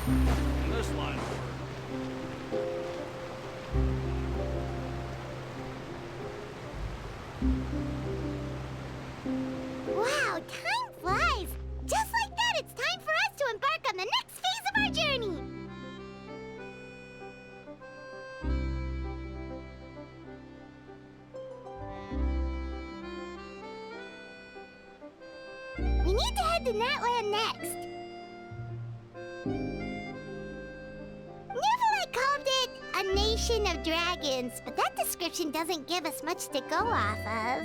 In this line of work. Wow, time flies! Just like that, it's time for us to embark on the next phase of our journey! We need to head to Natland next. Neverlight called it a nation of dragons, but that description doesn't give us much to go off of.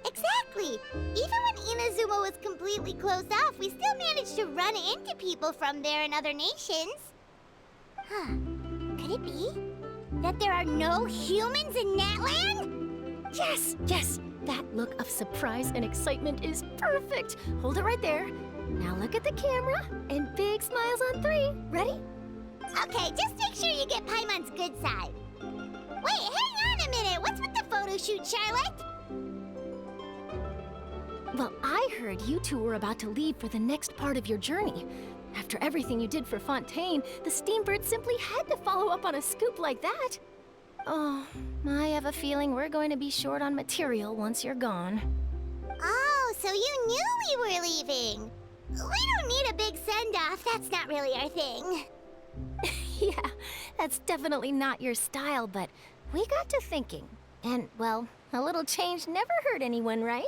Exactly! Even when Inazuma was completely closed off, we still managed to run into people from there in other nations. Huh. Could it be that there are no humans in Natland? Yes, yes! That look of surprise and excitement is perfect! Hold it right there. Now look at the camera, and big smiles on 3. Ready? Okay, just make sure you get Paimon's good side. Wait, hang on a minute! What's with the photo shoot, Charlotte? Well, I heard you two were about to leave for the next part of your journey. After everything you did for Fontaine, the Steambird simply had to follow up on a scoop like that. Oh, I have a feeling we're going to be short on material once you're gone. Oh, so you knew we were leaving. We don't need a big send-off. That's not really our thing. Yeah, that's definitely not your style, but we got to thinking. And, well, a little change never hurt anyone, right?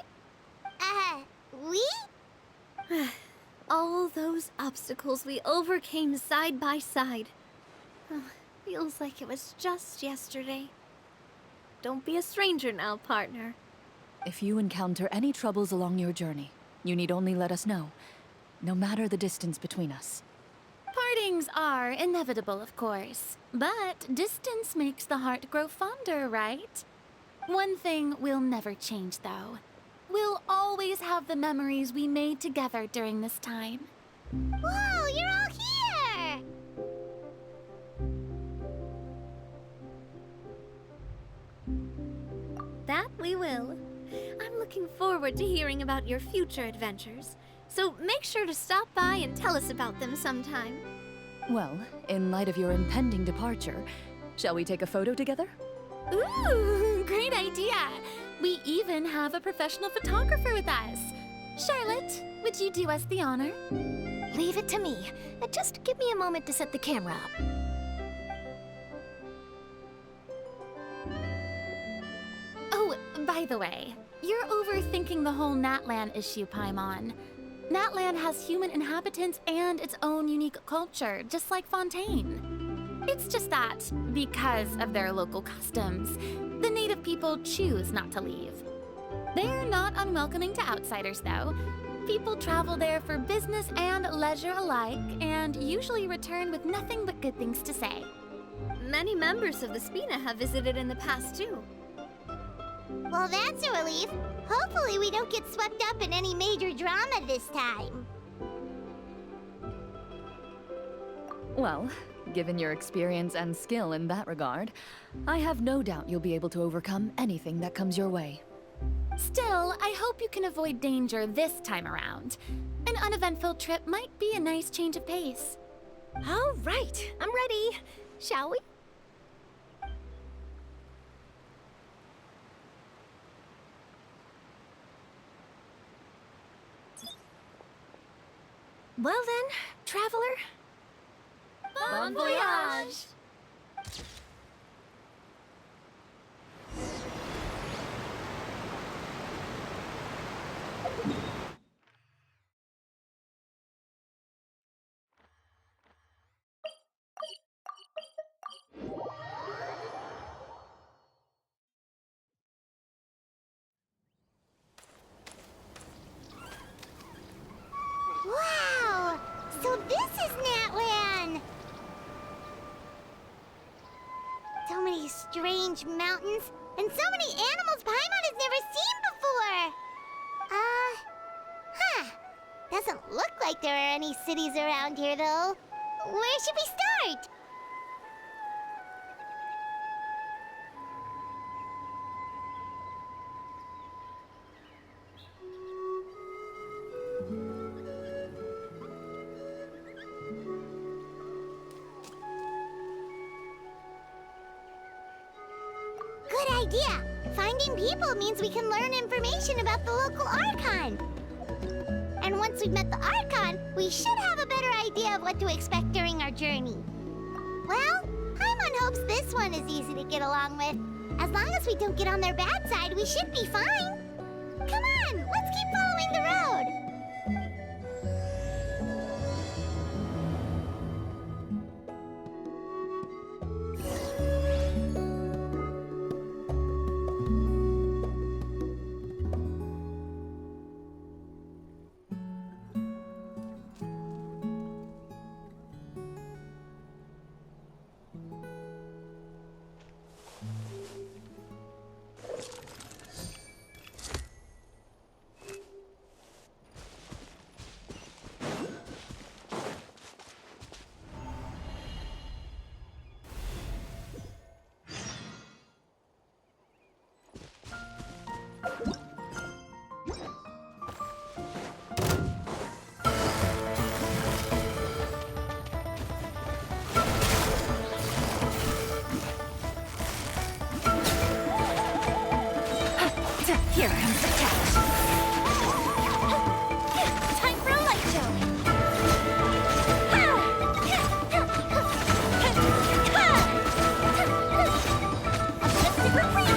We? All those obstacles we overcame side by side. Feels like it was just yesterday. Don't be a stranger now, partner. If you encounter any troubles along your journey, you need only let us know, no matter the distance between us. Partings are inevitable, of course, but distance makes the heart grow fonder, right? One thing will never change, though. We'll always have the memories we made together during this time. Whoa, you're all here! That we will. I'm looking forward to hearing about your future adventures. So make sure to stop by and tell us about them sometime. Well, in light of your impending departure, shall we take a photo together? Ooh, great idea! We even have a professional photographer with us. Charlotte, would you do us the honor? Leave it to me. Just give me a moment to set the camera up. Oh, by the way, you're overthinking the whole Natland issue, Paimon. Natland has human inhabitants and its own unique culture, just like Fontaine. It's just that, because of their local customs, the native people choose not to leave. They're not unwelcoming to outsiders, though. People travel there for business and leisure alike, and usually return with nothing but good things to say. Many members of the Spina have visited in the past, too. Well, that's a relief. Hopefully we don't get swept up in any major drama this time. Well, given your experience and skill in that regard, I have no doubt you'll be able to overcome anything that comes your way. Still, I hope you can avoid danger this time around. An uneventful trip might be a nice change of pace. All right, I'm ready. Shall we? Well then, traveler. Bon voyage! Wow! So this is Natland! So many strange mountains, and so many animals Paimon has never seen before! Doesn't look like there are any cities around here, though. Where should we start? idea! Finding people means we can learn information about the local Archon. And once we've met the Archon, we should have a better idea of what to expect during our journey. Well, Paimon hopes this one is easy to get along with. As long as we don't get on their bad side, we should be fine. Come on, let's keep following the road. Here comes the test. Time for a light show. Let's stick with please.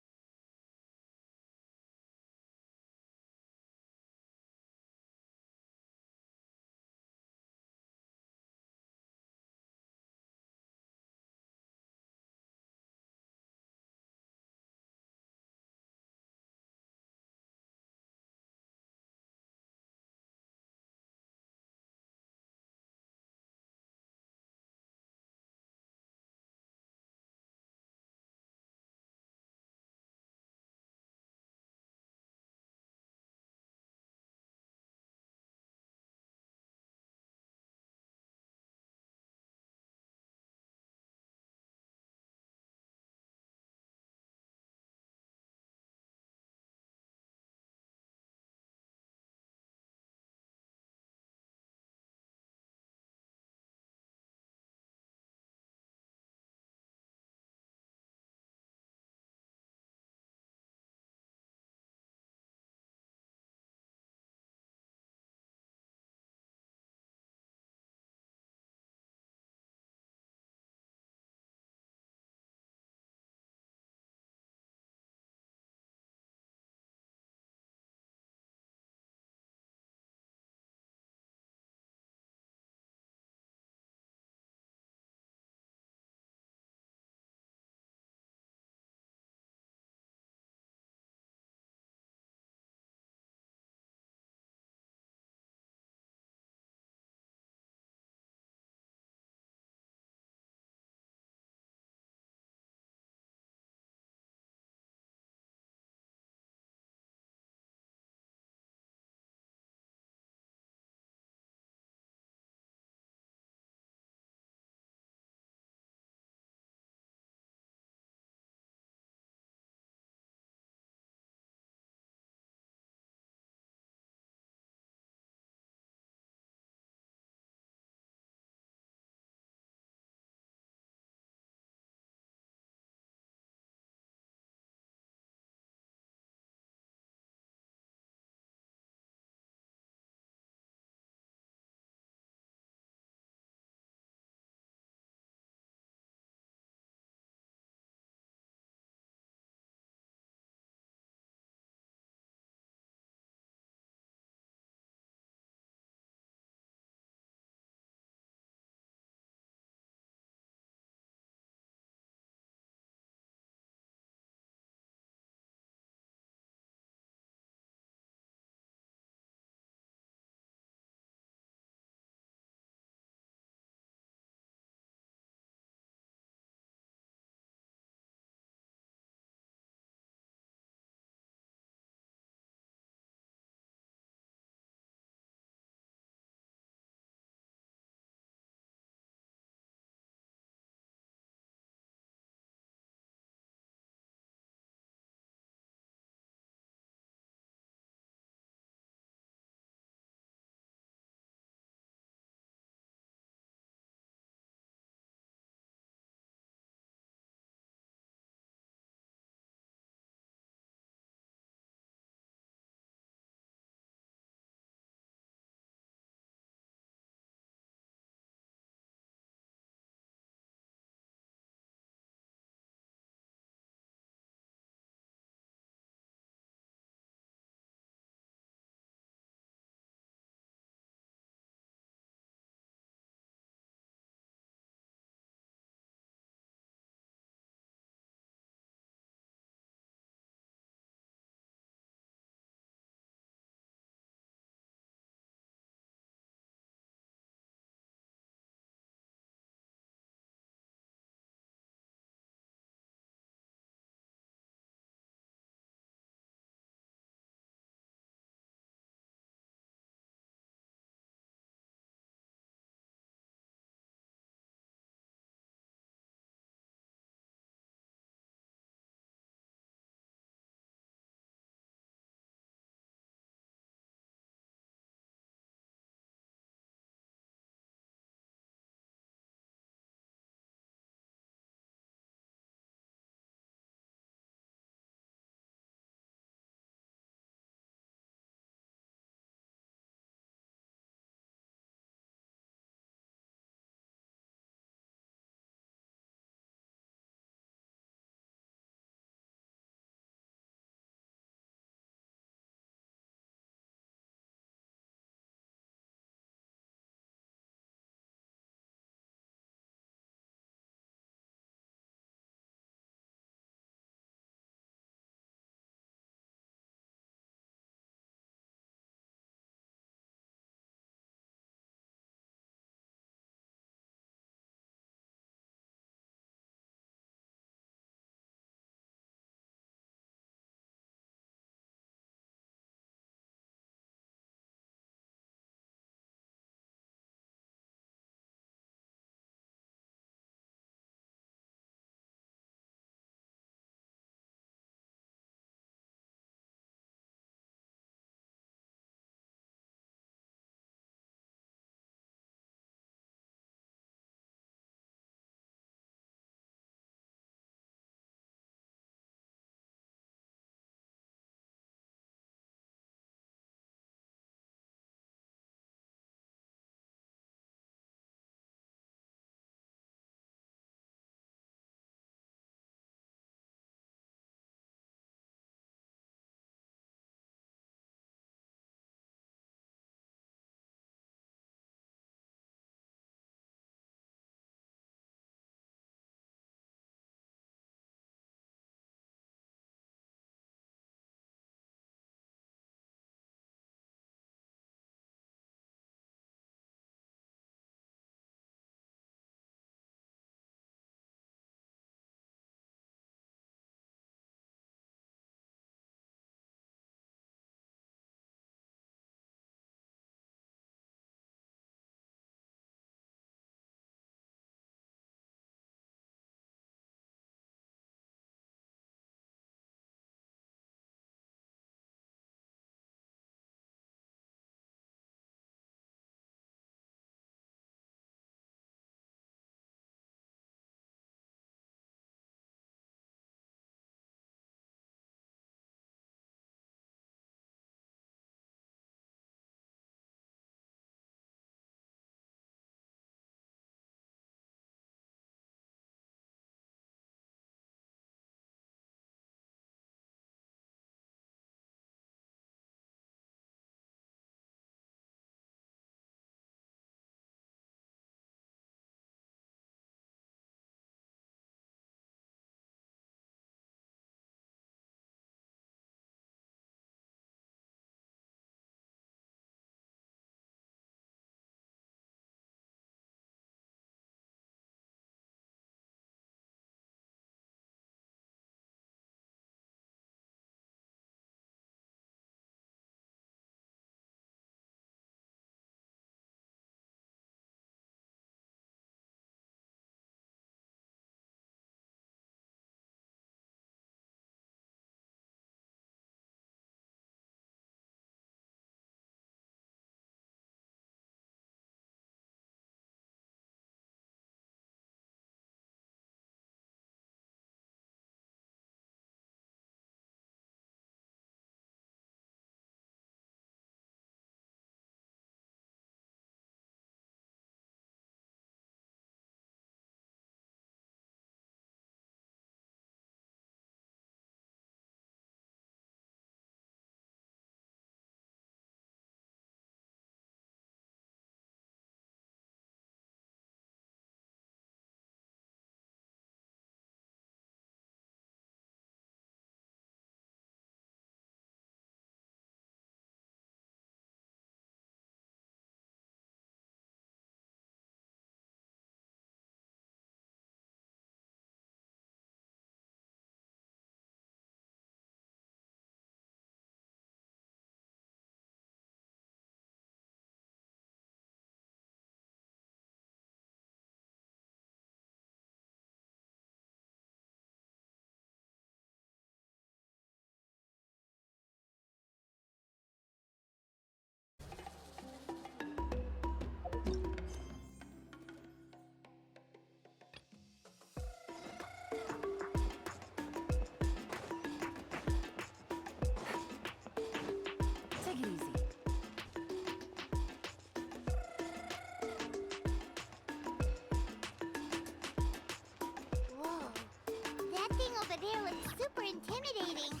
intimidating.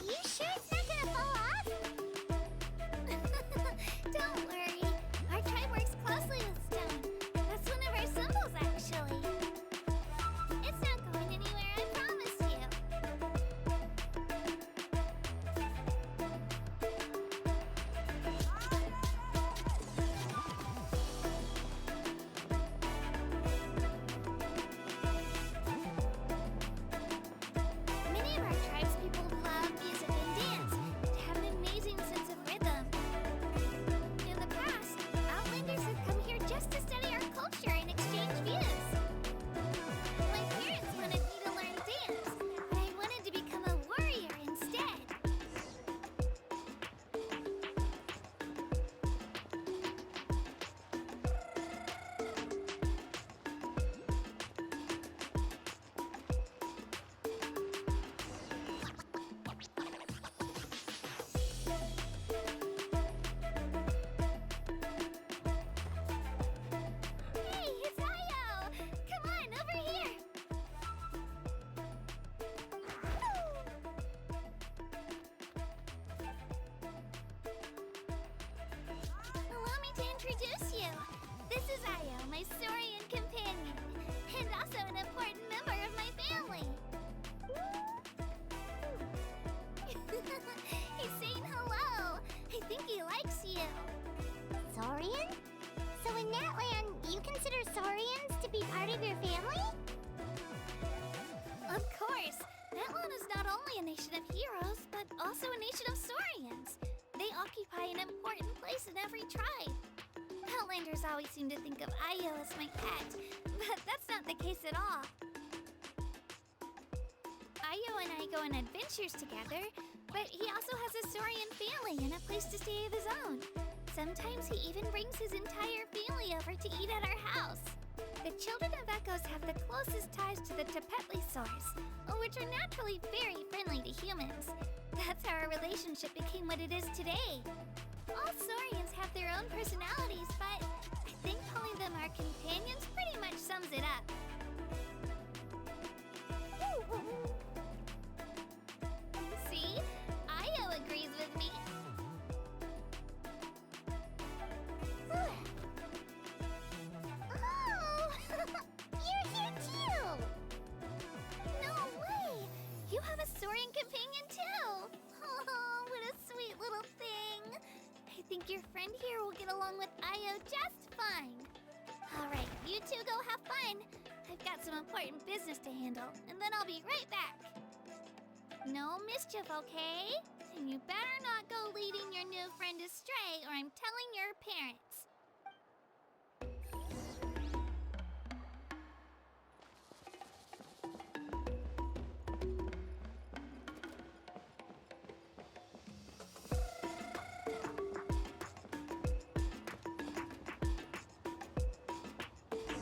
You sure it's not gonna fall off? Don't worry. Our tribe works closely with stone. That's one of our symbols, actually. It's not going anywhere, I promise you. Many of our tribespeople love music and dance. They have an amazing sense of rhythm. In the past, Outlanders have come here just to study our culture and exchange views. My parents wanted me to learn dance, but I wanted to become a warrior instead. Hey, it's Ayo! Come on, over here! Allow me to introduce you. This is Ayo, my Saurian companion, and also an important member of my family. He's saying hello. I think he likes you. Saurian? So in that land, you consider Saurians to be part of your family? Of course, Natlan is not only a nation of heroes, but also a nation of Saurians. They occupy an important place in every tribe. Outlanders always seem to think of Ayo as my pet, but that's not the case at all. Ayo and I go on adventures together, but he also has a Saurian family and a place to stay of his own. Sometimes he even brings his entire family over to eat at our house. The children of Echoes have the closest ties to the Tepetli source, which are naturally very friendly to humans. That's how our relationship became what it is today. All Saurians have their own personalities, but I think calling them our companions pretty much sums it up. See? Ayo agrees with me. Oh! You're here too! No way! You have a Saurian companion too! Oh, what a sweet little thing! I think your friend here will get along with Ayo just fine. Alright, you two go have fun. I've got some important business to handle, and then I'll be right back. No mischief, okay? And you better not go leading your new friend astray, or I'm telling your parents.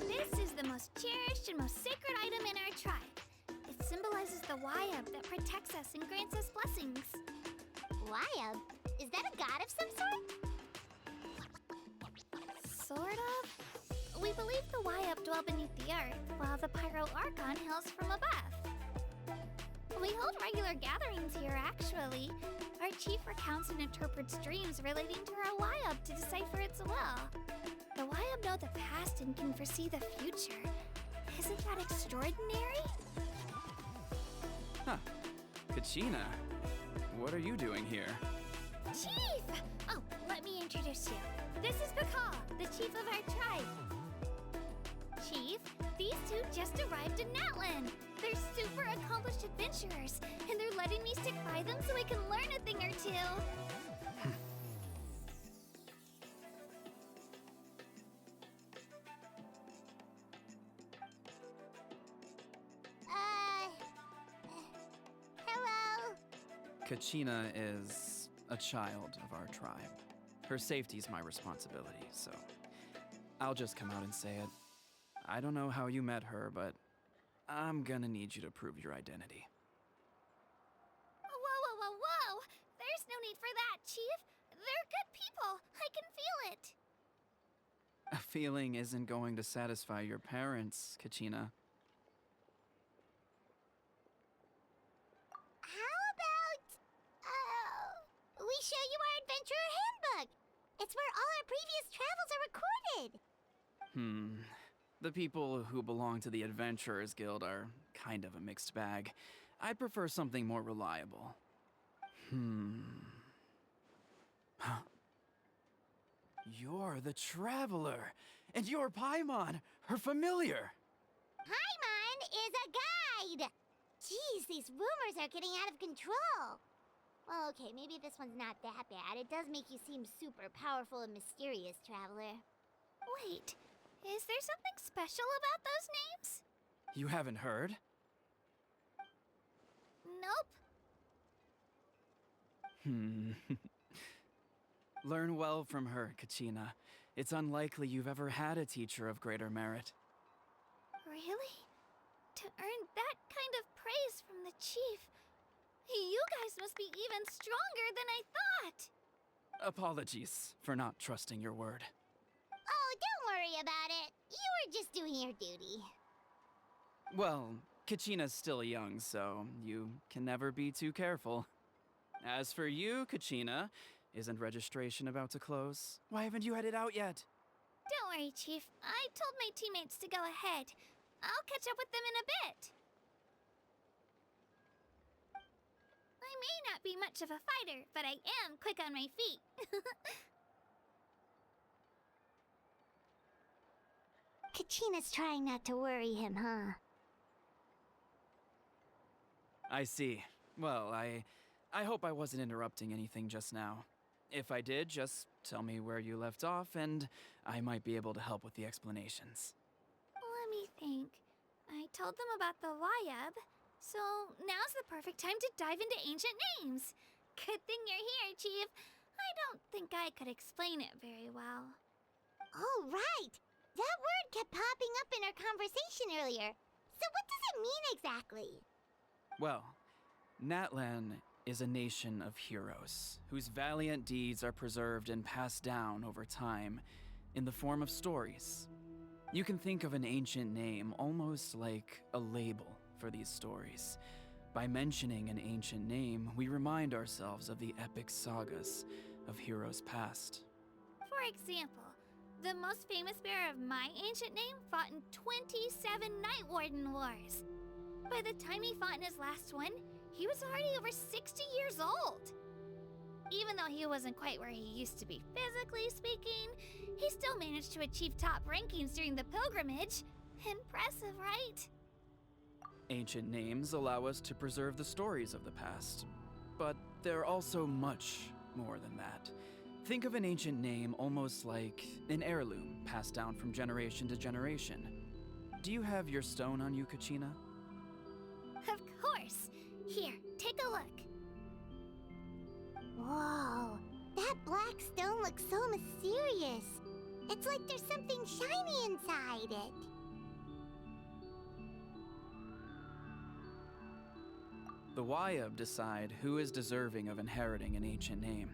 This is the most cherished and most sacred item in our tribe. It symbolizes the Wayab that protects us and grants us blessings. Wayab? Is that a god of some sort? Sort of. We believe the Wayab dwell beneath the earth, while the Pyro Archon hails from above. We hold regular gatherings here, actually. Our chief recounts and interprets dreams relating to our Wayab to decipher its will. The Wayab know the past and can foresee the future. Isn't that extraordinary? Huh. Kachina, what are you doing here? Chief! Oh, let me introduce you. This is Pakal, the chief of our tribe. Chief, these two just arrived in Natlan. They're super accomplished adventurers, and they're letting me stick by them so I can learn a thing or two. Hello? Kachina is a child of our tribe. Her safety's my responsibility, so I'll just come out and say it. I don't know how you met her, but I'm gonna need you to prove your identity. Whoa. There's no need for that, Chief. They're good people. I can feel it. A feeling isn't going to satisfy your parents, Kachina. How Adventurer Handbook. It's where all our previous travels are recorded. The people who belong to the Adventurers Guild are kind of a mixed bag. I'd prefer something more reliable. Huh. You're the Traveler, and you're Paimon, her familiar. Paimon is a guide! Jeez, these rumors are getting out of control. Well, okay, maybe this one's not that bad. It does make you seem super powerful and mysterious, Traveler. Wait, is there something special about those names? You haven't heard? Nope. Learn well from her, Kachina. It's unlikely you've ever had a teacher of greater merit. Really? To earn that kind of praise from the chief, you guys must be even stronger than I thought. Apologies for not trusting your word. Oh, don't worry about it. You were just doing your duty. Well, Kachina's still young, so you can never be too careful. As for you, Kachina, isn't registration about to close? Why haven't you headed out yet? Don't worry, Chief. I told my teammates to go ahead. I'll catch up with them in a bit. I may not be much of a fighter, but I am quick on my feet. Kachina's trying not to worry him, huh? I see. Well, I hope I wasn't interrupting anything just now. If I did, just tell me where you left off, and I might be able to help with the explanations. Let me think. I told them about the Wayab, so now's the perfect time to dive into ancient names. Good thing you're here, Chief. I don't think I could explain it very well. Oh, right! That word kept popping up in our conversation earlier. So what does it mean exactly? Well, Natlan is a nation of heroes, whose valiant deeds are preserved and passed down over time in the form of stories. You can think of an ancient name almost like a label for these stories. By mentioning an ancient name, we remind ourselves of the epic sagas of heroes past. For example, the most famous bearer of my ancient name fought in 27 Night Warden Wars. By the time he fought in his last one, he was already over 60 years old. Even though he wasn't quite where he used to be physically speaking, he still managed to achieve top rankings during the pilgrimage. Impressive, right? Ancient names allow us to preserve the stories of the past, but they're also much more than that. Think of an ancient name almost like an heirloom passed down from generation to generation. Do you have your stone on you, Kachina? Of course. Here, take a look. Whoa, that black stone looks so mysterious. It's like there's something shiny inside it. The Wayab decide who is deserving of inheriting an ancient name.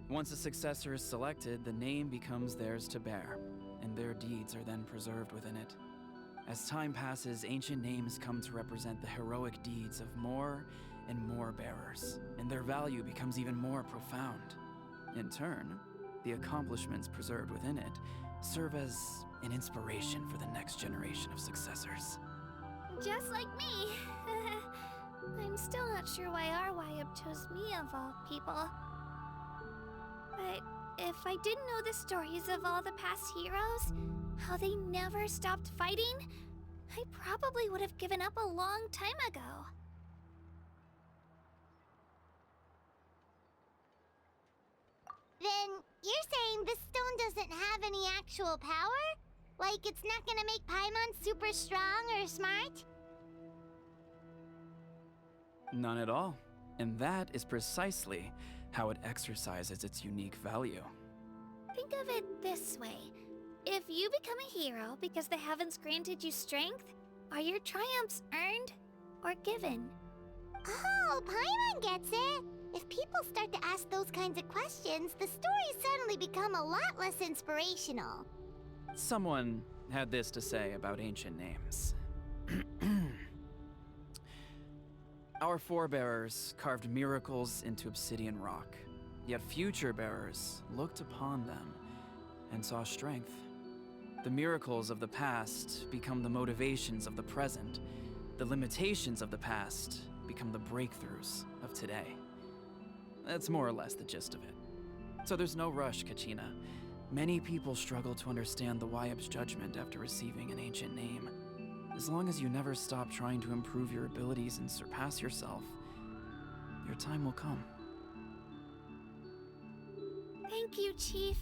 Once a successor is selected, the name becomes theirs to bear, and their deeds are then preserved within it. As time passes, ancient names come to represent the heroic deeds of more and more bearers, and their value becomes even more profound. In turn, the accomplishments preserved within it serve as an inspiration for the next generation of successors. Just like me. I'm still not sure why our Wayab chose me of all people. But if I didn't know the stories of all the past heroes, how they never stopped fighting, I probably would have given up a long time ago. Then you're saying this stone doesn't have any actual power? Like it's not gonna make Paimon super strong or smart? None at all. And that is precisely how it exercises its unique value. Think of it this way. If you become a hero because the heavens granted you strength, are your triumphs earned or given? Oh, Paimon gets it! If people start to ask those kinds of questions, the stories suddenly become a lot less inspirational. Someone had this to say about ancient names. Our forebears carved miracles into obsidian rock. Yet future bearers looked upon them and saw strength. The miracles of the past become the motivations of the present. The limitations of the past become the breakthroughs of today. That's more or less the gist of it. So there's no rush, Kachina. Many people struggle to understand the Wyap's judgment after receiving an ancient name. As long as you never stop trying to improve your abilities and surpass yourself, your time will come. Thank you, Chief.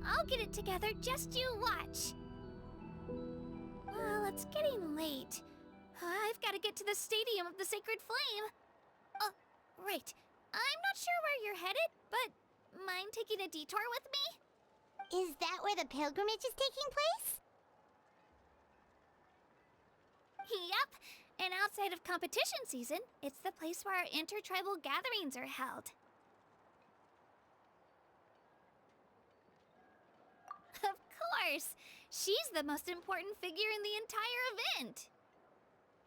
I'll get it together, just you watch. Well, it's getting late. I've got to get to the Stadium of the Sacred Flame. Oh, right. I'm not sure where you're headed, but mind taking a detour with me? Is that where the pilgrimage is taking place? Yep. And outside of competition season, it's the place where our intertribal gatherings are held. Of course! She's the most important figure in the entire event!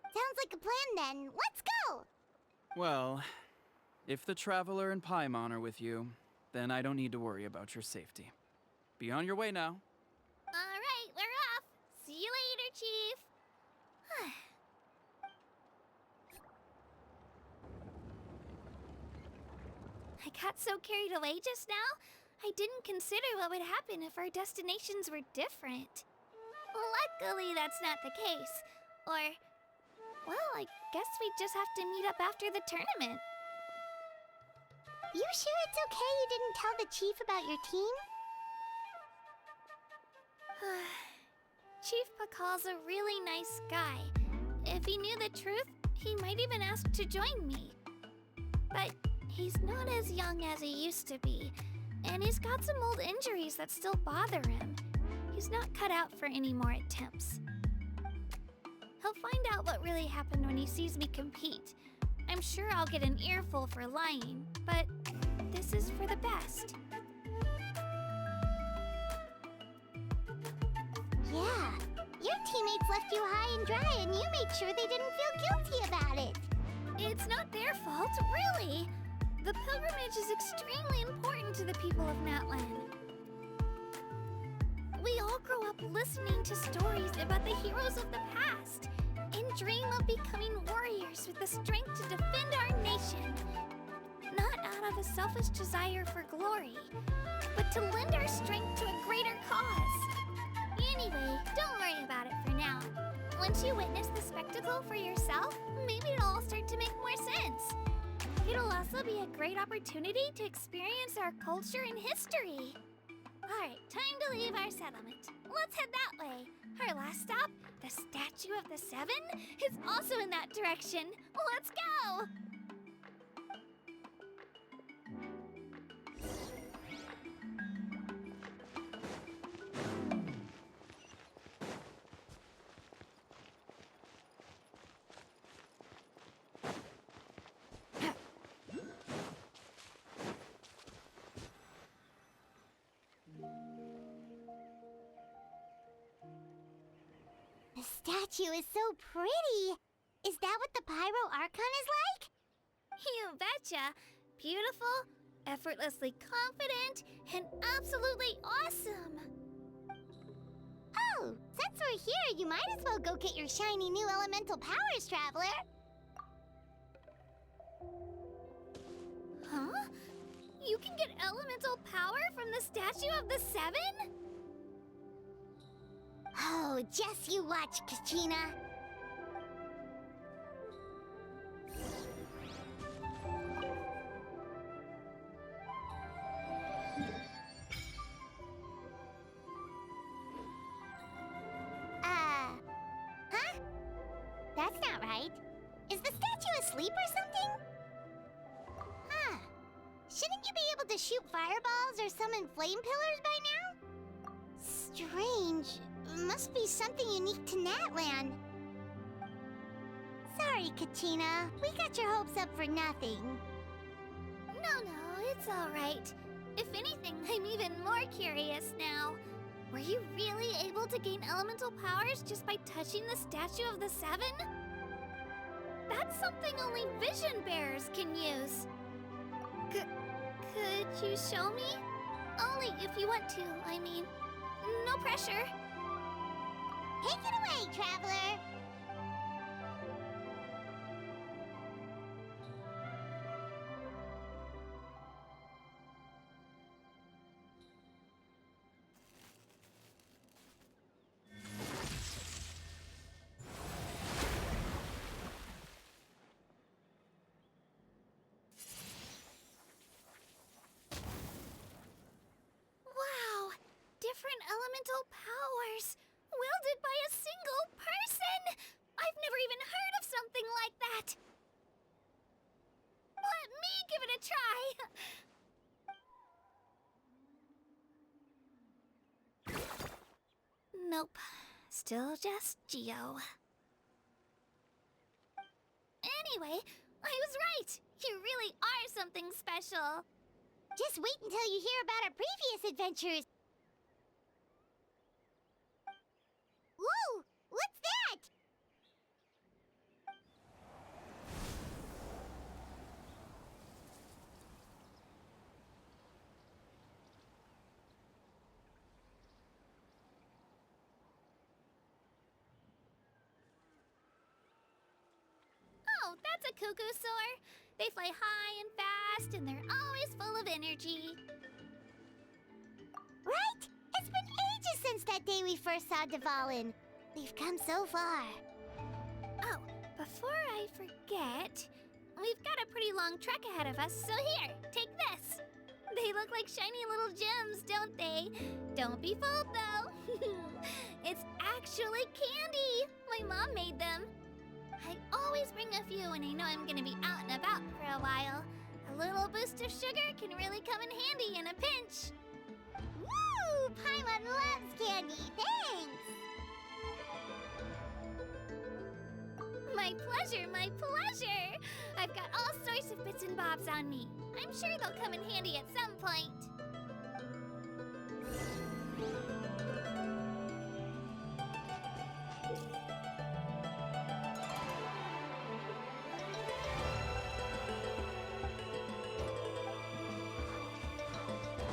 Sounds like a plan then. Let's go! Well, if the Traveler and Paimon are with you, then I don't need to worry about your safety. Be on your way now. Alright, we're off! See you later, Chief! I got so carried away just now, I didn't consider what would happen if our destinations were different. Luckily, that's not the case. Or, well, I guess we just have to meet up after the tournament. You sure it's okay you didn't tell the chief about your team? Chief Pakal's a really nice guy. If he knew the truth, he might even ask to join me. But he's not as young as he used to be, and he's got some old injuries that still bother him. He's not cut out for any more attempts. He'll find out what really happened when he sees me compete. I'm sure I'll get an earful for lying, but this is for the best. Yeah, your teammates left you high and dry and you made sure they didn't feel guilty about it. It's not their fault, really. The pilgrimage is extremely important to the people of Natlan. We all grow up listening to stories about the heroes of the past and dream of becoming warriors with the strength to defend our nation. Not out of a selfish desire for glory, but to lend our strength to a greater cause. Anyway, don't worry about it for now. Once you witness the spectacle for yourself, maybe it'll all start to make more sense. It'll also be a great opportunity to experience our culture and history. Alright, time to leave our settlement. Let's head that way. Our last stop, the Statue of the Seven, is also in that direction. Let's go! The statue is so pretty. Is that what the Pyro Archon is like? You betcha. Beautiful, effortlessly confident, and absolutely awesome. Oh, since we're here, you might as well go get your shiny new elemental powers, Traveler. Huh? You can get elemental power from the Statue of the Seven? Oh, just you watch, Kachina. Huh? That's not right. Is the statue asleep or something? Huh. Shouldn't you be able to shoot fireballs or summon flame pillars by now? Strange. Must be something unique to Natlan. Sorry, Kachina. We got your hopes up for nothing. No, it's all right. If anything, I'm even more curious now. Were you really able to gain elemental powers just by touching the Statue of the Seven? That's something only vision bearers can use. Could Could you show me? Only if you want to, I mean. No pressure. Take it away, traveler. Wow! Different elemental powers! Wielded by a single person! I've never even heard of something like that! Let me give it a try! Nope. Still just Geo. Anyway, I was right! You really are something special! Just wait until you hear about our previous adventures. Whoa! What's that? Oh, that's a cuckoo soar. They fly high and fast, and they're always full of energy. Right? It's been ages since that day we first saw Dvalin. We've come so far. Oh, before I forget, we've got a pretty long trek ahead of us, so here, take this. They look like shiny little gems, don't they? Don't be fooled, though. It's actually candy. My mom made them. I always bring a few when I know I'm gonna be out and about for a while. A little boost of sugar can really come in handy in a pinch. Woo! Paimon loves candy. Thanks. My pleasure, my pleasure! I've got all sorts of bits and bobs on me. I'm sure they'll come in handy at some point.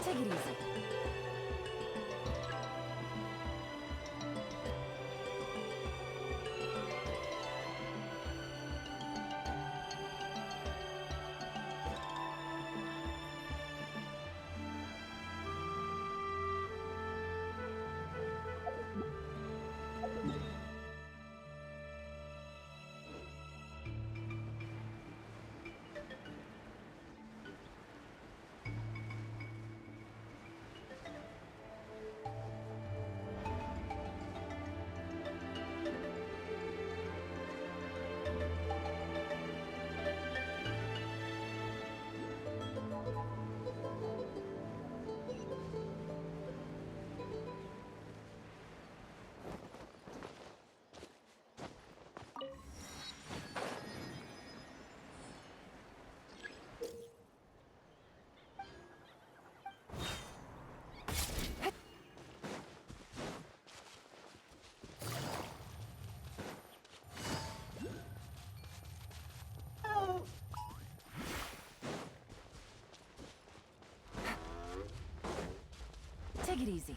Take it easy. Take it easy.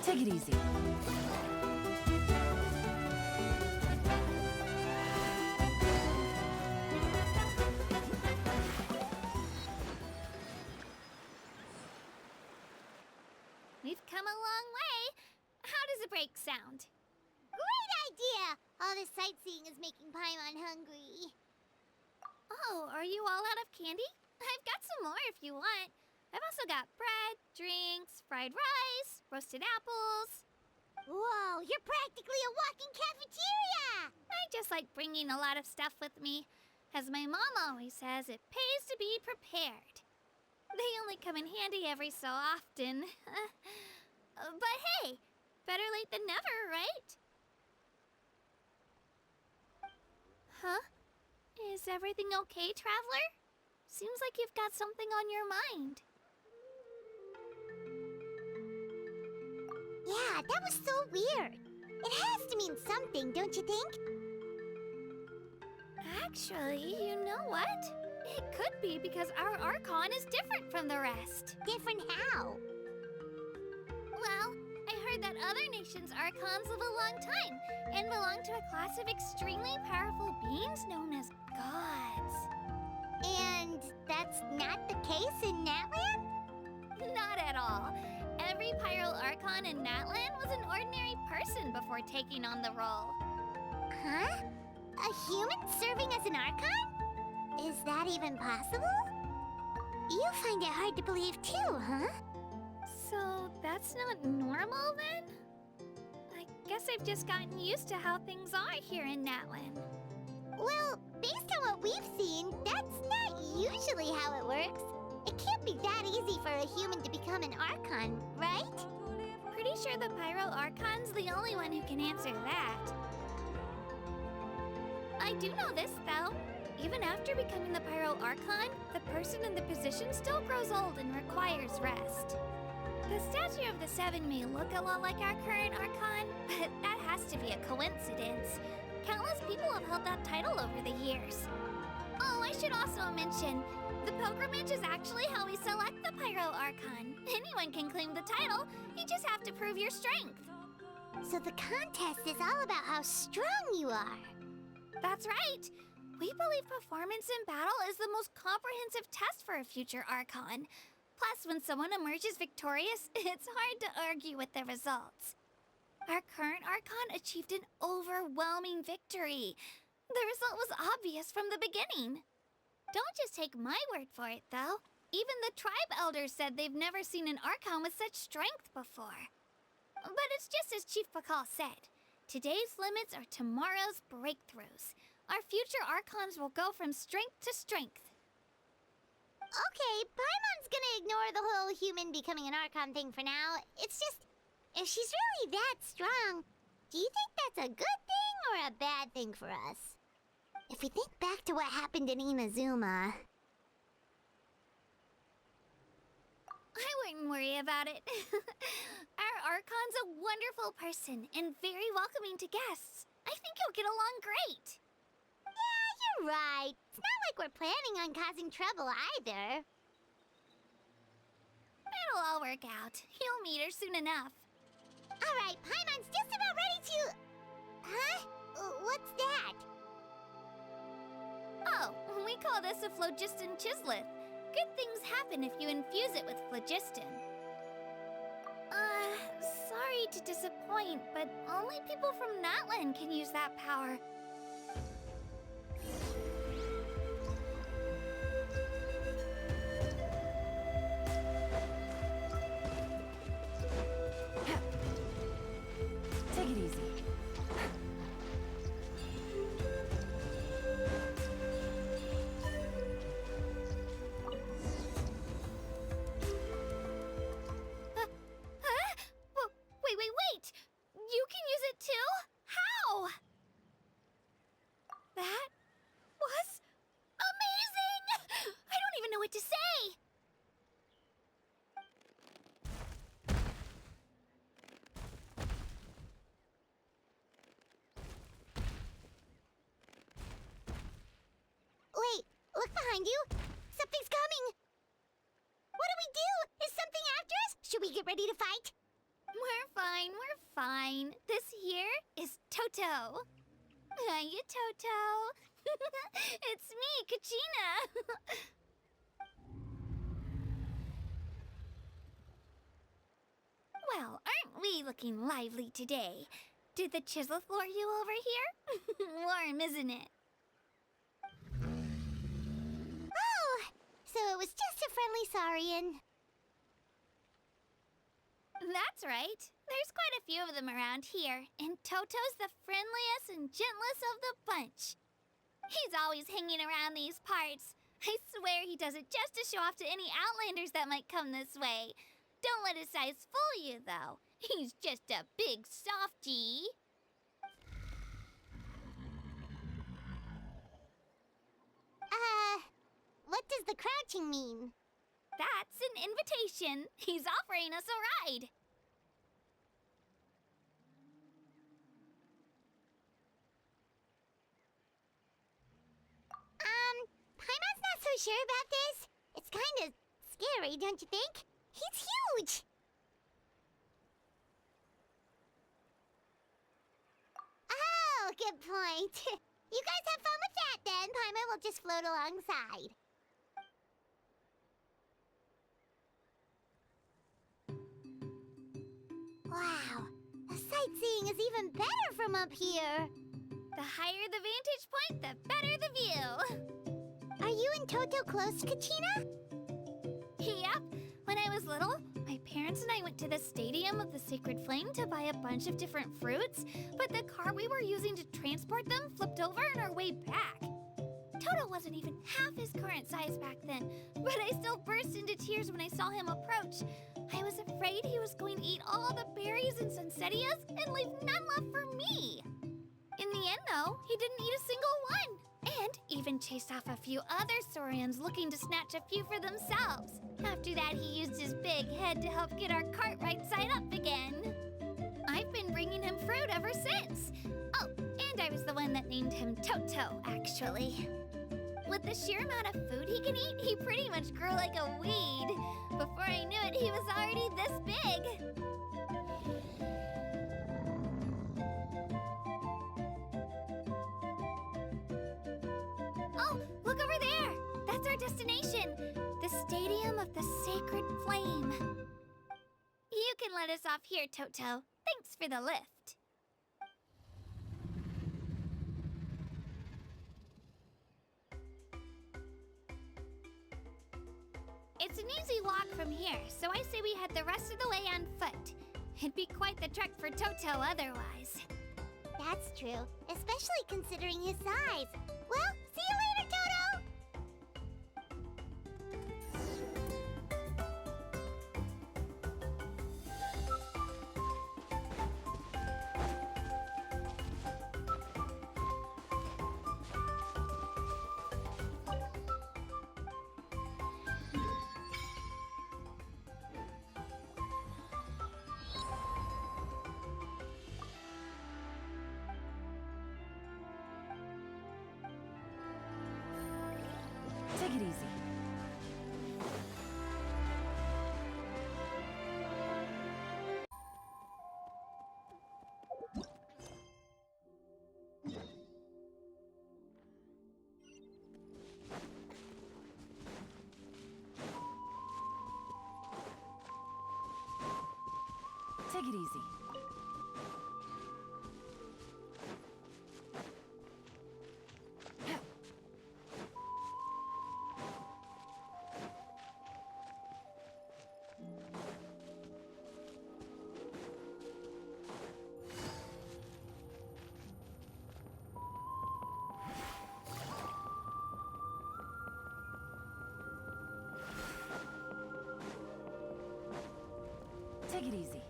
Take it easy. We've come a long way. How does a break sound? Great idea! All this sightseeing is making Paimon hungry. Oh, are you all out of candy? I've got some more if you want. I've also got bread, drinks, fried rice, roasted apples. Whoa, you're practically a walking cafeteria! I just like bringing a lot of stuff with me. As my mom always says, it pays to be prepared. They only come in handy every so often. But hey, better late than never, right? Huh? Is everything okay, traveler? Seems like you've got something on your mind. Yeah, that was so weird. It has to mean something, don't you think? Actually, you know what? It could be because our Archon is different from the rest. Different how? Well, I heard that other nations' Archons live a long time and belong to a class of extremely powerful beings known as gods. And that's not the case in Natlan? Not at all. Every Pyro Archon in Natlan was an ordinary person before taking on the role. Huh? A human serving as an Archon? Is that even possible? You find it hard to believe too, huh? So that's not normal then? I guess I've just gotten used to how things are here in Natlan. Well, based on what we've seen, that's not usually how it works. It can't be that easy for a human to become an Archon, right? Pretty sure the Pyro Archon's the only one who can answer that. I do know this, though. Even after becoming the Pyro Archon, the person in the position still grows old and requires rest. The statue of the Seven may look a lot like our current Archon, but that has to be a coincidence. Countless people have held that title over the years. Oh, I should also mention, the pilgrimage is actually how we select the Pyro Archon. Anyone can claim the title, you just have to prove your strength. So the contest is all about how strong you are. That's right. We believe performance in battle is the most comprehensive test for a future Archon. Plus, when someone emerges victorious, it's hard to argue with the results. Our current Archon achieved an overwhelming victory. The result was obvious from the beginning. Don't just take my word for it, though. Even the tribe elders said they've never seen an Archon with such strength before. But it's just as Chief Pakal said. Today's limits are tomorrow's breakthroughs. Our future Archons will go from strength to strength. Okay, Paimon's gonna ignore the whole human becoming an Archon thing for now. It's just, if she's really that strong, do you think that's a good thing or a bad thing for us? If we think back to what happened in Inazuma... I wouldn't worry about it. Our Archon's a wonderful person and very welcoming to guests. I think you'll get along great. Yeah, you're right. It's not like we're planning on causing trouble either. It'll all work out. You'll meet her soon enough. Alright, Paimon's just about ready to... Huh? What's that? Oh, we call this a phlogiston chisleth. Good things happen if you infuse it with phlogiston. Sorry to disappoint, but only people from Natlan can use that power. Take it easy. Wait! You can use it too? How? That was amazing! I don't even know what to say! Wait, look behind you. Something's coming. What do we do? Is something after us? Should we get ready to fight? We're fine. This here is Toto. Hiya, Toto. It's me, Kachina. Well, aren't we looking lively today? Did the Chisleth lure you over here? Warm, isn't it? Oh, so it was just a friendly Saurian. That's right. There's quite a few of them around here, and Toto's the friendliest and gentlest of the bunch. He's always hanging around these parts. I swear he does it just to show off to any Outlanders that might come this way. Don't let his size fool you, though. He's just a big softie. What does the crouching mean? That's an invitation. He's offering us a ride. you sure about this? It's kind of scary, don't you think? He's huge! Oh, good point. You guys have fun with that then. Paimon will just float alongside. Wow, the sightseeing is even better from up here. The higher the vantage point, the better the view. Are you and Toto close, Kachina? Yep. When I was little, my parents and I went to the Stadium of the Sacred Flame to buy a bunch of different fruits, but the car we were using to transport them flipped over on our way back. Toto wasn't even half his current size back then, but I still burst into tears when I saw him approach. I was afraid he was going to eat all the berries and sunsettias and leave none left for me. In the end, though, he didn't eat a single one. And even chased off a few other Saurians looking to snatch a few for themselves. After that, he used his big head to help get our cart right side up again. I've been bringing him fruit ever since. Oh, and I was the one that named him Toto, actually. With the sheer amount of food he can eat, he pretty much grew like a weed. Before I knew it, he was already this big. Oh, look over there! That's our destination! The Stadium of the Sacred Flame. You can let us off here, Toto. Thanks for the lift. It's an easy walk from here, so I say we head the rest of the way on foot. It'd be quite the trek for Toto otherwise. That's true, especially considering his size. Well, see you later, Toto! Take it easy. Take it easy. Take it easy.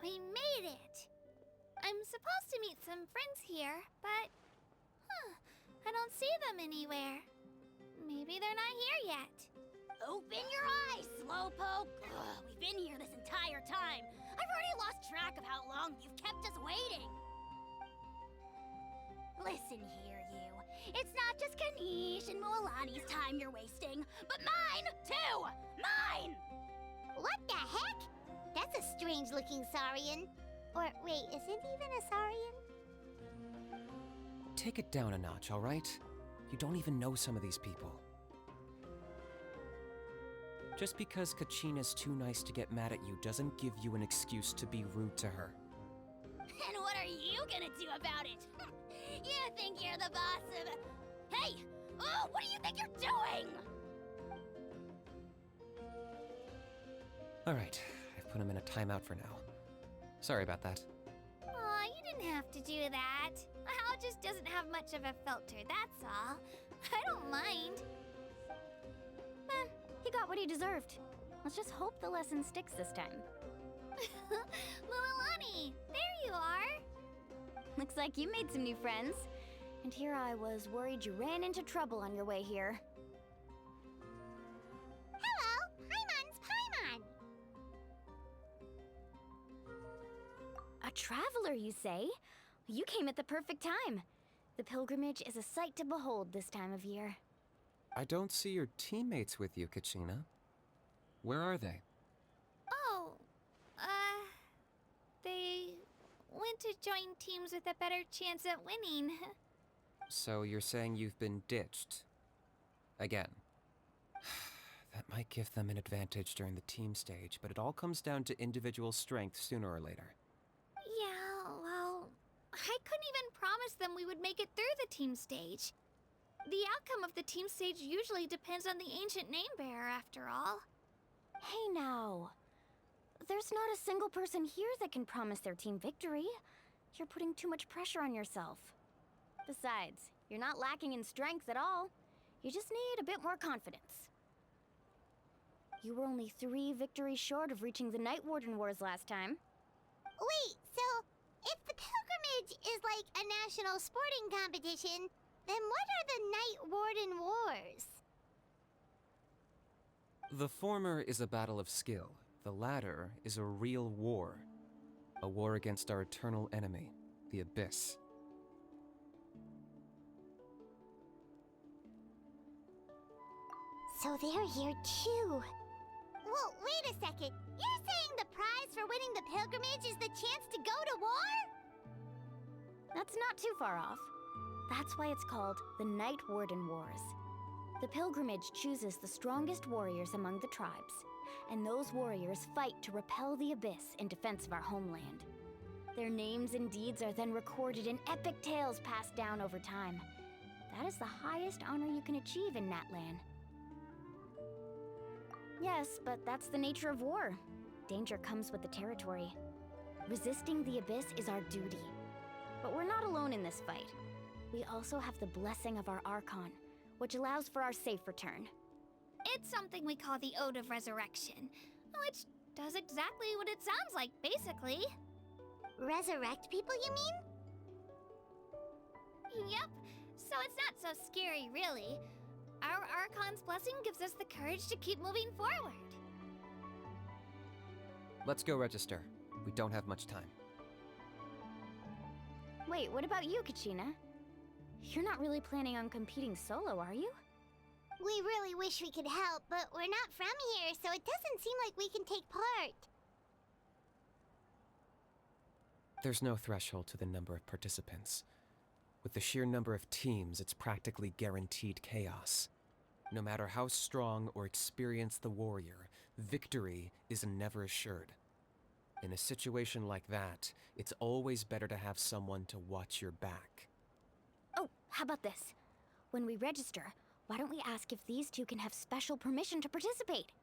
We made it! I'm supposed to meet some friends here, but... I don't see them anywhere. Maybe they're not here yet. Open your eyes, Slowpoke! Ugh, we've been here this entire time. I've already lost track of how long you've kept us waiting. Listen here, you. It's not just Kanish and Moalani's time you're wasting, but mine, too! Mine! What the heck? That's a strange-looking Saurian. Or, wait, is it even a Saurian? Take it down a notch, all right? You don't even know some of these people. Just because Kachina's too nice to get mad at you doesn't give you an excuse to be rude to her. And what are you gonna do about it? You think you're the boss of... Hey! Oh, what do you think you're doing? All right, I've put him in a timeout for now. Sorry about that. Aw, you didn't have to do that. Hal just doesn't have much of a filter, that's all. I don't mind. He got what he deserved. Let's just hope the lesson sticks this time. Mualani, there you are. Looks like you made some new friends. And here I was worried you ran into trouble on your way here. Hello, Paimon's Paimon. A traveler, you say? You came at the perfect time. The pilgrimage is a sight to behold this time of year. I don't see your teammates with you, Kachina. Where are they? Oh, they went to join teams with a better chance at winning. So you're saying you've been ditched? Again. That might give them an advantage during the team stage, but it all comes down to individual strength sooner or later. Yeah, well, I couldn't even promise them we would make it through the team stage. The outcome of the team stage usually depends on the ancient name bearer, after all. Hey now. There's not a single person here that can promise their team victory. You're putting too much pressure on yourself. Besides, you're not lacking in strength at all. You just need a bit more confidence. You were only 3 victories short of reaching the Night Warden Wars last time. Wait, so if the pilgrimage is like a national sporting competition, then what are the Night Warden Wars? The former is a battle of skill. The latter is a real war. A war against our eternal enemy, the Abyss. So they're here too. Well, wait a second. You're saying the prize for winning the pilgrimage is the chance to go to war? That's not too far off. That's why it's called the Night Warden Wars. The pilgrimage chooses the strongest warriors among the tribes, and those warriors fight to repel the Abyss in defense of our homeland. Their names and deeds are then recorded in epic tales passed down over time. That is the highest honor you can achieve in Natlan. Yes, but that's the nature of war. Danger comes with the territory. Resisting the Abyss is our duty. But we're not alone in this fight. We also have the blessing of our Archon, which allows for our safe return. It's something we call the Ode of Resurrection, which does exactly what it sounds like, basically. Resurrect people, you mean? Yep, so it's not so scary, really. Our Archon's blessing gives us the courage to keep moving forward. Let's go register. We don't have much time. Wait, what about you, Kachina? You're not really planning on competing solo, are you? We really wish we could help, but we're not from here, so it doesn't seem like we can take part. There's no threshold to the number of participants. With the sheer number of teams, it's practically guaranteed chaos. No matter how strong or experienced the warrior, victory is never assured. In a situation like that, it's always better to have someone to watch your back. Oh, how about this? When we register, why don't we ask if these two can have special permission to participate?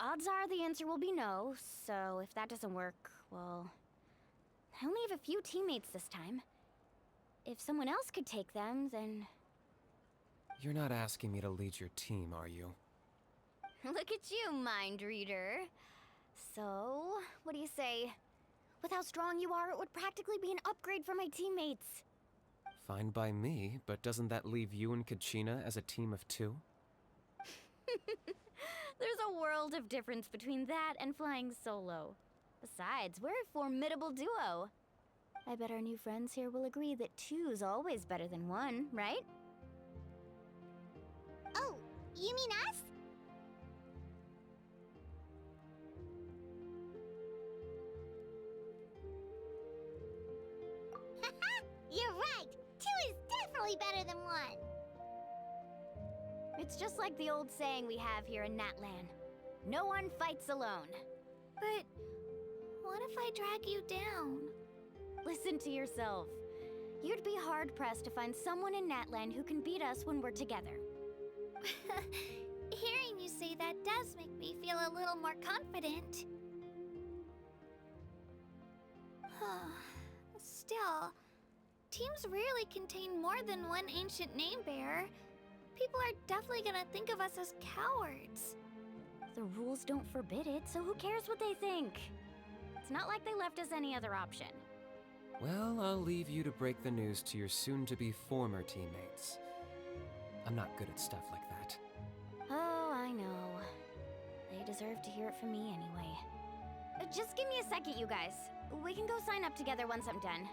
Odds are the answer will be no, so if that doesn't work, well... I only have a few teammates this time. If someone else could take them, then... You're not asking me to lead your team, are you? Look at you, mind reader. So, what do you say? With how strong you are, it would practically be an upgrade for my teammates. Fine by me, but doesn't that leave you and Kachina as a team of 2? There's a world of difference between that and flying solo. Besides, we're a formidable duo. I bet our new friends here will agree that 2's always better than 1, right? Oh, you mean us? You're right! 2 is definitely better than 1! It's just like the old saying we have here in Natlan. No one fights alone. But what if I drag you down? Listen to yourself. You'd be hard-pressed to find someone in Natlan who can beat us when we're together. Hearing you say that does make me feel a little more confident. Still, teams rarely contain more than one ancient name bearer. People are definitely gonna think of us as cowards. The rules don't forbid it, so who cares what they think? It's not like they left us any other option. Well, I'll leave you to break the news to your soon-to-be former teammates. I'm not good at stuff like that. Oh, I know. They deserve to hear it from me anyway. Just give me a second, you guys. We can go sign up together once I'm done.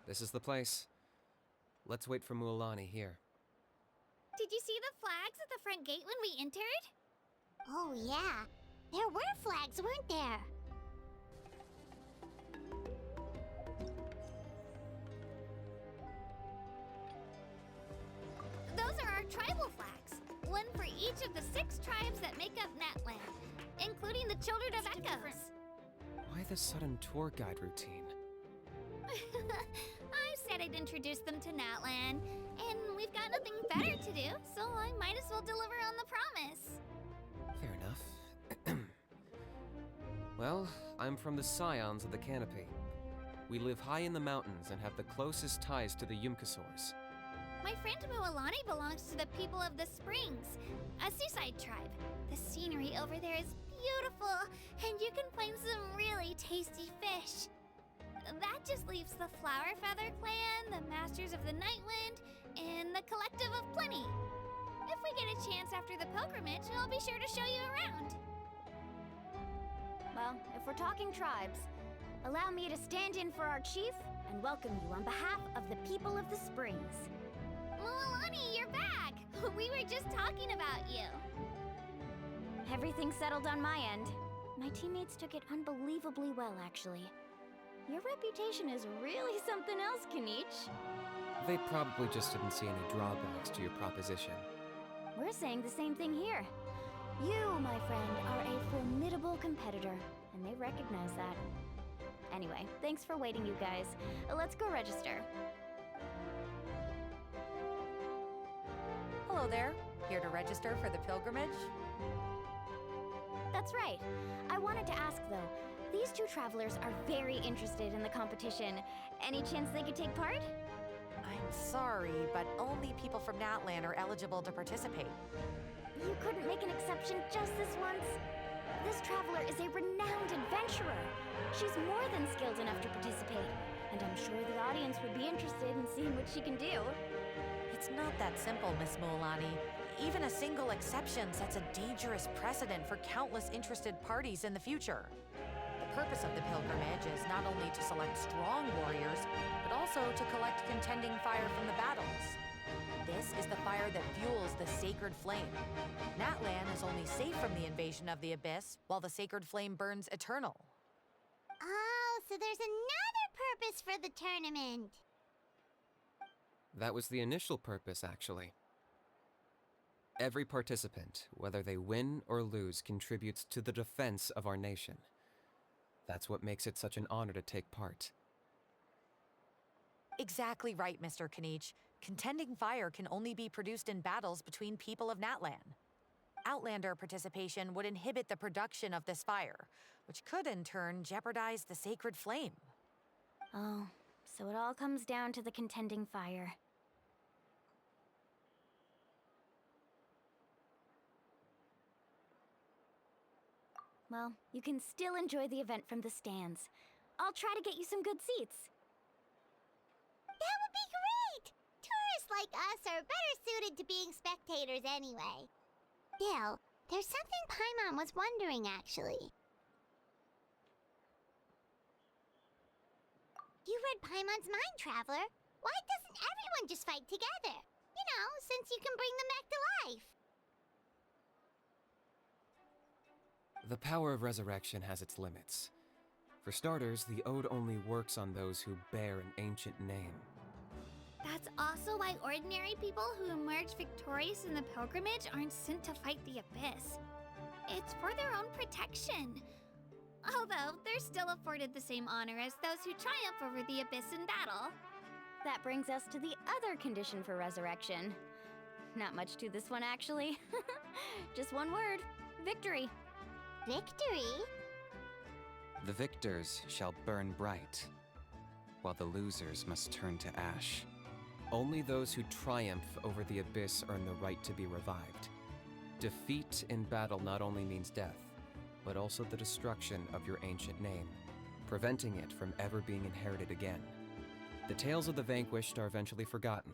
This is the place. Let's wait for Mualani here. Did you see the flags at the front gate when we entered? Oh, yeah. There were flags, weren't there? Those are our tribal flags. One for each of the 6 tribes that make up Natland, including the Children of Echoes. Why the sudden tour guide routine? I said I'd introduce them to Natland, and we've got nothing better to do, so I might as well deliver on the promise. Fair enough. Well, I'm from the Scions of the Canopy. We live high in the mountains and have the closest ties to the Yumkasaurs. My friend Mualani belongs to the people of the Springs, a seaside tribe. The scenery over there is beautiful, and you can find some really tasty fish. That just leaves the Flower Feather Clan, the Masters of the Nightwind, and the Collective of Plenty. If we get a chance after the pilgrimage, I'll be sure to show you around. Well, if we're talking tribes, allow me to stand in for our chief and welcome you on behalf of the people of the Springs. Mualani, you're back! We were just talking about you. Everything settled on my end. My teammates took it unbelievably well, actually. Your reputation is really something else, Kanich. They probably just didn't see any drawbacks to your proposition. We're saying the same thing here. You, my friend, are a formidable competitor, and they recognize that. Anyway, thanks for waiting, you guys. Let's go register. Hello there. Here to register for the pilgrimage? That's right. I wanted to ask, though, these 2 travelers are very interested in the competition. Any chance they could take part? I'm sorry, but only people from Natland are eligible to participate. You couldn't make an exception just this once? This traveler is a renowned adventurer. She's more than skilled enough to participate, and I'm sure the audience would be interested in seeing what she can do. It's not that simple, Miss Mualani. Even a single exception sets a dangerous precedent for countless interested parties in the future. The purpose of the pilgrimage is not only to select strong warriors, but also to collect contending fire from the battles. This is the fire that fuels the sacred flame. Natland is only safe from the invasion of the Abyss, while the sacred flame burns eternal. Oh, so there's another purpose for the tournament. That was the initial purpose, actually. Every participant, whether they win or lose, contributes to the defense of our nation. That's what makes it such an honor to take part. Exactly right, Mr. Kanich. Contending fire can only be produced in battles between people of Natland. Outlander participation would inhibit the production of this fire, which could in turn jeopardize the sacred flame. Oh, so it all comes down to the contending fire. Well, you can still enjoy the event from the stands. I'll try to get you some good seats. That would be great! Tourists like us are better suited to being spectators anyway. Still, there's something Paimon was wondering, actually. You read Paimon's mind, Traveler. Why doesn't everyone just fight together? You know, since you can bring them back to life. The power of resurrection has its limits. For starters, the Ode only works on those who bear an ancient name. That's also why ordinary people who emerge victorious in the pilgrimage aren't sent to fight the Abyss. It's for their own protection. Although, they're still afforded the same honor as those who triumph over the Abyss in battle. That brings us to the other condition for resurrection. Not much to this one, actually. Just one word: victory. Victory? The victors shall burn bright, while the losers must turn to ash. Only those who triumph over the abyss earn the right to be revived. Defeat in battle not only means death, but also the destruction of your ancient name, preventing it from ever being inherited again. The tales of the vanquished are eventually forgotten,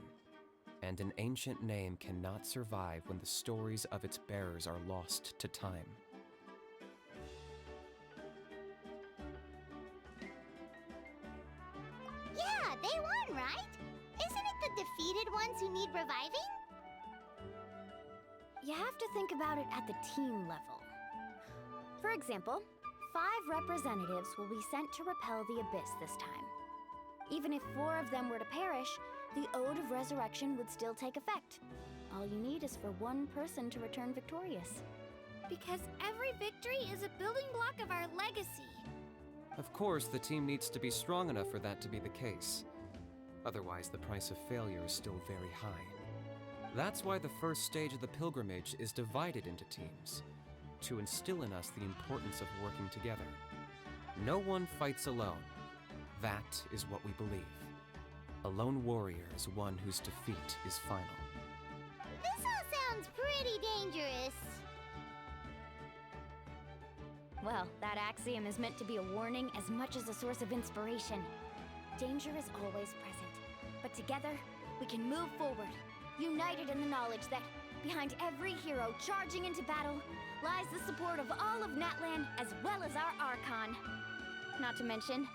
and an ancient name cannot survive when the stories of its bearers are lost to time. Yeah, they won, right? Isn't it the defeated ones who need reviving? You have to think about it at the team level. For example, 5 representatives will be sent to repel the abyss this time. Even if 4 of them were to perish, the Ode of Resurrection would still take effect. All you need is for 1 person to return victorious. Because every victory is a building block of our legacy. Of course, the team needs to be strong enough for that to be the case. Otherwise, the price of failure is still very high. That's why the first stage of the pilgrimage is divided into teams, to instill in us the importance of working together. No one fights alone. That is what we believe. A lone warrior is one whose defeat is final. This all sounds pretty dangerous. Well, that axiom is meant to be a warning as much as a source of inspiration. Danger is always present, but together, we can move forward, united in the knowledge that behind every hero charging into battle lies the support of all of Natlan as well as our Archon. Not to mention,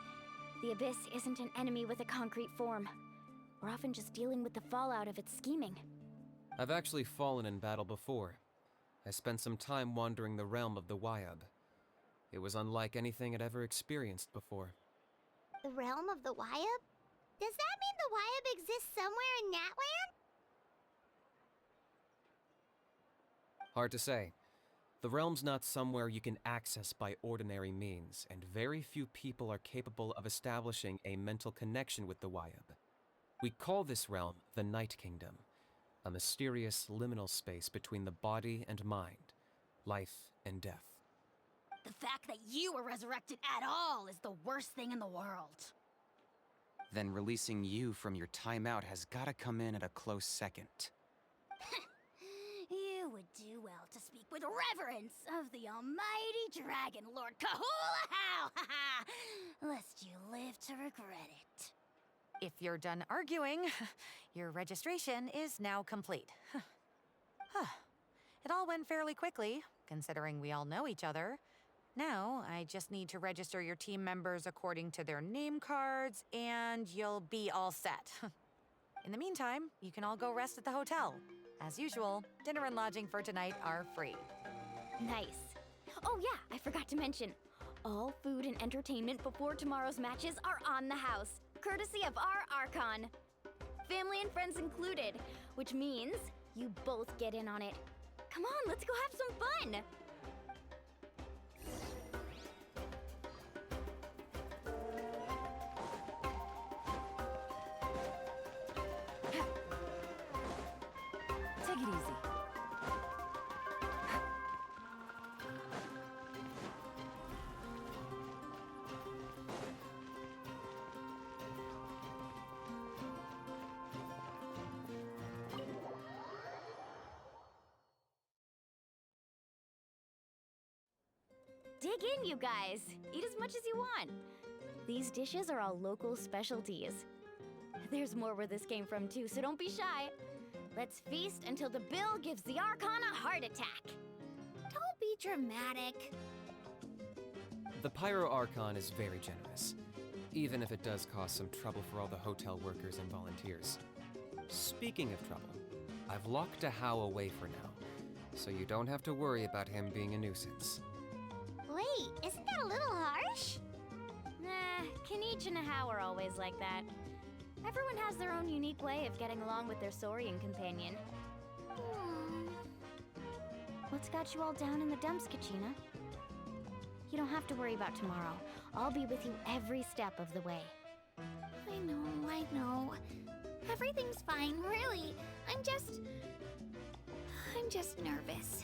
the Abyss isn't an enemy with a concrete form. We're often just dealing with the fallout of its scheming. I've actually fallen in battle before. I spent some time wandering the realm of the Wyab. It was unlike anything I'd ever experienced before. The realm of the Wyab? Does that mean the Wyab exists somewhere in Natlan? Hard to say. The realm's not somewhere you can access by ordinary means, and very few people are capable of establishing a mental connection with the Wyab. We call this realm the Night Kingdom, a mysterious liminal space between the body and mind, life and death. The fact that you were resurrected at all is the worst thing in the world. Then releasing you from your timeout has gotta come in at a close second. You would do well to speak with reverence of the almighty Dragon Lord Kahula-How, lest you live to regret it. If you're done arguing, your registration is now complete. It all went fairly quickly, considering we all know each other. Now, I just need to register your team members according to their name cards, and you'll be all set. In the meantime, you can all go rest at the hotel. As usual, dinner and lodging for tonight are free. Nice. Oh yeah, I forgot to mention, all food and entertainment before tomorrow's matches are on the house, courtesy of our Archon. Family and friends included, which means you both get in on it. Come on, let's go have some fun! Take it easy. Dig in, you guys. Eat as much as you want. These dishes are all local specialties. There's more where this came from too, so don't be shy. Let's feast until the bill gives the Archon a heart attack. Don't be dramatic. The Pyro Archon is very generous, even if it does cause some trouble for all the hotel workers and volunteers. Speaking of trouble, I've locked a How away for now, so you don't have to worry about him being a nuisance. Wait, isn't that a little harsh? Nah, Kanich and How are always like that. Everyone has their own unique way of getting along with their Saurian companion. What's got you all down in the dumps, Kachina? You don't have to worry about tomorrow. I'll be with you every step of the way. I know. Everything's fine, really. I'm just nervous.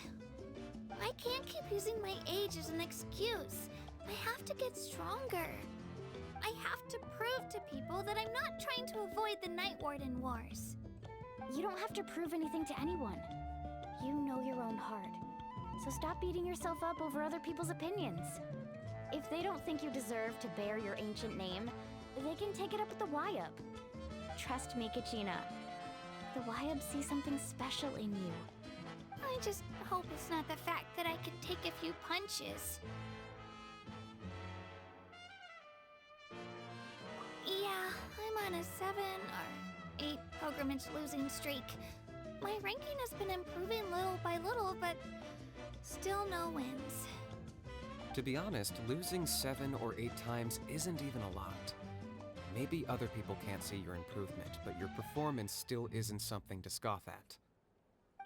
I can't keep using my age as an excuse. I have to get stronger. I have to prove to people that I'm not trying to avoid the Night Warden Wars. You don't have to prove anything to anyone. You know your own heart. So stop beating yourself up over other people's opinions. If they don't think you deserve to bear your ancient name, they can take it up with the Wyub. Trust me, Kachina. The Wyub see something special in you. I just hope it's not the fact that I can take a few punches. Yeah, I'm on a 7 or 8 pilgrimage losing streak. My ranking has been improving little by little, but still no wins. To be honest, losing 7 or 8 times isn't even a lot. Maybe other people can't see your improvement, but your performance still isn't something to scoff at.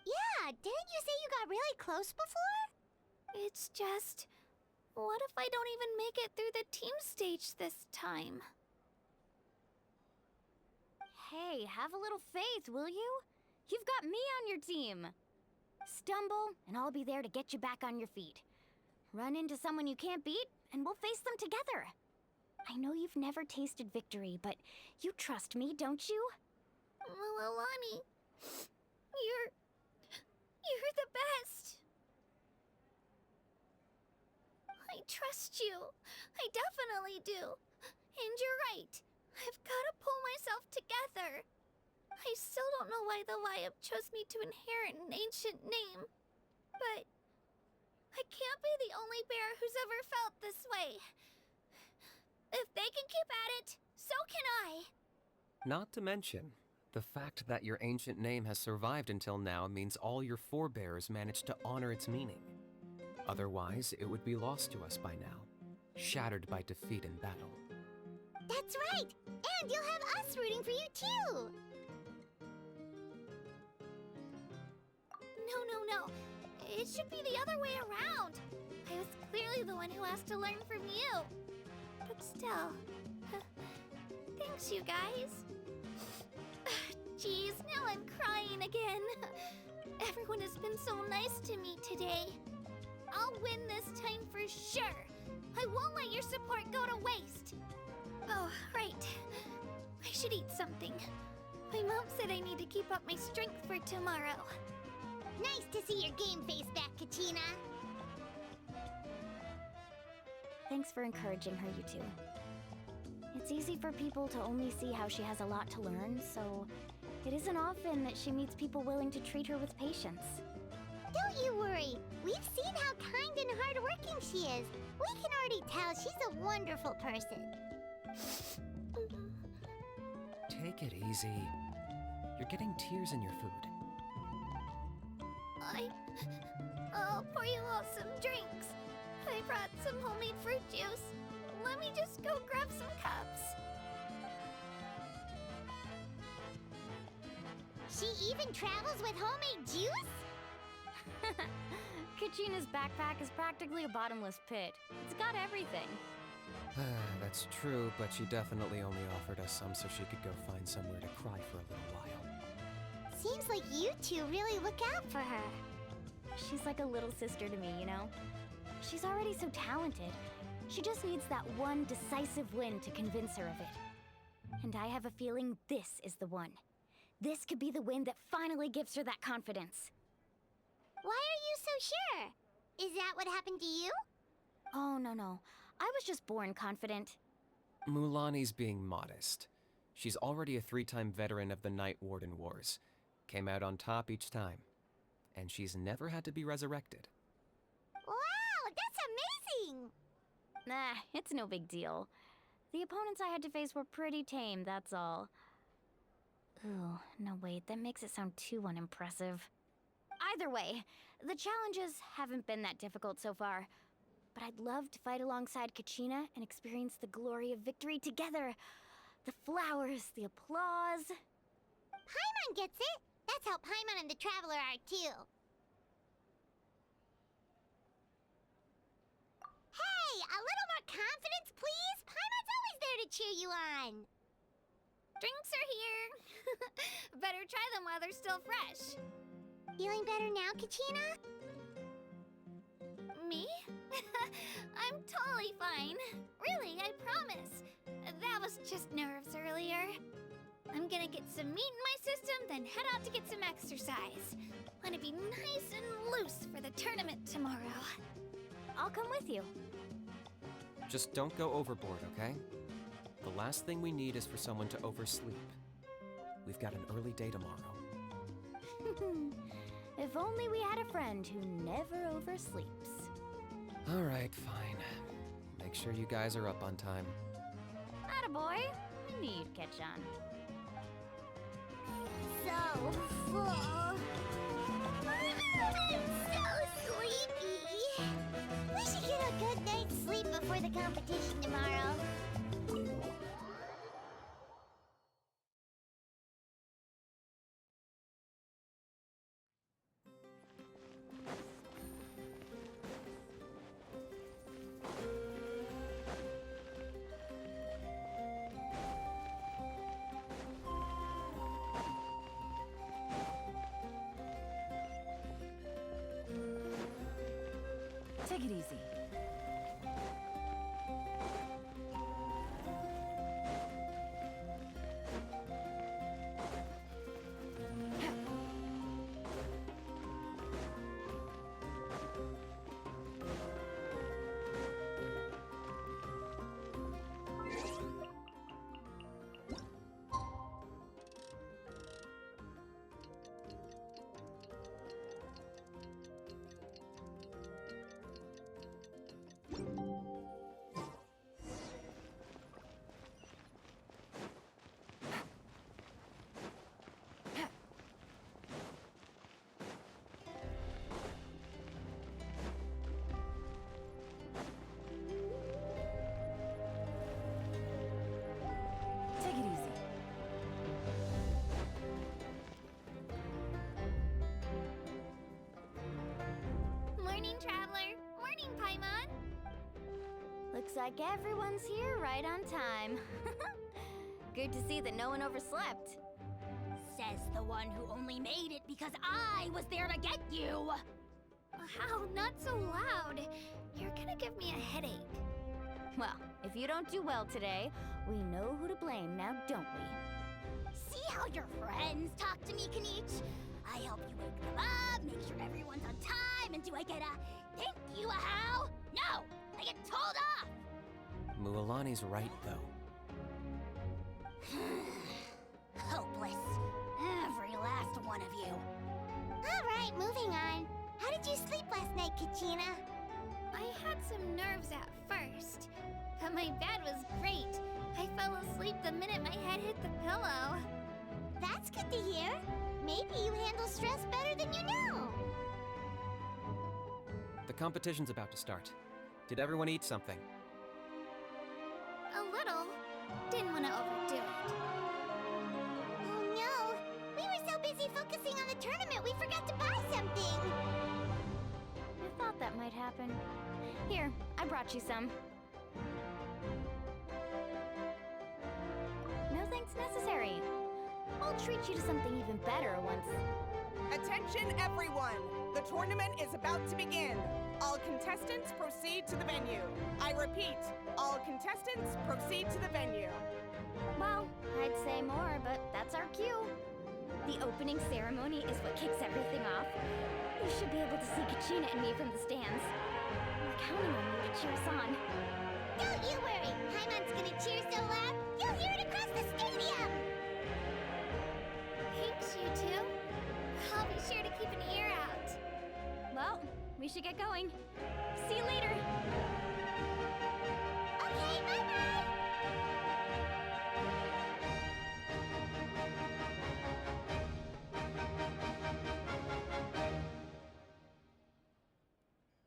Yeah, didn't you say you got really close before? It's just, what if I don't even make it through the team stage this time? Hey, have a little faith, will you? You've got me on your team. Stumble, and I'll be there to get you back on your feet. Run into someone you can't beat, and we'll face them together. I know you've never tasted victory, but you trust me, don't you? Well, Alani, you're the best. I trust you. I definitely do. And you're right. I've got to pull myself together. I still don't know why the Wyub chose me to inherit an ancient name. But I can't be the only bear who's ever felt this way. If they can keep at it, so can I. Not to mention, the fact that your ancient name has survived until now means all your forebears managed to honor its meaning. Otherwise, it would be lost to us by now, shattered by defeat in battle. That's right! And you'll have us rooting for you too! No. It should be the other way around. I was clearly the one who asked to learn from you. But still, thanks you guys. Geez, now I'm crying again. Everyone has been so nice to me today. I'll win this time for sure. I won't let your support go to waste. Oh, right. I should eat something. My mom said I need to keep up my strength for tomorrow. Nice to see your game face back, Kachina. Thanks for encouraging her, you two. It's easy for people to only see how she has a lot to learn, so it isn't often that she meets people willing to treat her with patience. Don't you worry. We've seen how kind and hardworking she is. We can already tell she's a wonderful person. Take it easy. You're getting tears in your food. I'll pour you all some drinks. I brought some homemade fruit juice. Let me just go grab some cups. She even travels with homemade juice? Kachina's backpack is practically a bottomless pit. It's got everything. That's true, but she definitely only offered us some so she could go find somewhere to cry for a little while. Seems like you two really look out for her. She's like a little sister to me, you know? She's already so talented. She just needs that one decisive win to convince her of it. And I have a feeling this is the one. This could be the win that finally gives her that confidence. Why are you so sure? Is that what happened to you? Oh, no. I was just born confident. Mulani's being modest. She's already a 3-time veteran of the Night Warden Wars. Came out on top each time. And she's never had to be resurrected. Wow, that's amazing! Nah, it's no big deal. The opponents I had to face were pretty tame, that's all. Ooh, no wait, that makes it sound too unimpressive. Either way, the challenges haven't been that difficult so far. But I'd love to fight alongside Kachina and experience the glory of victory together. The flowers, the applause. Paimon gets it! That's how Paimon and the Traveler are too. Hey, a little more confidence, please? Paimon's always there to cheer you on. Drinks are here. Better try them while they're still fresh. Feeling better now, Kachina? Me? I'm totally be fine. Really, I promise. That was just nerves earlier. I'm gonna get some meat in my system, then head out to get some exercise. Want to be nice and loose for the tournament tomorrow. I'll come with you. Just don't go overboard, okay? The last thing we need is for someone to oversleep. We've got an early day tomorrow. If only we had a friend who never oversleeps. All right, fine. Make sure you guys are up on time. Attaboy. I knew you'd catch on. So full. I'm so sleepy. We should get a good night's sleep before the competition tomorrow. Take it easy. Take it easy. Morning, Traveler. Morning, Paimon. Looks like everyone's here right on time. Good to see that no one overslept. Says the one who only made it because I was there to get you! How? Not so loud. You're gonna give me a headache. Well, if you don't do well today, we know who to blame now, don't we? See how your friends talk to me, Kanich? I help you wake them up, make sure everyone's on time, and do I get a thank you a how? No! I get told off! Mualani's right, though. Hopeless. Every last one of you. All right, moving on. How did you sleep last night, Kachina? I had some nerves at first, but my bed was great. I fell asleep the minute my head hit the pillow. That's good to hear. Maybe you handle stress better than you know. The competition's about to start. Did everyone eat something? A little. Didn't want to overdo it. Oh no! We were so busy focusing on the tournament we forgot to buy something! I thought that might happen. Here, I brought you some. No thanks necessary. I'll treat you to something even better once. Attention everyone! The tournament is about to begin. All contestants proceed to the venue. I repeat, all contestants proceed to the venue. Well, I'd say more, but that's our cue. The opening ceremony is what kicks everything off. You should be able to see Kachina and me from the stands. We're counting on you to cheer us on. Don't you worry! Paimon's gonna cheer so loud, you'll hear it across the stadium! Thanks, you two. I'll be sure to keep an ear out. Well, we should get going. See you later. Okay, bye-bye!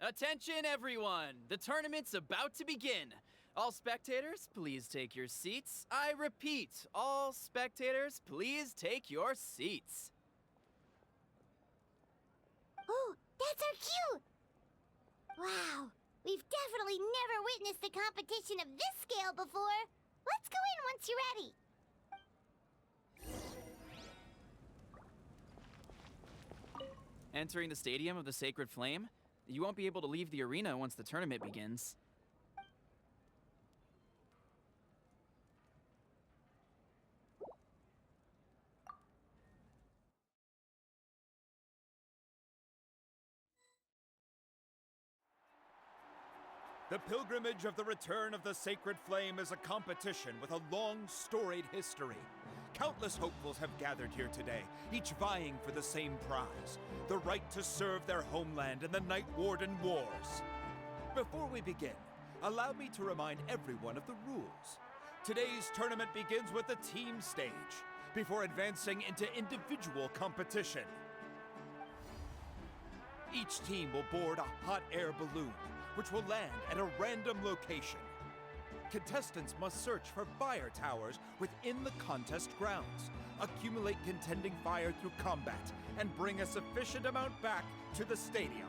Attention, everyone! The tournament's about to begin. All spectators, please take your seats. I repeat, all spectators, please take your seats. Oh, that's our cue! Wow, we've definitely never witnessed a competition of this scale before. Let's go in once you're ready. Entering the Stadium of the Sacred Flame, you won't be able to leave the arena once the tournament begins. The Pilgrimage of the Return of the Sacred Flame is a competition with a long, storied history. Countless hopefuls have gathered here today, each vying for the same prize, the right to serve their homeland in the Night Warden Wars. Before we begin, allow me to remind everyone of the rules. Today's tournament begins with the team stage, before advancing into individual competition. Each team will board a hot air balloon, which will land at a random location. Contestants must search for fire towers within the contest grounds, accumulate contending fire through combat, and bring a sufficient amount back to the stadium.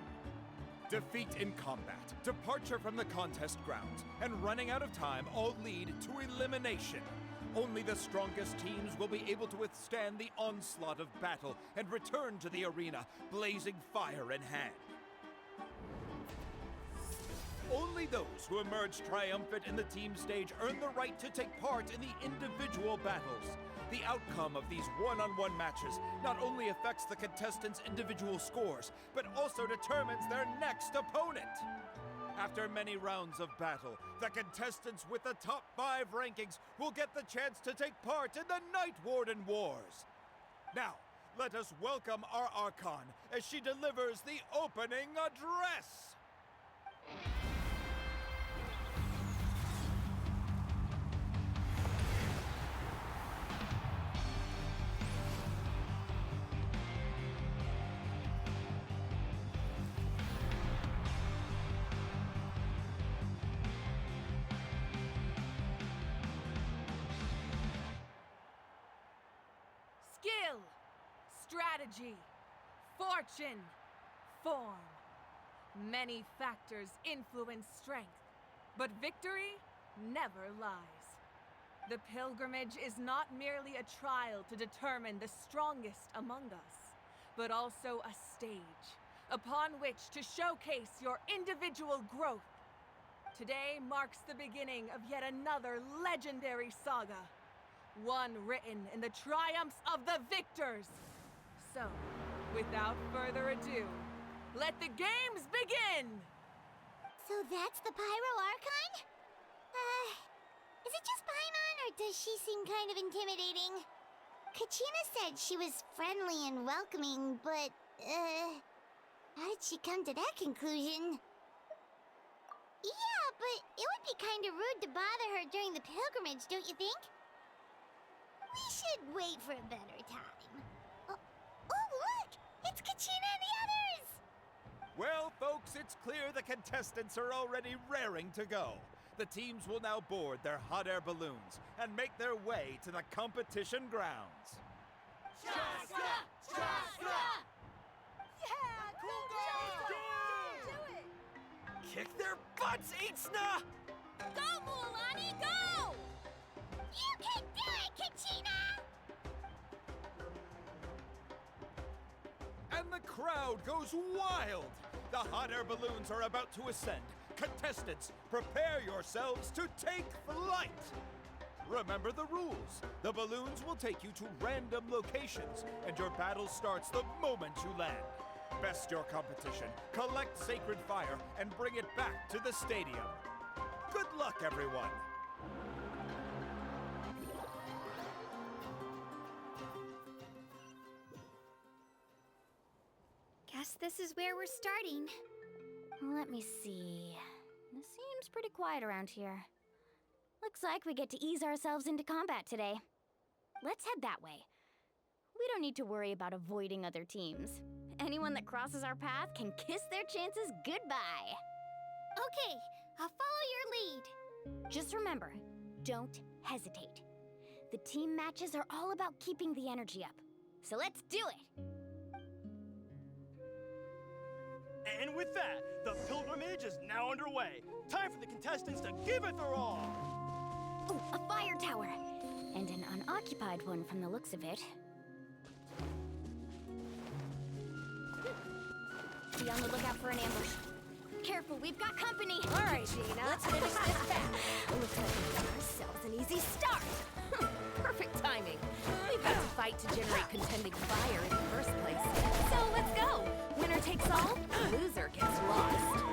Defeat in combat, departure from the contest grounds, and running out of time all lead to elimination. Only the strongest teams will be able to withstand the onslaught of battle and return to the arena, blazing fire in hand. Only those who emerge triumphant in the team stage earn the right to take part in the individual battles. The outcome of these one-on-one matches not only affects the contestants' individual scores, but also determines their next opponent. After many rounds of battle, the contestants with the top 5 rankings will get the chance to take part in the Night Warden Wars. Now, let us welcome our Archon as she delivers the opening address. Skill, strategy, fortune, form. Many factors influence strength, but victory never lies. The pilgrimage is not merely a trial to determine the strongest among us, but also a stage upon which to showcase your individual growth. Today marks the beginning of yet another legendary saga, one written in the triumphs of the victors. So, without further ado, let the games begin! So that's the Pyro Archon? Is it just Paimon, or does she seem kind of intimidating? Kachina said she was friendly and welcoming, but, how did she come to that conclusion? Yeah, but it would be kind of rude to bother her during the pilgrimage, don't you think? We should wait for a better time. Oh, look! It's Kachina and the others! Well, folks, it's clear the contestants are already raring to go. The teams will now board their hot air balloons and make their way to the competition grounds. Chaska! Chaska! Yeah! Cool girl! Do it! Kick their butts, Itzna! Go, Mualani, go! You can do it, Kachina! And the crowd goes wild! The hot air balloons are about to ascend. Contestants, prepare yourselves to take flight! Remember the rules. The balloons will take you to random locations, and your battle starts the moment you land. Best your competition, collect sacred fire, and bring it back to the stadium. Good luck, everyone! Guess this is where we're starting. Let me see. It seems pretty quiet around here. Looks like we get to ease ourselves into combat today. Let's head that way. We don't need to worry about avoiding other teams. Anyone that crosses our path can kiss their chances goodbye. Okay, I'll follow your lead. Just remember, don't hesitate. The team matches are all about keeping the energy up. So let's do it! And with that, the pilgrimage is now underway. Time for the contestants to give it their all. Oh, a fire tower! And an unoccupied one from the looks of it. Be on the lookout for an ambush. Careful, we've got company! All right, Gina, let's finish this battle. Looks like we got ourselves an easy start! Perfect timing. We've got to fight to generate contending fire in the first place. So let's go! Winner takes all, loser gets lost.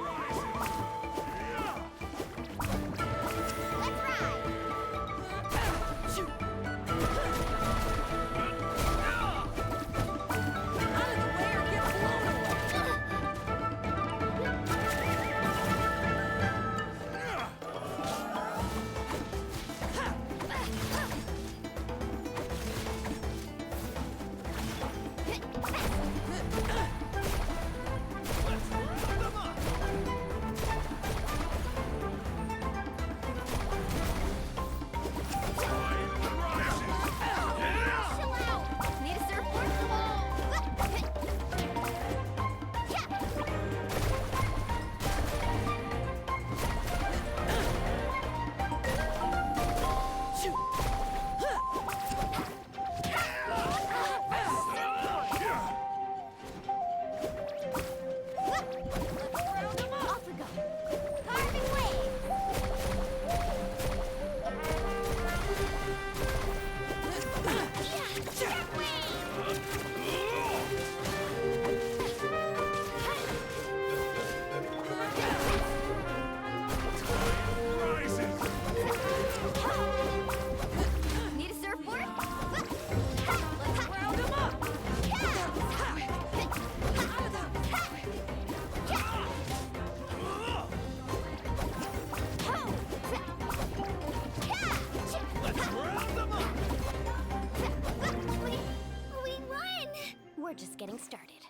getting started.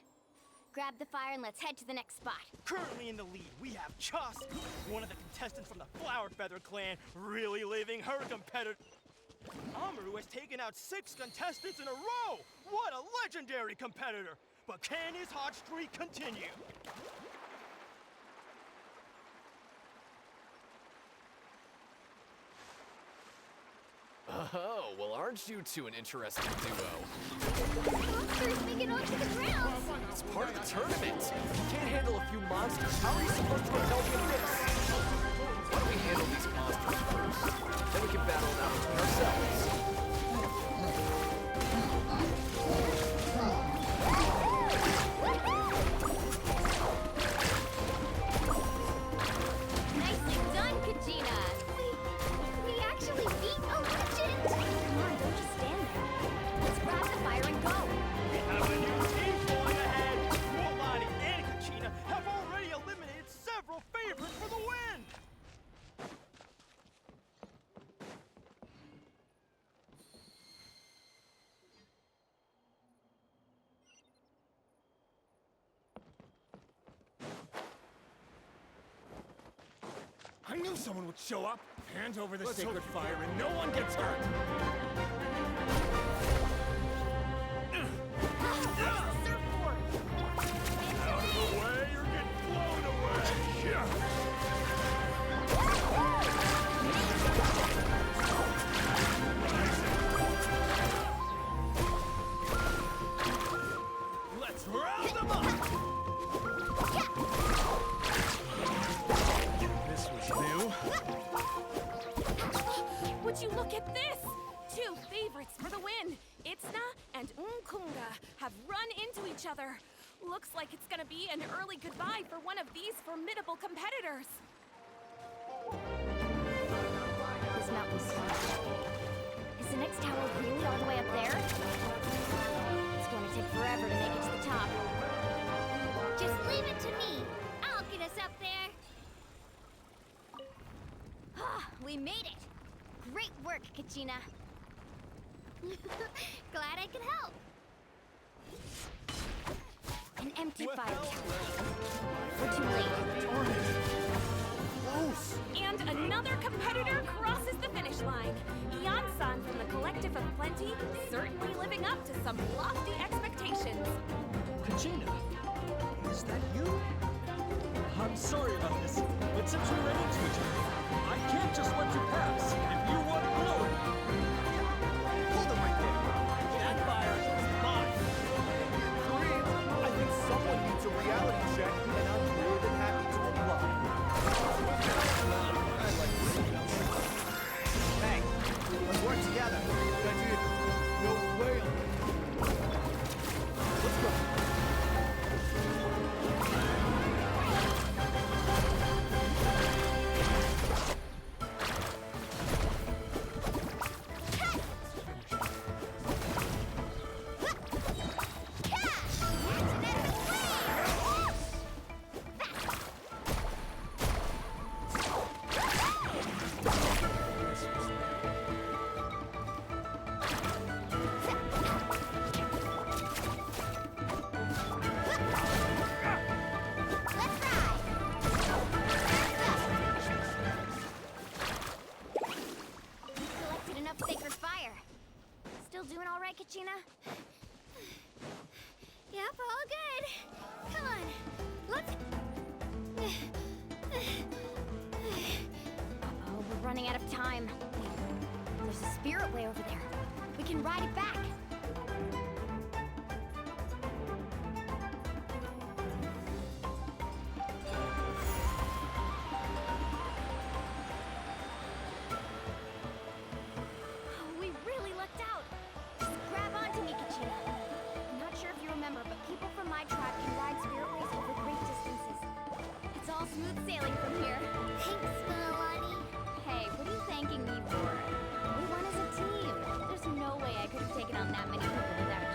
Grab the fire and let's head to the next spot. Currently in the lead, we have Chusk, one of the contestants from the Flower Feather clan, really leaving her competitor. Amaru has taken out 6 contestants in a row! What a legendary competitor! But can his hot streak continue? Oh, well, aren't you two an interesting duo? Monsters make it onto the ground! It's part of the tournament. You can't handle a few monsters. How are you supposed to repel the abyss? Why don't we handle these monsters first? Then we can battle them out between ourselves. Nicely done, Kajina! We actually beat a legend! Come on, don't just stand there. Let's grab the fire and go! We have a new team going ahead! Mualani and Kachina have already eliminated several favorites for the win! I knew someone would show up. Hand over the sacred fire and no one gets hurt. Out of the way, you're getting blown away. Let's round them up. This was new. Would you look at this? 2 favorites for the win. Itzna and Unkunga have run into each other. Looks like it's gonna be an early goodbye for one of these formidable competitors. This mountain's huge. Is the next tower really all the way up there? It's going to take forever to make it to the top. Just leave it to me. I'll get us up there. We made it! Great work, Kachina. Glad I could help. An empty fire tower. We're too late. And another competitor crosses the finish line. Yan-san from the Collective of Plenty, certainly living up to some lofty expectations. Kachina, is that you? I'm sorry about this, but since we ran into each other, I can't just let you pass. If you want glory, hold it right there. That fire is mine. Kareem, I think someone needs a reality check, and I'm more than happy to apply. I'd like to see it. Hey, let's work together. No whale. Let's go. Collected enough sacred fire. Still doing all right, Kachina? Yep, all good. Come on, let's... Oh, we're running out of time. There's a spirit way over there. We can ride it back. We really lucked out. Just grab onto me, Kachina. I'm not sure if you remember, but people from my tribe can ride spiritways over great distances. It's all smooth sailing from here. Thanks, Mualani. Hey, what are you thanking me for? We won as a team. There's no way I could have taken on that many people without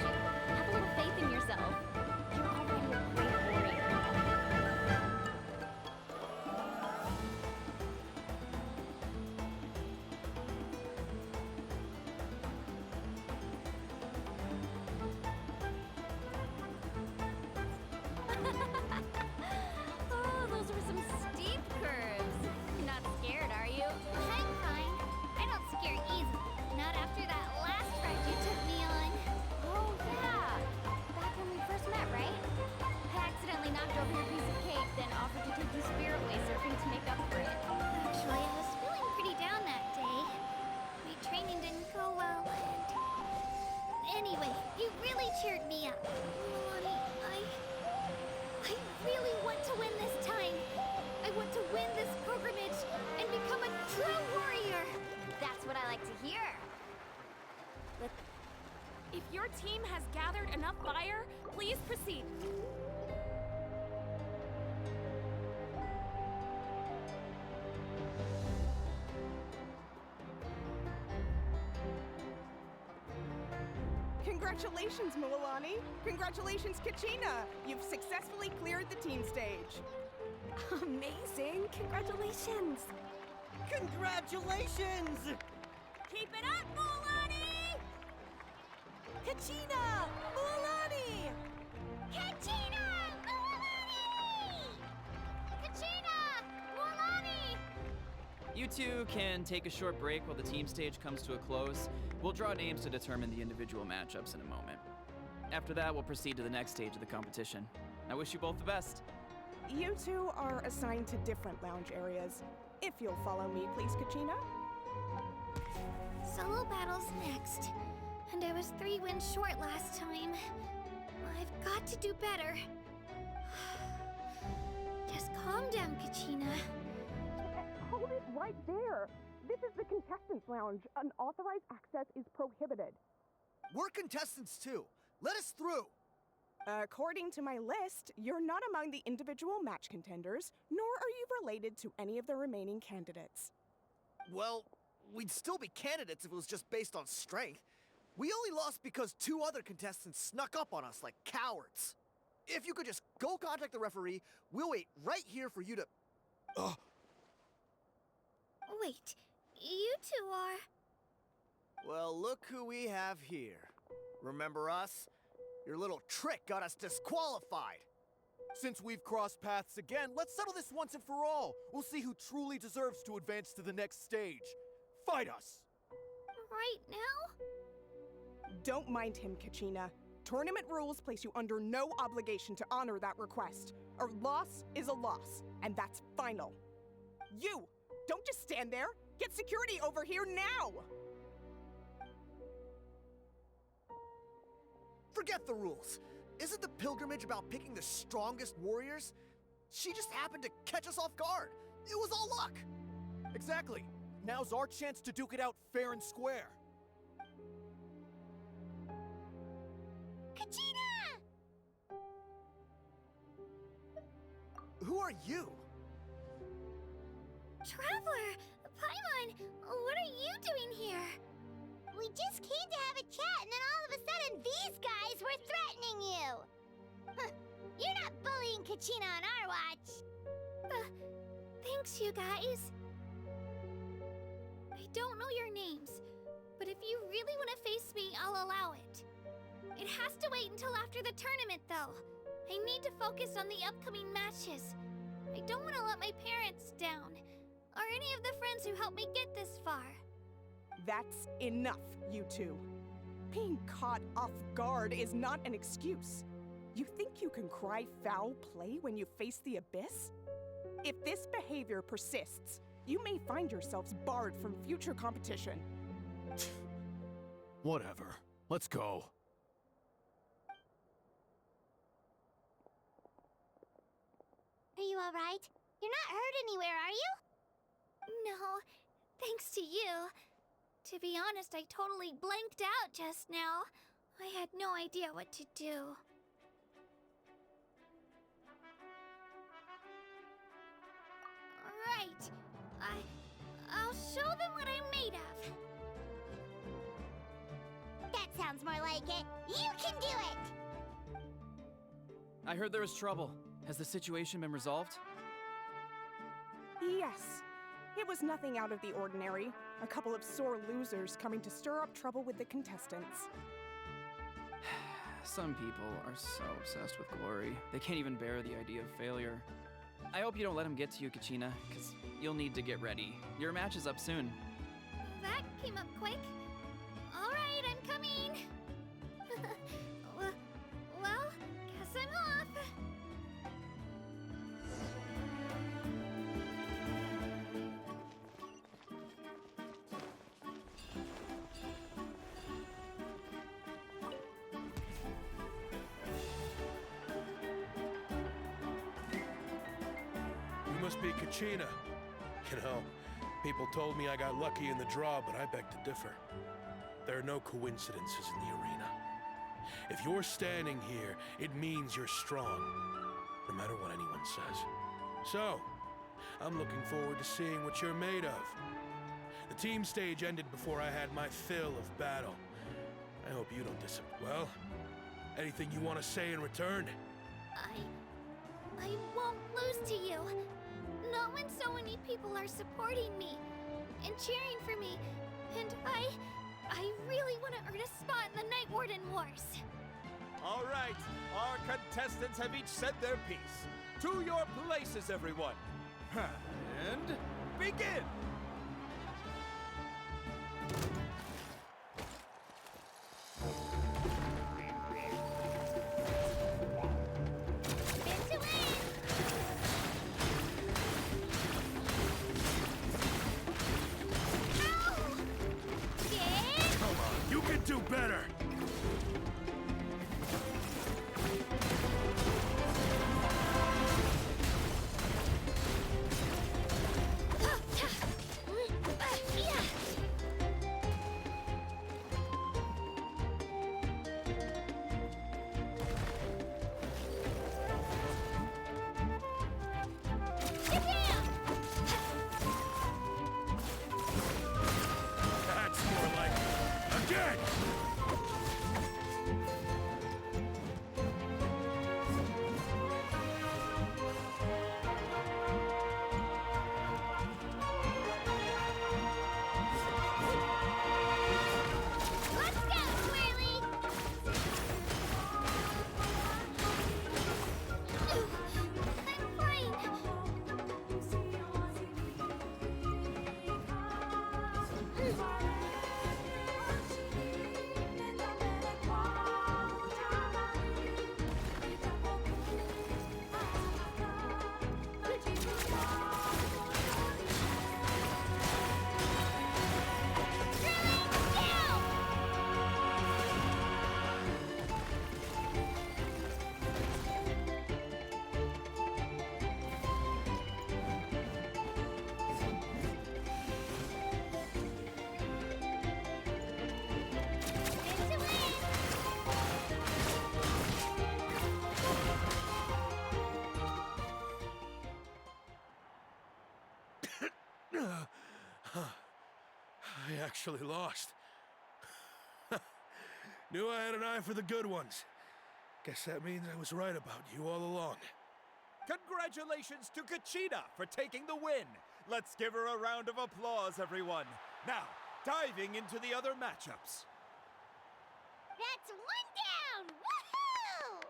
enough fire? Please proceed. Congratulations, Mualani! Congratulations, Kachina! You've successfully cleared the team stage. Amazing! Congratulations! Congratulations! Keep it up, Mualani! Kachina! Mualani! Kachina! Mualani! Kachina! Mualani! You two can take a short break while the team stage comes to a close. We'll draw names to determine the individual matchups in a moment. After that, we'll proceed to the next stage of the competition. I wish you both the best. You two are assigned to different lounge areas. If you'll follow me, please, Kachina. Solo battles next. And I was 3 wins short last time. I've got to do better. Just calm down, Kachina. Hold it right there. This is the contestants' lounge. Unauthorized access is prohibited. We're contestants too. Let us through. According to my list, you're not among the individual match contenders, nor are you related to any of the remaining candidates. Well, we'd still be candidates if it was just based on strength. We only lost because 2 other contestants snuck up on us like cowards. If you could just go contact the referee, we'll wait right here for you to... Ugh. Wait, you two are... Well, look who we have here. Remember us? Your little trick got us disqualified. Since we've crossed paths again, let's settle this once and for all. We'll see who truly deserves to advance to the next stage. Fight us! Right now? Don't mind him, Kachina. Tournament rules place you under no obligation to honor that request. A loss is a loss, and that's final. You! Don't just stand there! Get security over here now! Forget the rules. Isn't the pilgrimage about picking the strongest warriors? She just happened to catch us off guard. It was all luck. Exactly. Now's our chance to duke it out fair and square. Kachina! Who are you? Traveler! Paimon! What are you doing here? We just came to have a chat, and then all of a sudden, these guys were threatening you! Huh, you're not bullying Kachina on our watch! Thanks, you guys. I don't know your names, but if you really want to face me, I'll allow it. It has to wait until after the tournament, though. I need to focus on the upcoming matches. I don't want to let my parents down, or any of the friends who helped me get this far. That's enough, you two. Being caught off guard is not an excuse. You think you can cry foul play when you face the abyss? If this behavior persists, you may find yourselves barred from future competition. Whatever. Let's go. Are you alright? You're not hurt anywhere, are you? No, thanks to you. To be honest, I totally blanked out just now. I had no idea what to do. Right. I'll show them what I'm made of. That sounds more like it. You can do it! I heard there was trouble. Has the situation been resolved? Yes. It was nothing out of the ordinary. A couple of sore losers coming to stir up trouble with the contestants. Some people are so obsessed with glory, they can't even bear the idea of failure. I hope you don't let them get to you, Kachina, because you'll need to get ready. Your match is up soon. That came up quick. All right, I'm coming. well, guess I'm off. You must be Kachina. You know, people told me I got lucky in the draw, but I beg to differ. There are no coincidences in the arena. If you're standing here, it means you're strong, no matter what anyone says. So, I'm looking forward to seeing what you're made of. The team stage ended before I had my fill of battle. I hope you don't well, anything you want to say in return? I won't lose to you. Not when so many people are supporting me and cheering for me. And I really want to earn a spot in the Night Warden Wars. All right, our contestants have each said their piece. To your places, everyone. And begin! You can do better! That's more like it. Again! Let's go, Swirly! I'm fine. I actually lost. Knew I had an eye for the good ones. Guess that means I was right about you all along. Congratulations to Kachina for taking the win. Let's give her a round of applause, everyone. Now, diving into the other matchups. That's one down! Woohoo!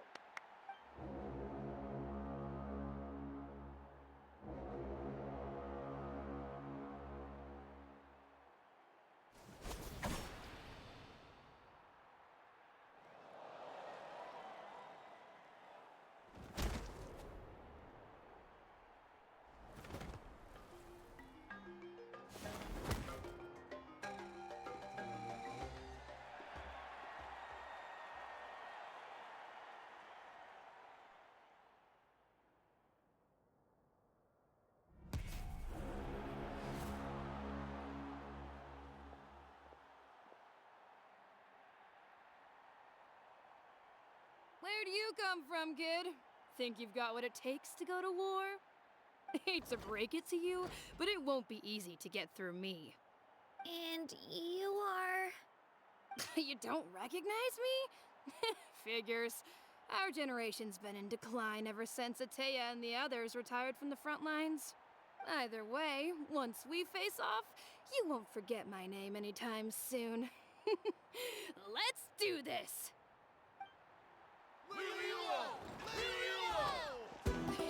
Where do you come from, kid? Think you've got what it takes to go to war? Hate to break it to you, but it won't be easy to get through me. And you are... You don't recognize me? Figures. Our generation's been in decline ever since Ateya and the others retired from the front lines. Either way, once we face off, you won't forget my name anytime soon. Let's do this!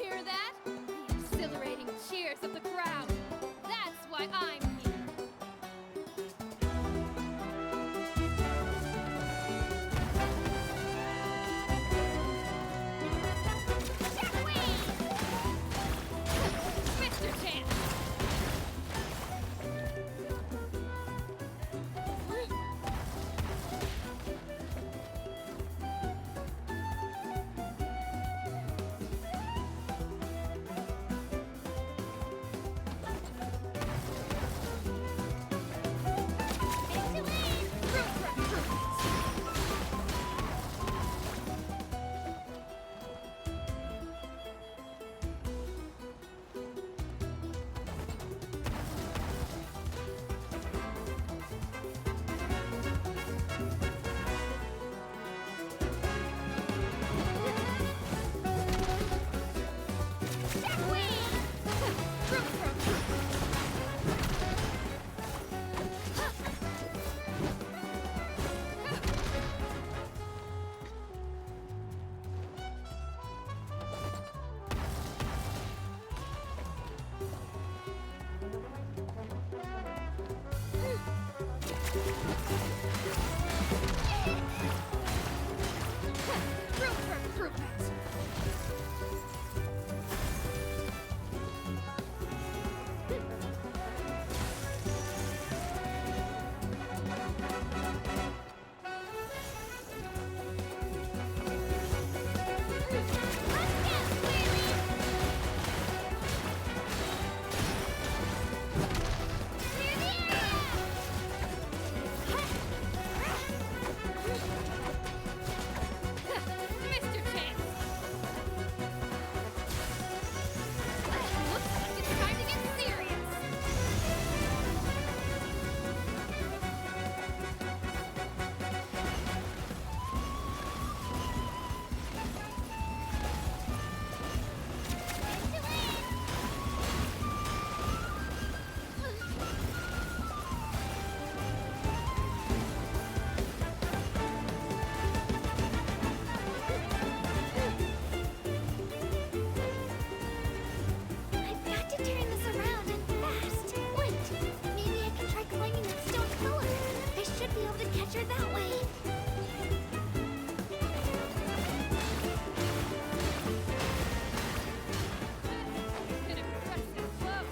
Hear that? The exhilarating cheers of the crowd. That's why I'm here. Mr. Chance! Room for improvement. Mr. Chance! Looks like it's time to get serious! I've got to turn this around and fast. Wait, maybe I can try climbing that stone pillar. I should be able to catch her that way. An impressive flow.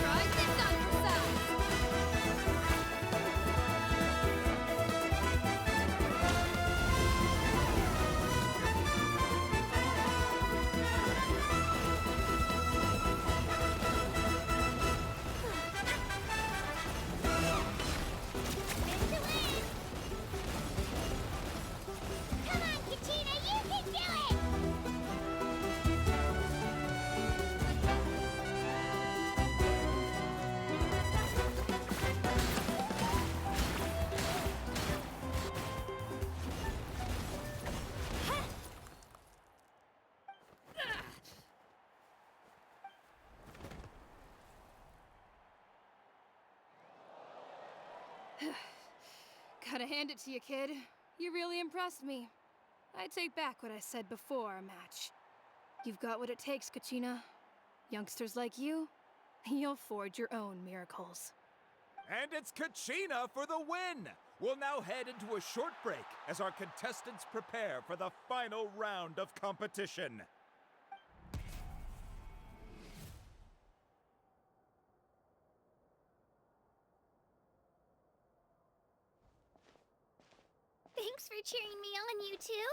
Try this on yourself! Come on, Katina, you can do it! Gotta hand it to you, kid. You really impressed me. I take back what I said before our match. You've got what it takes, Kachina. Youngsters like you, you'll forge your own miracles. And it's Kachina for the win! We'll now head into a short break as our contestants prepare for the final round of competition. Thanks for cheering me on, you two.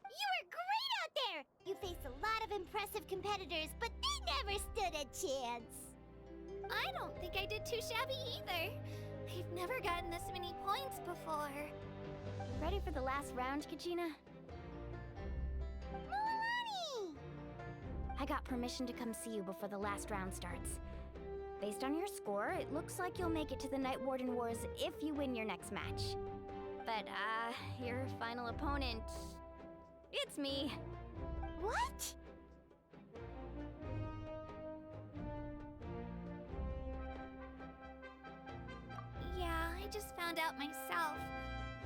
You were great out there! You faced a lot of impressive competitors, but they never stood a chance. I don't think I did too shabby either. I've never gotten this many points before. Ready for the last round, Kachina? Milani! I got permission to come see you before the last round starts. Based on your score, it looks like you'll make it to the Night Warden Wars if you win your next match. But, your final opponent... it's me. What? Yeah, I just found out myself.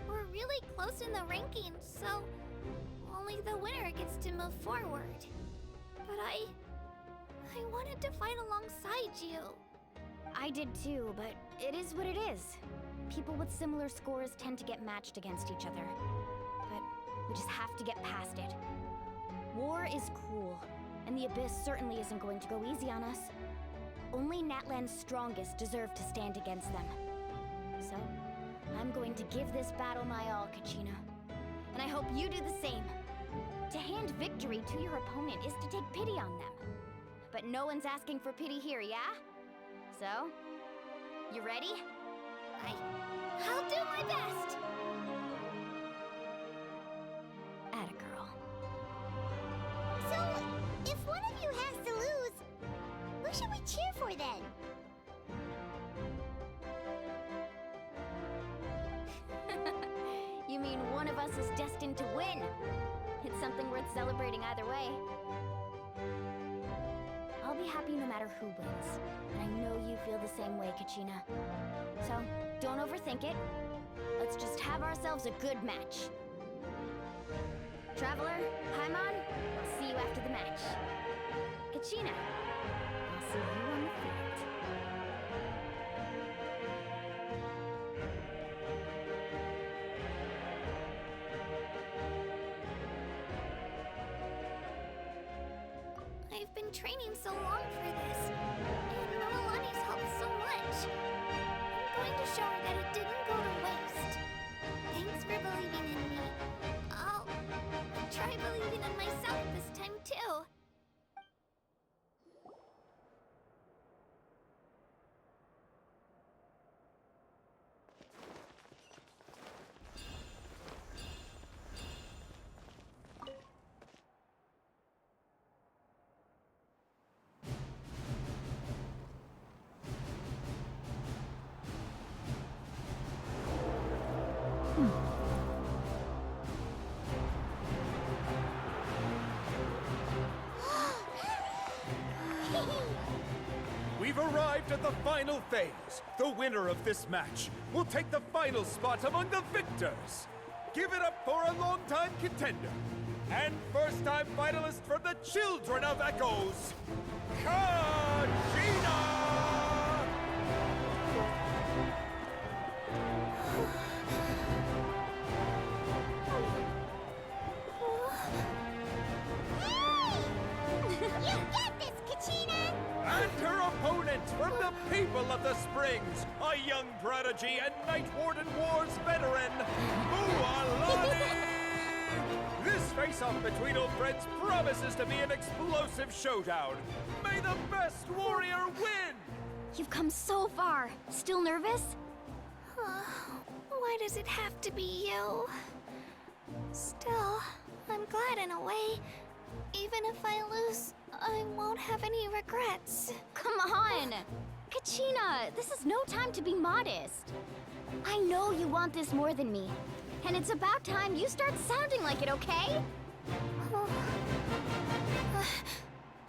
We're really close in the rankings, so only the winner gets to move forward. But I wanted to fight alongside you. I did too, but it is what it is. People with similar scores tend to get matched against each other. But we just have to get past it. War is cruel, and the Abyss certainly isn't going to go easy on us. Only Natlan's strongest deserve to stand against them. So, I'm going to give this battle my all, Kachina. And I hope you do the same. To hand victory to your opponent is to take pity on them. But no one's asking for pity here, yeah? So, you ready? I'll do my best! Atta girl. So, if one of you has to lose, who should we cheer for then? You mean one of us is destined to win? It's something worth celebrating either way. I'll be happy no matter who wins, and I know you feel the same way, Kachina. So, don't overthink it. Let's just have ourselves a good match. Traveler, Paimon, I'll see you after the match. Kachina, I'll see you on the field. I've been training so long for this, and Milani's helped so much. I'm going to show her that it didn't go to waste. Thanks for believing in me. I'll try believing in myself this time too. We've arrived at the final phase. The winner of this match will take the final spot among the victors. Give it up for a longtime contender and first-time finalist from the Children of Echoes, Kachina! You got this, Kachina! And her opponent from the people of the Springs, a young prodigy and Night Warden Wars veteran, Mualani! This face-off between old friends promises to be an explosive showdown. May the best warrior win! You've come so far. Still nervous? Why does it have to be you? Still, I'm glad in a way. Even if I lose, I won't have any regrets. Come on! Kachina, this is no time to be modest. I know you want this more than me. And it's about time you start sounding like it, okay?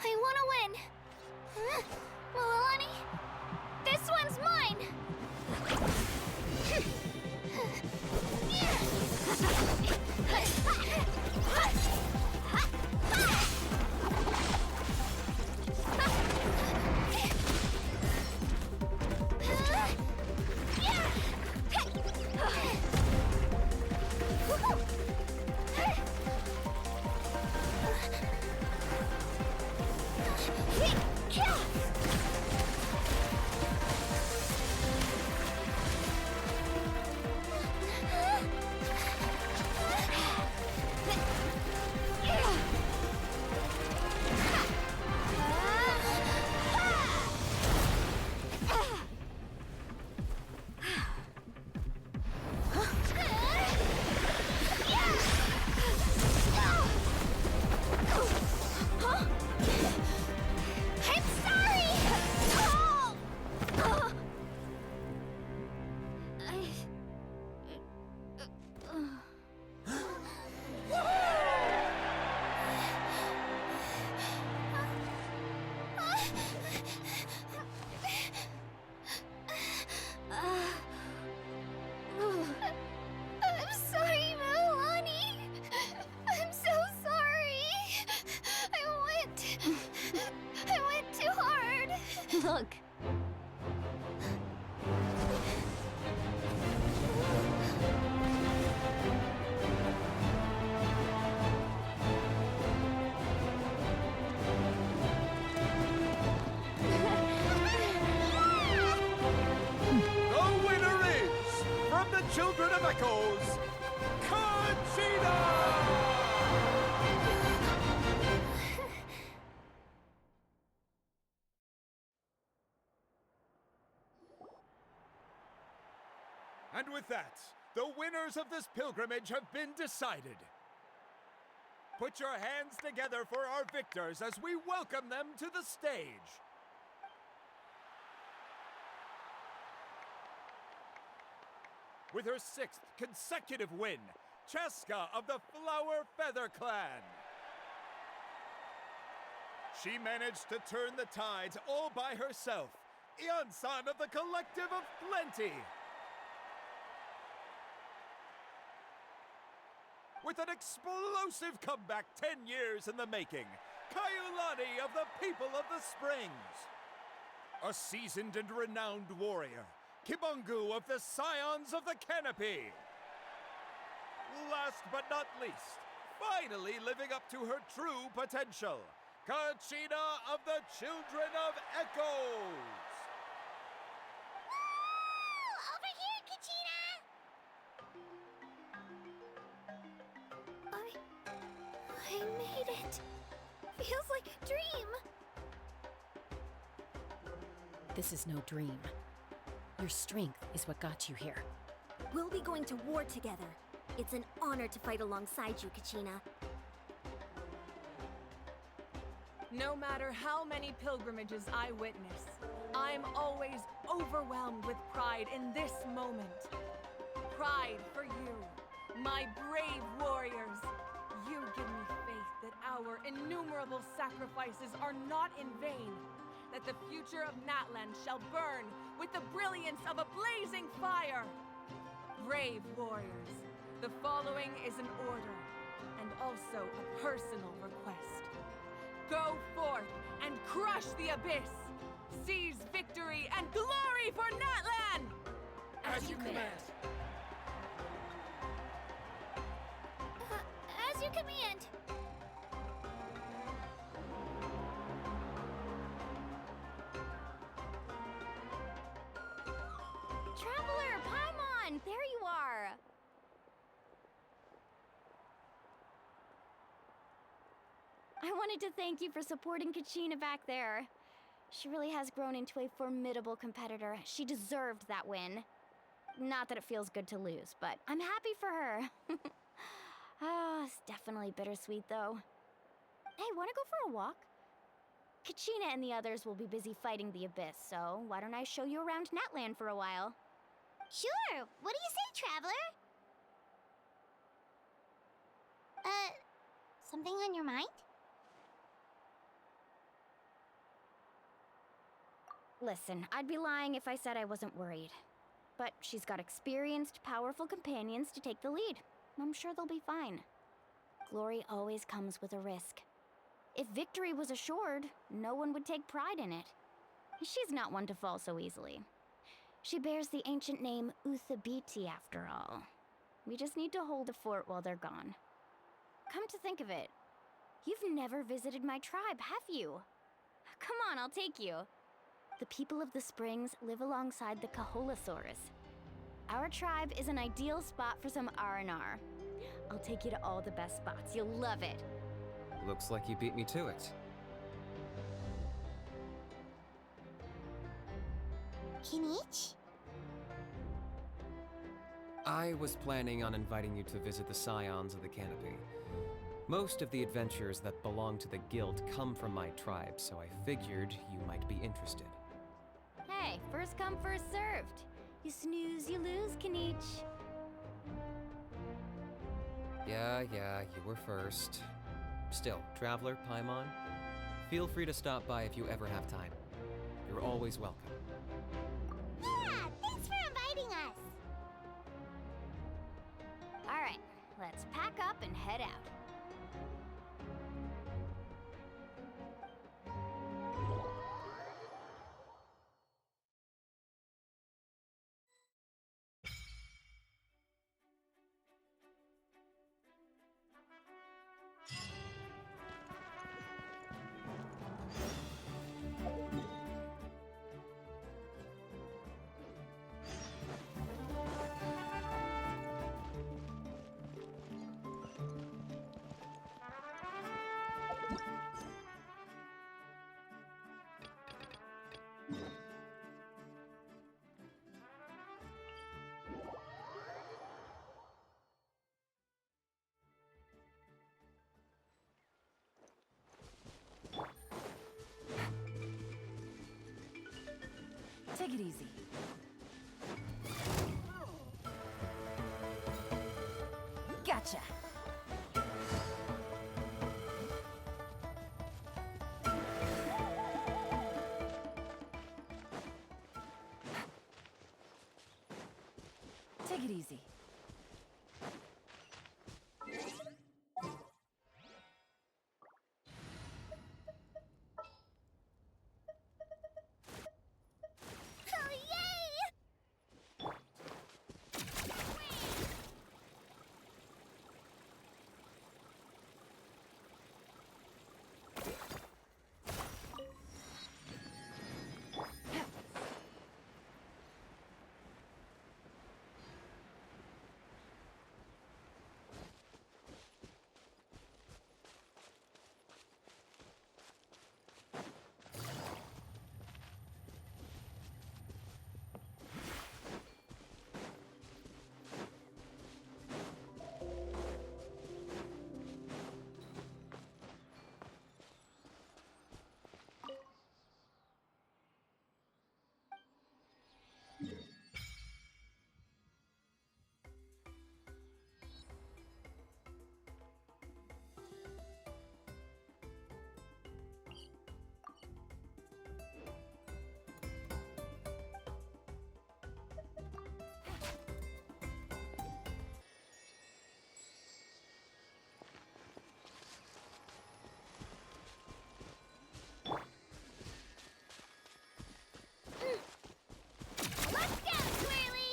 I want to win. Milani, this one's mine! Look. Echoes, Kachina! And with that, the winners of this pilgrimage have been decided. Put your hands together for our victors as we welcome them to the stage. With her 6th consecutive win, Cheska of the Flower Feather Clan. She managed to turn the tides all by herself. Ian-san of the Collective of Plenty. With an explosive comeback 10 years in the making, Kaiulani of the People of the Springs. A seasoned and renowned warrior, Kibangu of the Scions of the Canopy. Last but not least, finally living up to her true potential, Kachina of the Children of Echoes. Over here, Kachina! I made it. Feels like a dream. This is no dream. Your strength is what got you here. We'll be going to war together. It's an honor to fight alongside you, Kachina. No matter how many pilgrimages I witness, I'm always overwhelmed with pride in this moment. Pride for you, my brave warriors. You give me faith that our innumerable sacrifices are not in vain, that the future of Natlan shall burn with the brilliance of a blazing fire. Brave warriors, the following is an order, and also a personal request. Go forth and crush the abyss! Seize victory and glory for Natlan! As you command. As you command. Traveler, Paimon, there you are. I wanted to thank you for supporting Kachina back there. She really has grown into a formidable competitor. She deserved that win. Not that it feels good to lose, but I'm happy for her. It's definitely bittersweet, though. Hey, wanna go for a walk? Kachina and the others will be busy fighting the Abyss, so why don't I show you around Natlan for a while? Sure. What do you say, Traveler? Something on your mind? Listen, I'd be lying if I said I wasn't worried. But she's got experienced, powerful companions to take the lead. I'm sure they'll be fine. Glory always comes with a risk. If victory was assured, no one would take pride in it. She's not one to fall so easily. She bears the ancient name Uthabiti, after all. We just need to hold the fort while they're gone. Come to think of it, you've never visited my tribe, have you? Come on, I'll take you. The people of the Springs live alongside the Kaholasaurus. Our tribe is an ideal spot for some R&R. I'll take you to all the best spots. You'll love it. Looks like you beat me to it. Kinich? I was planning on inviting you to visit the Scions of the Canopy. Most of the adventurers that belong to the guild come from my tribe, so I figured you might be interested. Hey, first come, first served. You snooze, you lose, Kinich. Yeah, you were first. Still, Traveler, Paimon, feel free to stop by if you ever have time. You're always welcome. Yeah, thanks for inviting us. All right, let's pack up and head out. Take it easy. Gotcha. Take it easy. Oh, yay! Let's go, Twirly!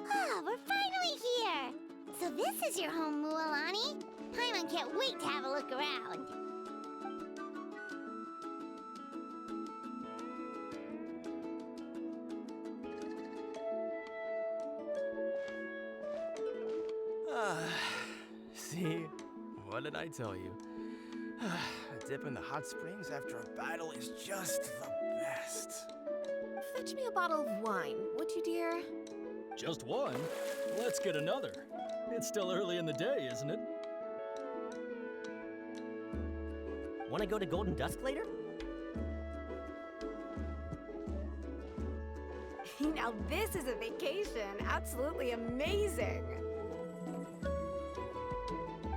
Ah, we're finally here! So this is your home, Mualani? Paimon can't wait to have a look around. See? What did I tell you? A dip in the hot springs after a battle is just the best. Fetch me a bottle of wine, would you, dear? Just one? Let's get another. It's still early in the day, isn't it? Want to go to Golden Dusk later? Now this is a vacation. Absolutely amazing.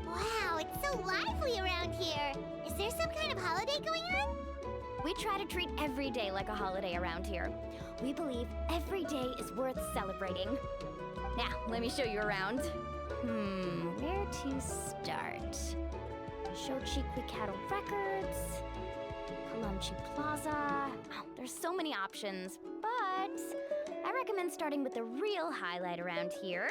Wow, it's so lively around here. Is there some kind of holiday going on? We try to treat every day like a holiday around here. We believe every day is worth celebrating. Now, let me show you around. Where to start? Shochiku Cattle Records, Kalumchi Plaza. Oh, there's so many options, but I recommend starting with the real highlight around here.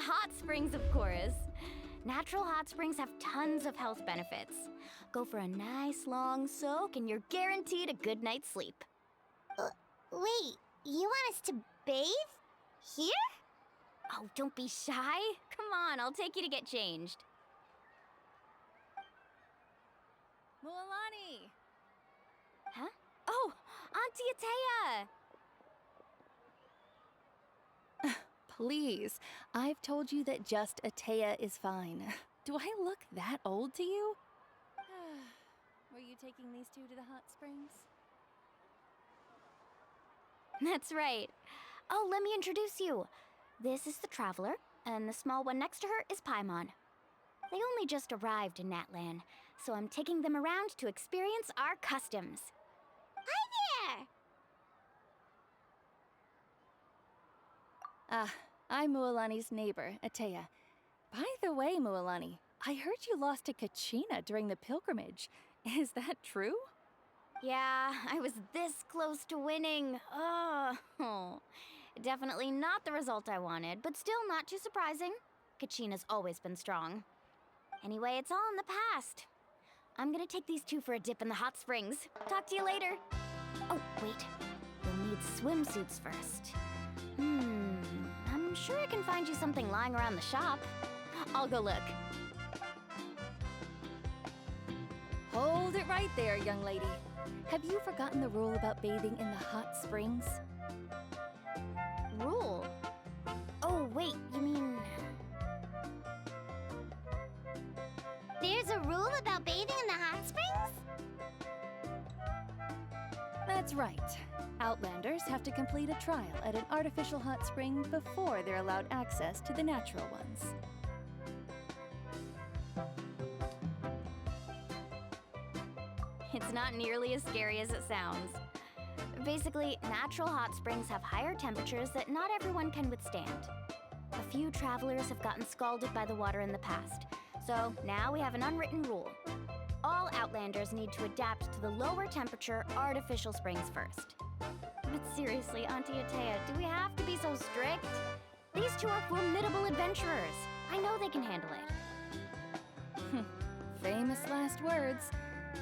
hot springs, of course. Natural hot springs have tons of health benefits. Go for a nice long soak and you're guaranteed a good night's sleep. Wait, you want us to bathe? Here? Oh, don't be shy. Come on, I'll take you to get changed. Mualani! Huh? Oh, Auntie Atea! Please, I've told you that just Atea is fine. Do I look that old to you? Were you taking these two to the hot springs? That's right. Oh, let me introduce you. This is the Traveler, and the small one next to her is Paimon. They only just arrived in Natlan, so I'm taking them around to experience our customs. Hi there! Ah, I'm Mualani's neighbor, Atea. By the way, Mualani, I heard you lost to Kachina during the pilgrimage. Is that true? Yeah, I was this close to winning. Oh, definitely not the result I wanted, but still not too surprising. Kachina's always been strong. Anyway, it's all in the past. I'm gonna take these two for a dip in the hot springs. Talk to you later. Oh, wait. You'll need swimsuits first. I'm sure I can find you something lying around the shop. I'll go look. Hold it right there, young lady. Have you forgotten the rule about bathing in the hot springs? Rule? Oh, wait, you mean... There's a rule about bathing in the hot springs? That's right. Outlanders have to complete a trial at an artificial hot spring before they're allowed access to the natural ones. It's not nearly as scary as it sounds. Basically, natural hot springs have higher temperatures that not everyone can withstand. A few travelers have gotten scalded by the water in the past, so now we have an unwritten rule. All Outlanders need to adapt to the lower temperature artificial springs first. But seriously, Auntie Atea, do we have to be so strict? These two are formidable adventurers. I know they can handle it. Famous last words.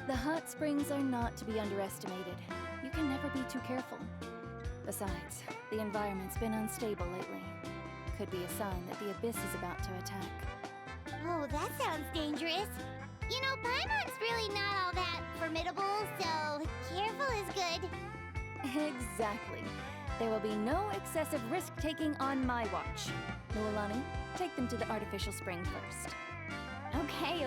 The hot springs are not to be underestimated. You can never be too careful. Besides, the environment's been unstable lately. Could be a sign that the abyss is about to attack. Oh, that sounds dangerous. You know, Paimon's really not all that formidable, so careful is good. Exactly. There will be no excessive risk-taking on my watch. Mualani, take them to the artificial spring first. Okay.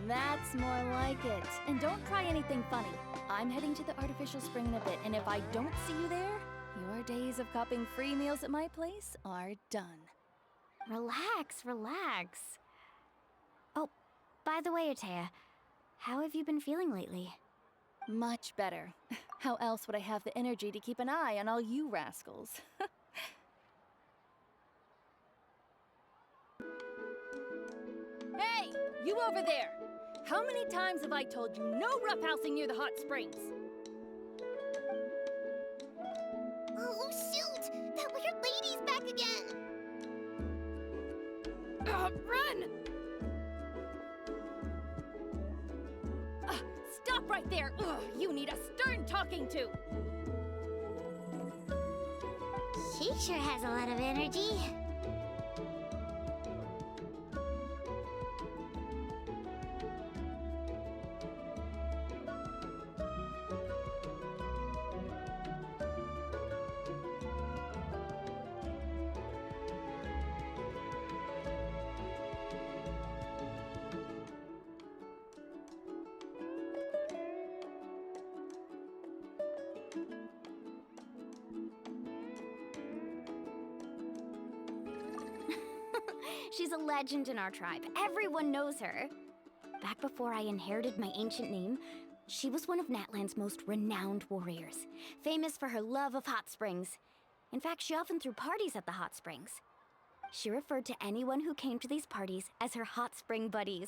That's more like it. And don't try anything funny. I'm heading to the artificial spring in a bit, and if I don't see you there, your days of copping free meals at my place are done. Relax. Oh, by the way, Atea, how have you been feeling lately? Much better. How else would I have the energy to keep an eye on all you rascals? Hey, you over there! How many times have I told you no roughhousing near the hot springs? Oh, shoot! That weird lady's back again! Run! Stop right there! Ugh, you need a stern talking to! She sure has a lot of energy. She's a legend in our tribe. Everyone knows her. Back before I inherited my ancient name, she was one of Natlan's most renowned warriors, famous for her love of hot springs. In fact, she often threw parties at the hot springs. She referred to anyone who came to these parties as her hot spring buddies.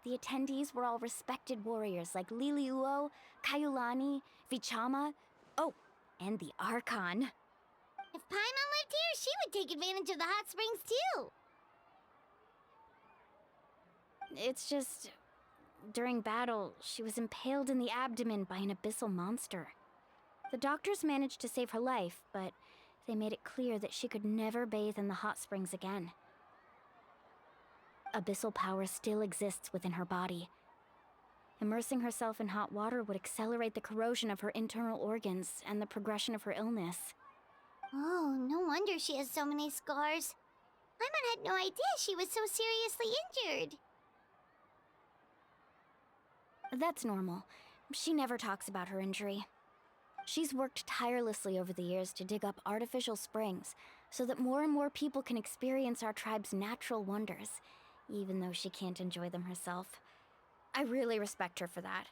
The attendees were all respected warriors like Liliuo, Kaiulani, Vichama, oh, and the Archon. If Paimon lived here, she would take advantage of the hot springs too. It's just... During battle, she was impaled in the abdomen by an abyssal monster. The doctors managed to save her life, but they made it clear that she could never bathe in the hot springs again. Abyssal power still exists within her body. Immersing herself in hot water would accelerate the corrosion of her internal organs and the progression of her illness. Oh, no wonder she has so many scars. Paimon had no idea she was so seriously injured. That's normal. She never talks about her injury. She's worked tirelessly over the years to dig up artificial springs so that more and more people can experience our tribe's natural wonders, even though she can't enjoy them herself. I really respect her for that.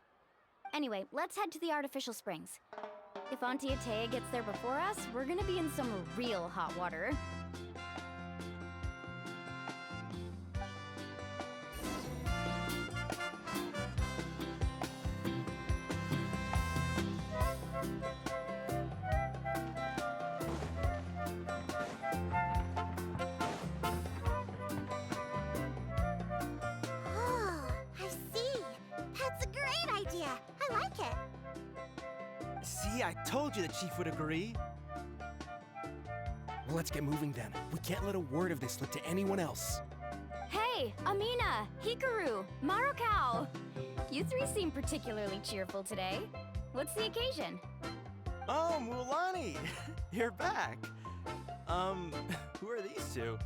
Anyway, let's head to the artificial springs. If Auntie Atea gets there before us, we're gonna be in some real hot water. Oh, I see. That's a great idea. I like it. See, I told you the chief would agree. Well, let's get moving then. We can't let a word of this slip to anyone else. Hey, Amina, Hikaru, Marukao! You three seem particularly cheerful today. What's the occasion? Oh, Mulani! You're back. Who are these two?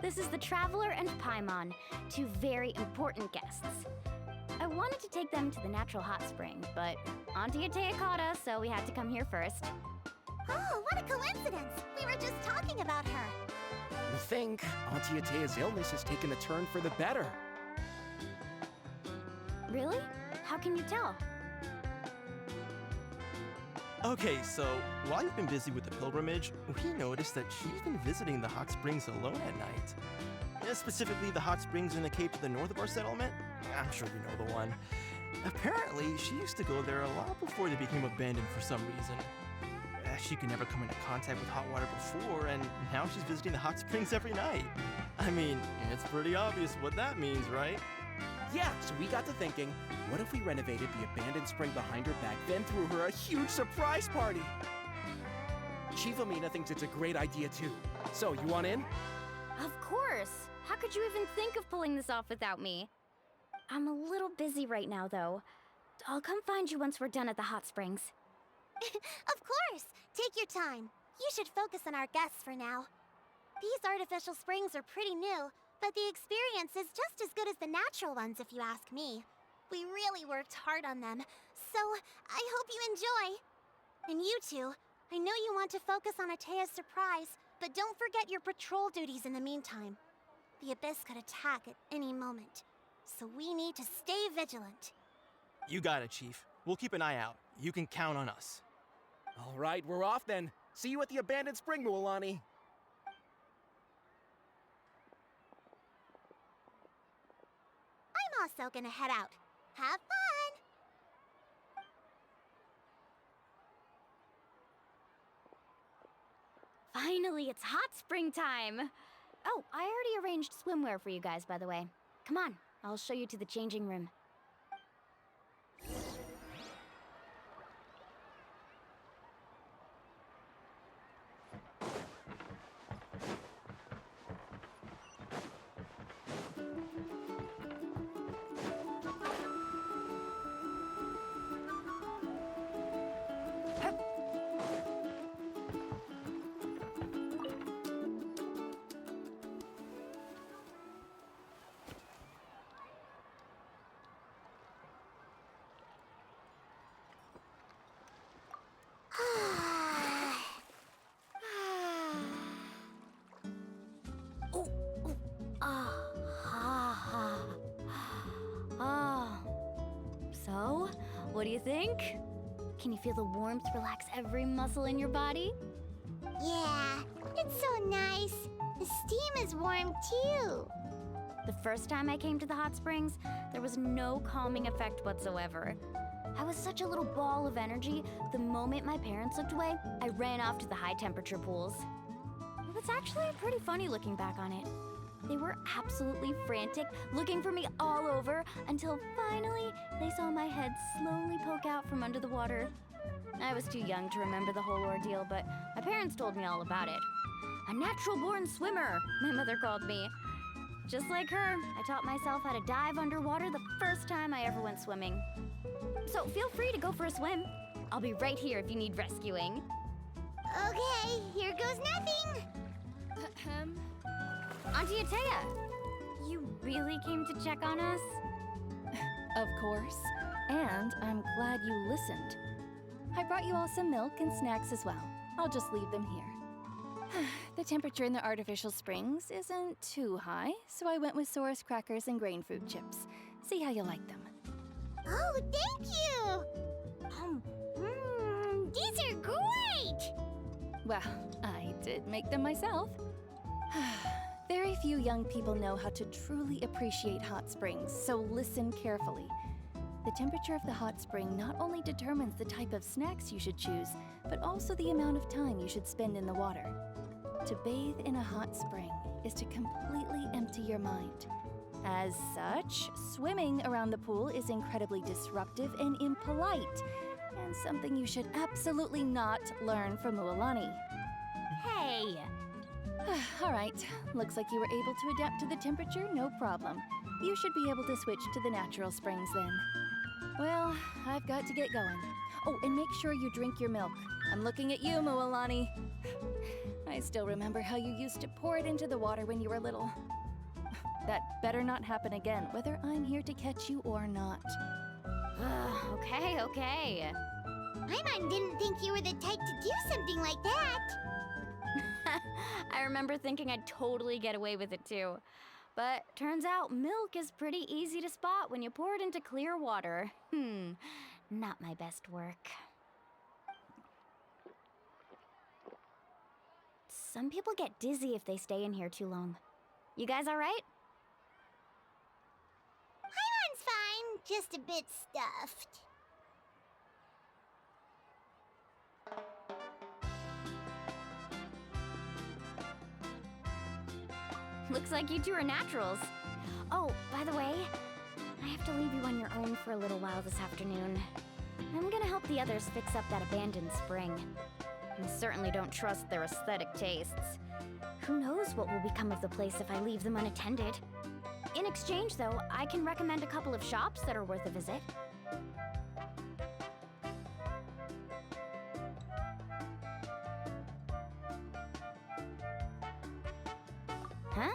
This is the Traveler and Paimon, two very important guests. I wanted to take them to the natural hot spring, but Auntie Atea caught us, so we had to come here first. Oh, what a coincidence! We were just talking about her. We think Auntie Atea's illness has taken a turn for the better. Really? How can you tell? Okay, so while you've been busy with the pilgrimage, we noticed that she's been visiting the hot springs alone at night. Specifically, the hot springs in the cave to the north of our settlement. I'm sure you know the one. Apparently, she used to go there a lot before they became abandoned for some reason. She could never come into contact with hot water before, and now she's visiting the hot springs every night. I mean, it's pretty obvious what that means, right? Yeah, so we got to thinking, what if we renovated the abandoned spring behind her back, then threw her a huge surprise party? Chief Amina thinks it's a great idea too. So, you want in? Of course! How could you even think of pulling this off without me? I'm a little busy right now, though. I'll come find you once we're done at the hot springs. Of course! Take your time. You should focus on our guests for now. These artificial springs are pretty new, but the experience is just as good as the natural ones, if you ask me. We really worked hard on them, so I hope you enjoy. And you two, I know you want to focus on Atea's surprise, but don't forget your patrol duties in the meantime. The Abyss could attack at any moment, so we need to stay vigilant. You got it, Chief. We'll keep an eye out. You can count on us. All right, we're off then. See you at the abandoned spring, Mulani. I'm also gonna head out. Have fun! Finally, it's hot spring time! Oh, I already arranged swimwear for you guys, by the way. Come on, I'll show you to the changing room. So, what do you think? Can you feel the warmth relax every muscle in your body? Yeah, it's so nice. The steam is warm too. The first time I came to the hot springs, there was no calming effect whatsoever. I was such a little ball of energy, the moment my parents looked away, I ran off to the high temperature pools. It was actually pretty funny looking back on it. They were absolutely frantic, looking for me all over, until finally they saw my head slowly poke out from under the water. I was too young to remember the whole ordeal, but my parents told me all about it. A natural-born swimmer, my mother called me. Just like her, I taught myself how to dive underwater the first time I ever went swimming. So feel free to go for a swim. I'll be right here if you need rescuing. Okay, here goes nothing. Auntie Atea, you really came to check on us? Of course. And I'm glad you listened. I brought you all some milk and snacks as well. I'll just leave them here. The temperature in the artificial springs isn't too high, so I went with Source crackers and grain fruit chips. See how you like them. Oh, thank you! These are great! Well, I did make them myself. Very few young people know how to truly appreciate hot springs, so listen carefully. The temperature of the hot spring not only determines the type of snacks you should choose, but also the amount of time you should spend in the water. To bathe in a hot spring is to completely empty your mind. As such, swimming around the pool is incredibly disruptive and impolite, and something you should absolutely not learn from Mualani. Hey! All right, looks like you were able to adapt to the temperature, no problem. You should be able to switch to the natural springs then. Well, I've got to get going. Oh, and make sure you drink your milk. I'm looking at you, Mualani. I still remember how you used to pour it into the water when you were little. That better not happen again, whether I'm here to catch you or not. Okay. My mom didn't think you were the type to do something like that. I remember thinking I'd totally get away with it too. But turns out milk is pretty easy to spot when you pour it into clear water. Not my best work. Some people get dizzy if they stay in here too long. You guys all right? Paimon's fine, just a bit stuffed. Looks like you two are naturals. Oh, by the way, I have to leave you on your own for a little while this afternoon. I'm gonna help the others fix up that abandoned spring. I certainly don't trust their aesthetic tastes. Who knows what will become of the place if I leave them unattended? In exchange, though, I can recommend a couple of shops that are worth a visit. Huh?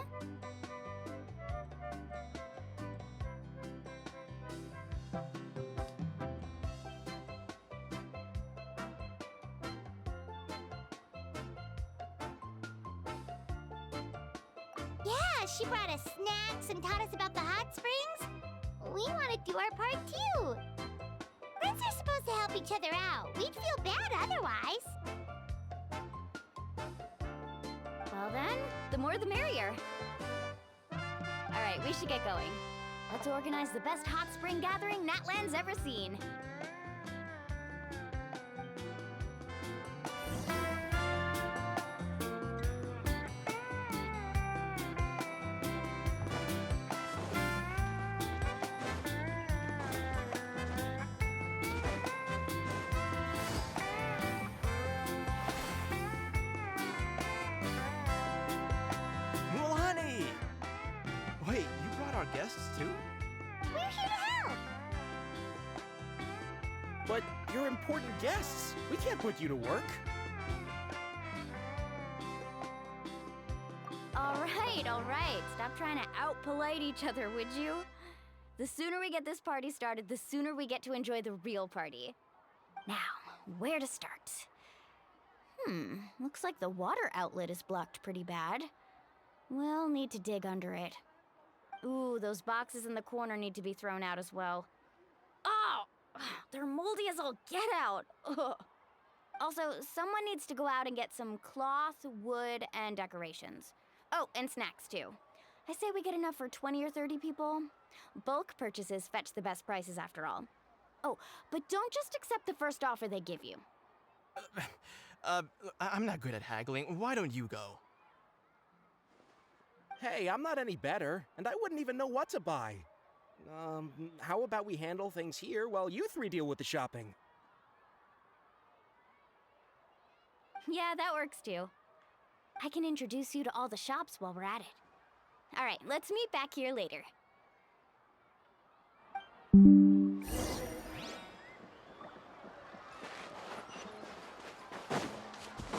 Yeah, she brought us snacks and taught us about the hot springs. We want to do our part too. Friends are supposed to help each other out. We'd feel bad otherwise. Well then, the more the merrier. All right, we should get going. Let's organize the best hot spring gathering Natland's ever seen. Mualani! Wait, you brought our guests too? We're here to help. But you're important guests. We can't put you to work. All right. Stop trying to out-polite each other, would you? The sooner we get this party started, the sooner we get to enjoy the real party. Now, where to start? Looks like the water outlet is blocked pretty bad. We'll need to dig under it. Ooh, those boxes in the corner need to be thrown out as well. Oh! They're moldy as all get out! Ugh. Also, someone needs to go out and get some cloth, wood, and decorations. Oh, and snacks too. I say we get enough for 20 or 30 people. Bulk purchases fetch the best prices after all. Oh, but don't just accept the first offer they give you. I'm not good at haggling. Why don't you go? Hey, I'm not any better, and I wouldn't even know what to buy. How about we handle things here while you three deal with the shopping? Yeah, that works too. I can introduce you to all the shops while we're at it. All right, let's meet back here later.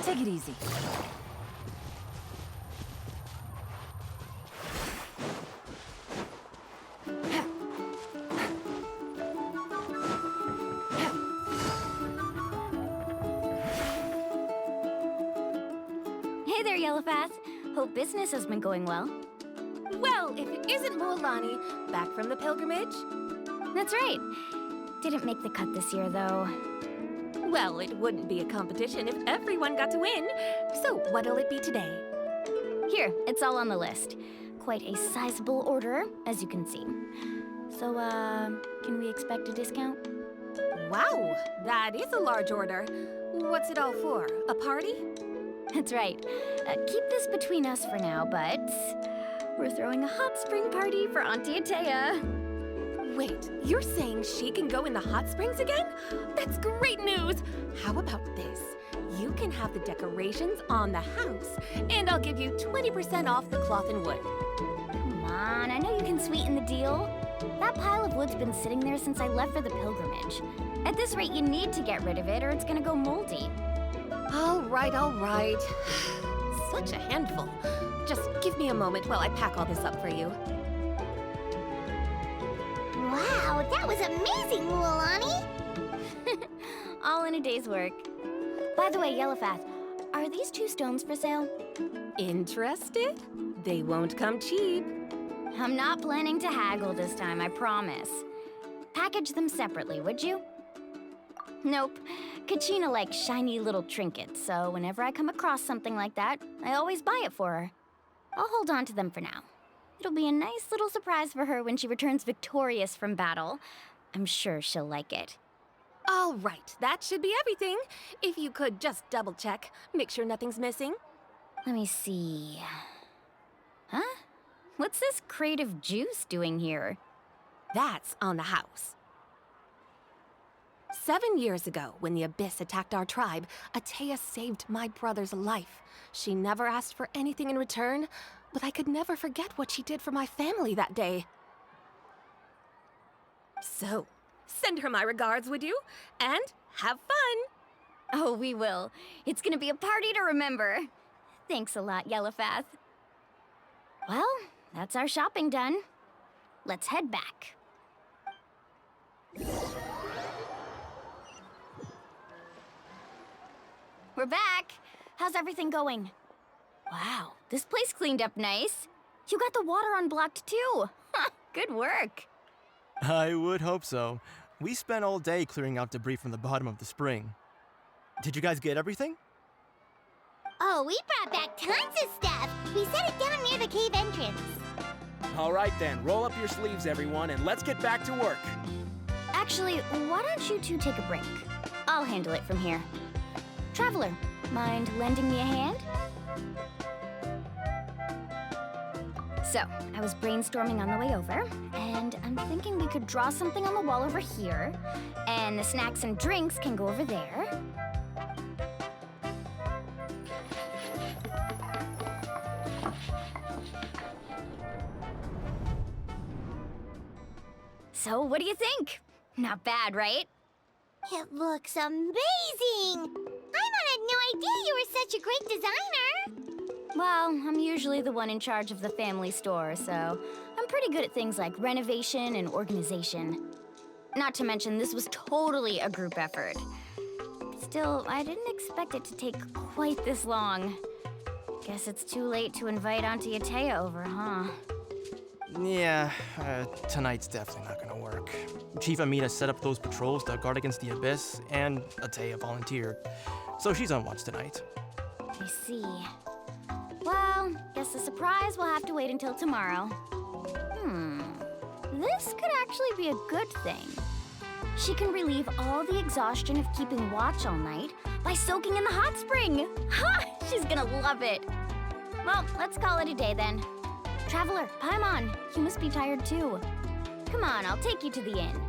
Take it easy. Hey there, Yellowfast. Hope business has been going well. Well, if it isn't Mualani, back from the pilgrimage? That's right. Didn't make the cut this year, though. Well, it wouldn't be a competition if everyone got to win. So what'll it be today? Here, it's all on the list. Quite a sizable order, as you can see. So, can we expect a discount? Wow, that is a large order. What's it all for? A party? That's right. Keep this between us for now, but we're throwing a hot spring party for Auntie Atea. Wait, you're saying she can go in the hot springs again? That's great news! How about this? You can have the decorations on the house, and I'll give you 20% off the cloth and wood. Come on, I know you can sweeten the deal. That pile of wood's been sitting there since I left for the pilgrimage. At this rate, you need to get rid of it or it's gonna go moldy. All right, all right. Such a handful. Just give me a moment while I pack all this up for you. Wow, that was amazing, Mualani! All in a day's work. By the way, Yellowfast, are these 2 stones for sale? Interested? They won't come cheap. I'm not planning to haggle this time, I promise. Package them separately, would you? Nope. Kachina likes shiny little trinkets, so whenever I come across something like that, I always buy it for her. I'll hold on to them for now. It'll be a nice little surprise for her when she returns victorious from battle. I'm sure she'll like it. All right, that should be everything. If you could just double check, make sure nothing's missing. Let me see. Huh? What's this crate of juice doing here? That's on the house. 7 years ago, when the Abyss attacked our tribe, Atea saved my brother's life. She never asked for anything in return, but I could never forget what she did for my family that day. So, send her my regards, would you? And have fun! Oh, we will. It's gonna be a party to remember. Thanks a lot, Yellowfast. Well, that's our shopping done. Let's head back. We're back. How's everything going? Wow, this place cleaned up nice. You got the water unblocked too. Good work. I would hope so. We spent all day clearing out debris from the bottom of the spring. Did you guys get everything? Oh, we brought back tons of stuff. We set it down near the cave entrance. All right then, roll up your sleeves, everyone, and let's get back to work. Actually, why don't you 2 take a break? I'll handle it from here. Traveler, mind lending me a hand? So, I was brainstorming on the way over, and I'm thinking we could draw something on the wall over here, and the snacks and drinks can go over there. So, what do you think? Not bad, right? It looks amazing! Paimon had no idea you were such a great designer! Well, I'm usually the one in charge of the family store, so I'm pretty good at things like renovation and organization. Not to mention, this was totally a group effort. Still, I didn't expect it to take quite this long. Guess it's too late to invite Auntie Atea over, huh? Yeah, tonight's definitely not gonna work. Chief Amina set up those patrols to guard against the Abyss, and Atea volunteered. So she's on watch tonight. I see. Well, guess Guess the surprise will have to wait until tomorrow. This could actually be a good thing. She can relieve all the exhaustion of keeping watch all night by soaking in the hot spring. Ha! She's gonna love it. Well, let's call it a day then. Traveler, Paimon, you must be tired too. Come on, I'll take you to the inn.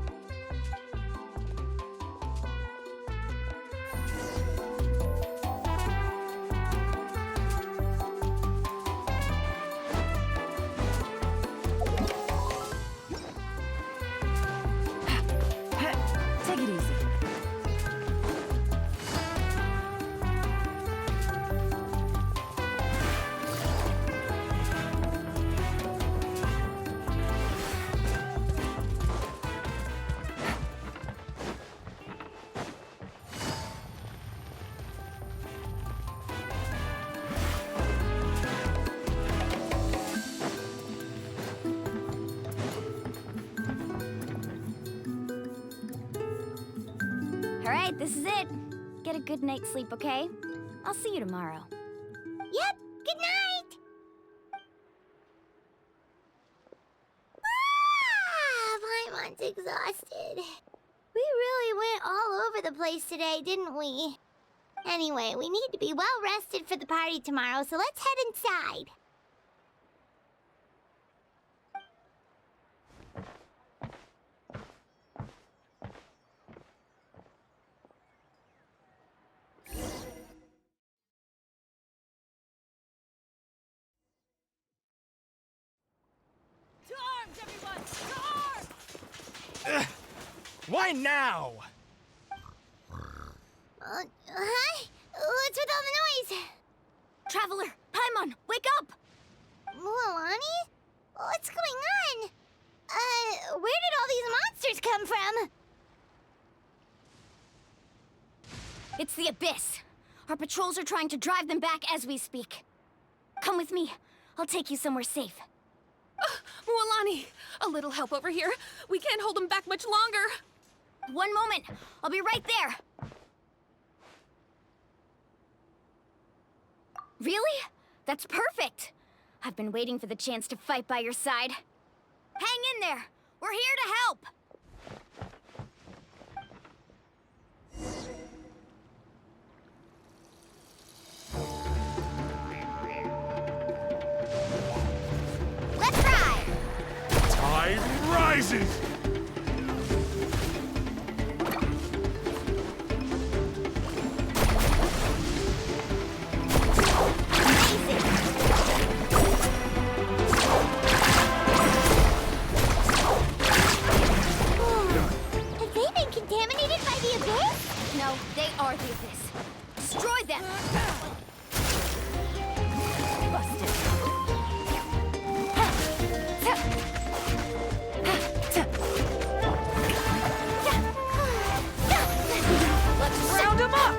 Take it easy. All right, this is it. Get a good night's sleep, okay? I'll see you tomorrow. Yep, good night! Paimon's exhausted. We really went all over the place today, didn't we? Anyway, we need to be well rested for the party tomorrow, so let's head inside. To arms, everyone! To arms! Why now? Hi? What's with all the noise? Traveler, Paimon, wake up! Mualani? What's going on? Where did all these monsters come from? It's the Abyss. Our patrols are trying to drive them back as we speak. Come with me. I'll take you somewhere safe. Mualani, a little help over here. We can't hold them back much longer. One moment. I'll be right there. Really? That's perfect. I've been waiting for the chance to fight by your side. Hang in there. We're here to help. Let's ride! Tide rises! Have they been contaminated by the Abyss? No, they are the Abyss. Destroy them! Busted. Let's round them up!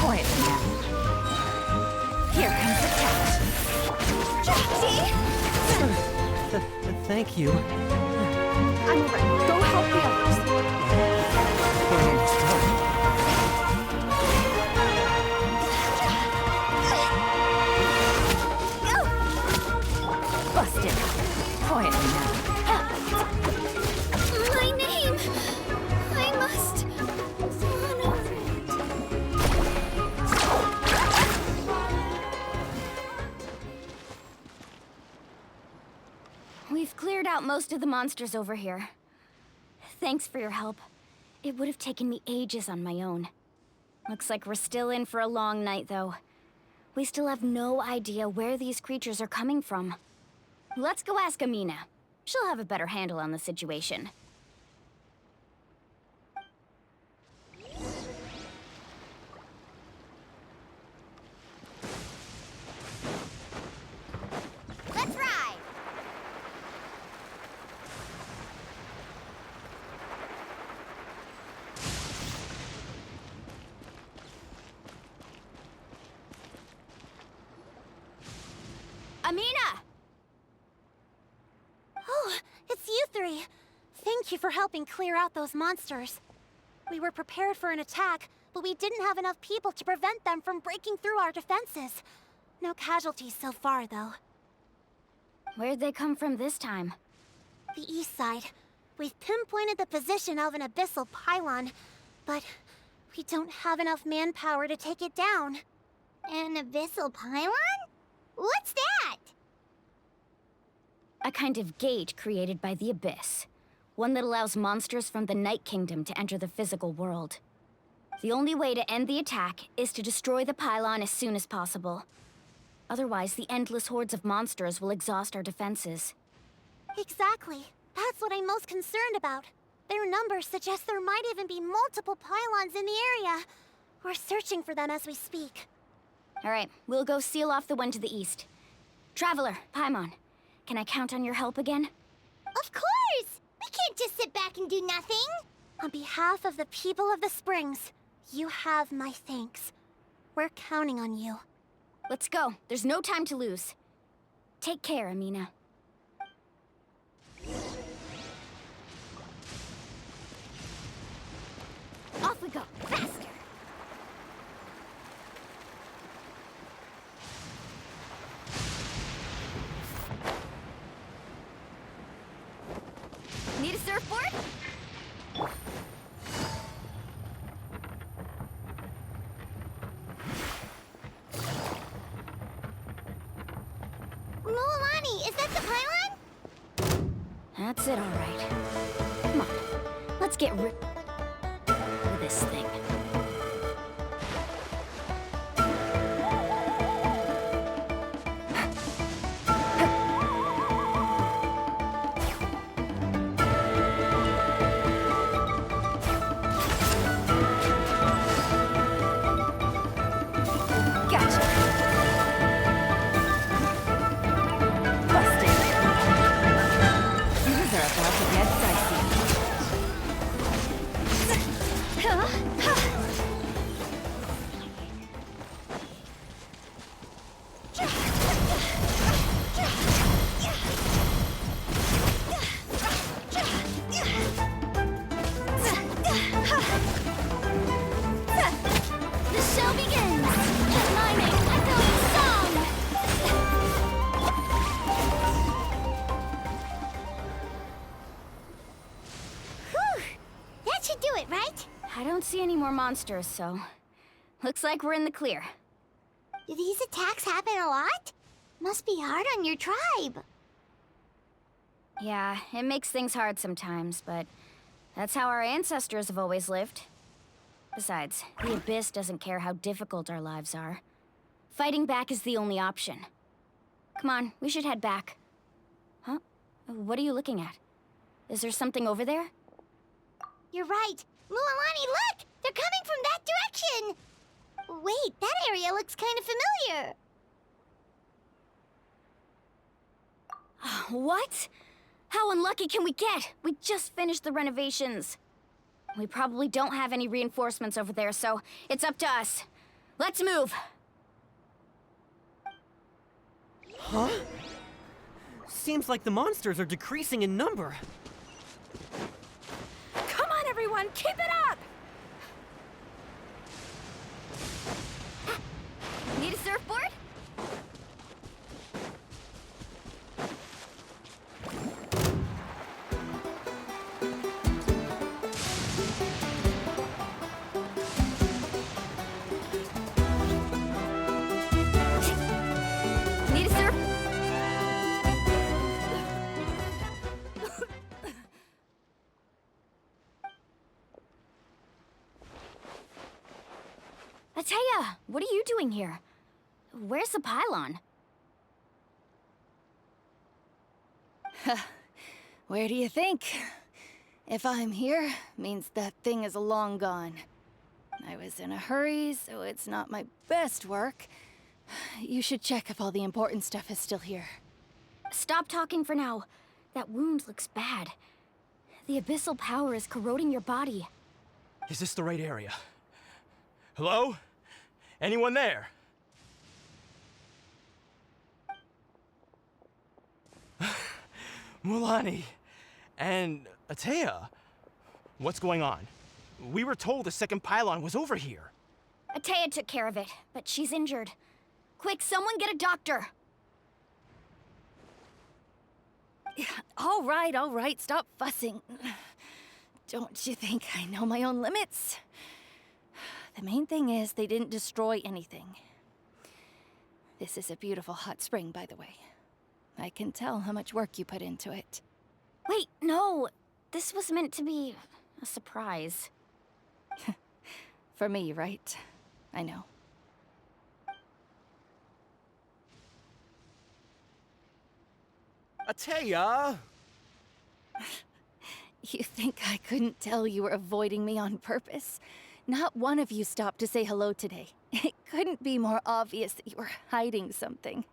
Quiet now. Here comes the cat. Thank you. I'm over. Go help the others. We're almost done. Busted. Quietly now. My name! I must honor it. We've cleared out most of the monsters over here. Thanks for your help. It would have taken me ages on my own. Looks like we're still in for a long night, though. We still have no idea where these creatures are coming from. Let's go ask Amina. She'll have a better handle on the situation. Let's ride! Amina! Oh, it's you three. Thank you for helping clear out those monsters. We were prepared for an attack, but we didn't have enough people to prevent them from breaking through our defenses. No casualties so far, though. Where'd they come from this time? The east side. We've pinpointed the position of an abyssal pylon, but we don't have enough manpower to take it down. An abyssal pylon? What's that? A kind of gate created by the Abyss. One that allows monsters from the Night Kingdom to enter the physical world. The only way to end the attack is to destroy the pylon as soon as possible. Otherwise, the endless hordes of monsters will exhaust our defenses. Exactly. That's what I'm most concerned about. Their numbers suggest there might even be multiple pylons in the area. We're searching for them as we speak. All right, we'll go seal off the one to the east. Traveler, Paimon, can I count on your help again? Of course! We can't just sit back and do nothing! On behalf of the people of the Springs, you have my thanks. We're counting on you. Let's go. There's no time to lose. Take care, Amina. Off we go, faster! Need a surfboard? Mualani, is that the pylon? That's it, all right. Come on, let's get rid of this thing. Monsters, so looks like we're in the clear. Do these attacks happen a lot? Must be hard on your tribe. Yeah, it makes things hard sometimes, but that's how our ancestors have always lived. Besides, the Abyss doesn't care how difficult our lives are. Fighting back is the only option. Come on, we should head back. Huh? What are you looking at? Is there something over there? You're right. Mualani, look! They're coming from that direction! Wait, that area looks kind of familiar. What? How unlucky can we get? We just finished the renovations. We probably don't have any reinforcements over there, so it's up to us. Let's move! Huh? Seems like the monsters are decreasing in number. Come on, everyone, keep it up! Need a surfboard? Need a surf? Ataya, what are you doing here? Where's the pylon? Where do you think? If I'm here, means that thing is long gone. I was in a hurry, so it's not my best work. You should check if all the important stuff is still here. Stop talking for now. That wound looks bad. The abyssal power is corroding your body. Is this the right area? Hello? Anyone there? Mualani and Ataya. What's going on? We were told the second pylon was over here. Ataya took care of it, but she's injured. Quick, someone get a doctor! All right, stop fussing. Don't you think I know my own limits? The main thing is they didn't destroy anything. This is a beautiful hot spring, by the way. I can tell how much work you put into it. Wait, no. This was meant to be a surprise. For me, right? I know. Ateya! You think I couldn't tell you were avoiding me on purpose? Not one of you stopped to say hello today. It couldn't be more obvious that you were hiding something.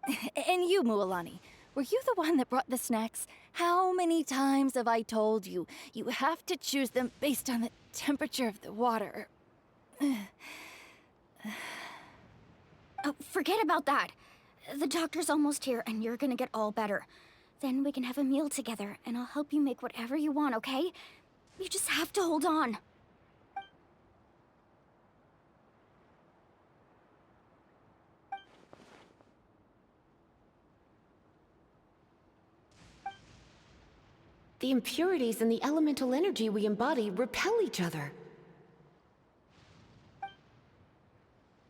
And you, Mualani, were you the one that brought the snacks? How many times have I told you, you have to choose them based on the temperature of the water? Oh, forget about that. The doctor's almost here, and you're gonna get all better. Then we can have a meal together, and I'll help you make whatever you want, okay? You just have to hold on. The impurities and the elemental energy we embody repel each other.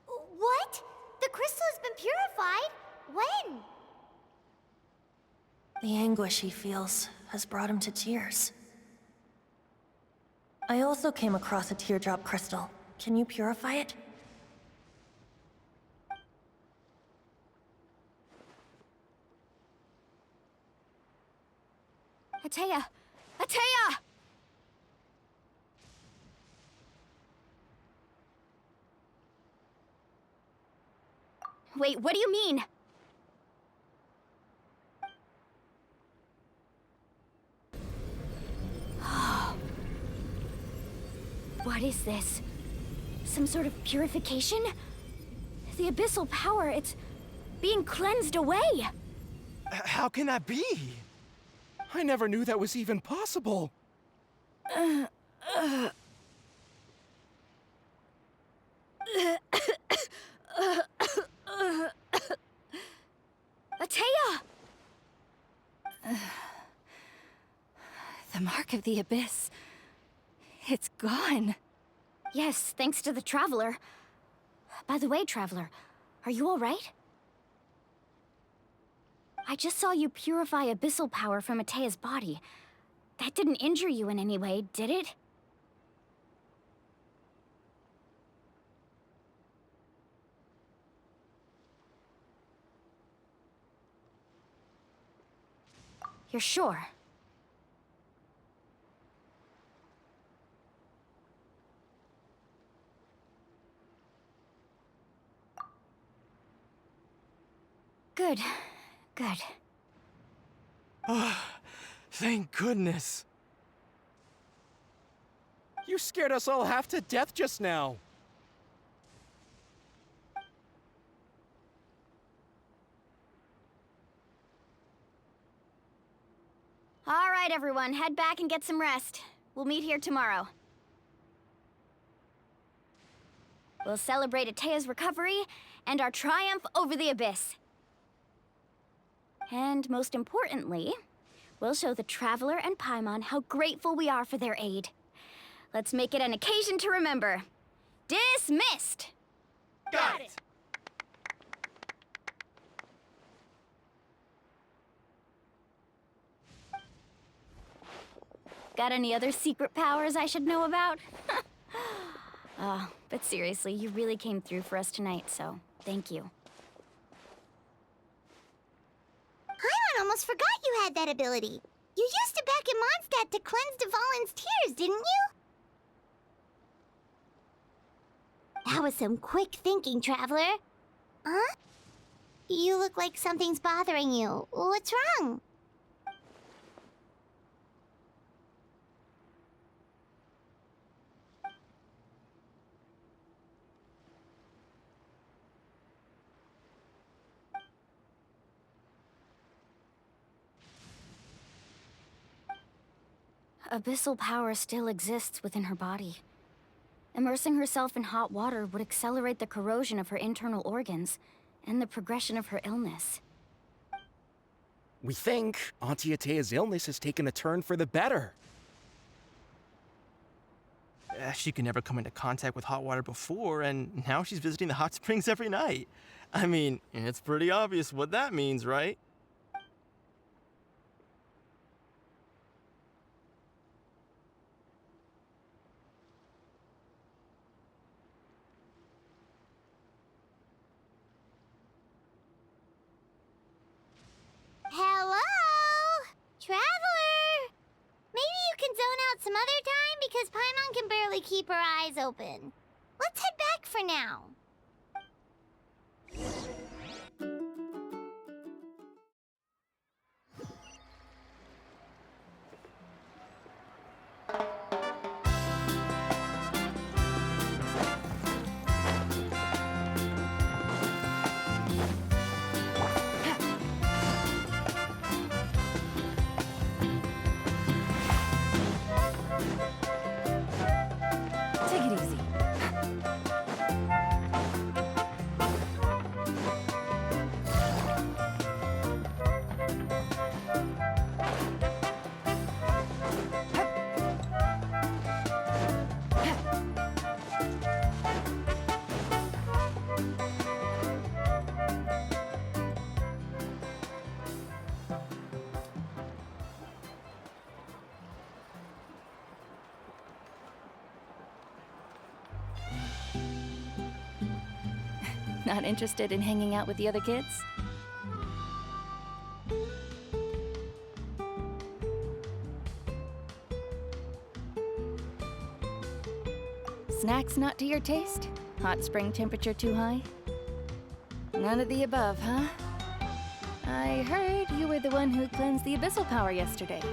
What? The crystal has been purified? When? The anguish he feels has brought him to tears. I also came across a teardrop crystal. Can you purify it? Ateya! Ateya! Wait, what do you mean? What is this? Some sort of purification? The abyssal power, it's being cleansed away! How can that be? I never knew that was even possible. Ateya! The mark of the abyss. It's gone. Yes, thanks to the Traveler. By the way, Traveler, are you all right? I just saw you purify abyssal power from Ateya's body. That didn't injure you in any way, did it? You're sure? Good. Good. Thank goodness. You scared us all half to death just now. All right, everyone, head back and get some rest. We'll meet here tomorrow. We'll celebrate Ateya's recovery and our triumph over the Abyss. And most importantly, we'll show the Traveler and Paimon how grateful we are for their aid. Let's make it an occasion to remember. Dismissed! Got it! Got any other secret powers I should know about? But seriously, you really came through for us tonight, so thank you. Paimon almost forgot you had that ability. You used it back in Mondstadt to cleanse Dvalin's tears, didn't you? That was some quick thinking, Traveler. Huh? You look like something's bothering you. What's wrong? Abyssal power still exists within her body. Immersing herself in hot water would accelerate the corrosion of her internal organs and the progression of her illness. We think Auntie Atea's illness has taken a turn for the better. She could never come into contact with hot water before, and now she's visiting the hot springs every night. I mean, it's pretty obvious what that means, right? Hello? Traveler! Maybe you can zone out some other time because Paimon can barely keep her eyes open. Let's head back for now. Take it easy. Not interested in hanging out with the other kids? Snacks not to your taste? Hot spring temperature too high? None of the above, huh? I heard you were the one who cleansed the abyssal power yesterday.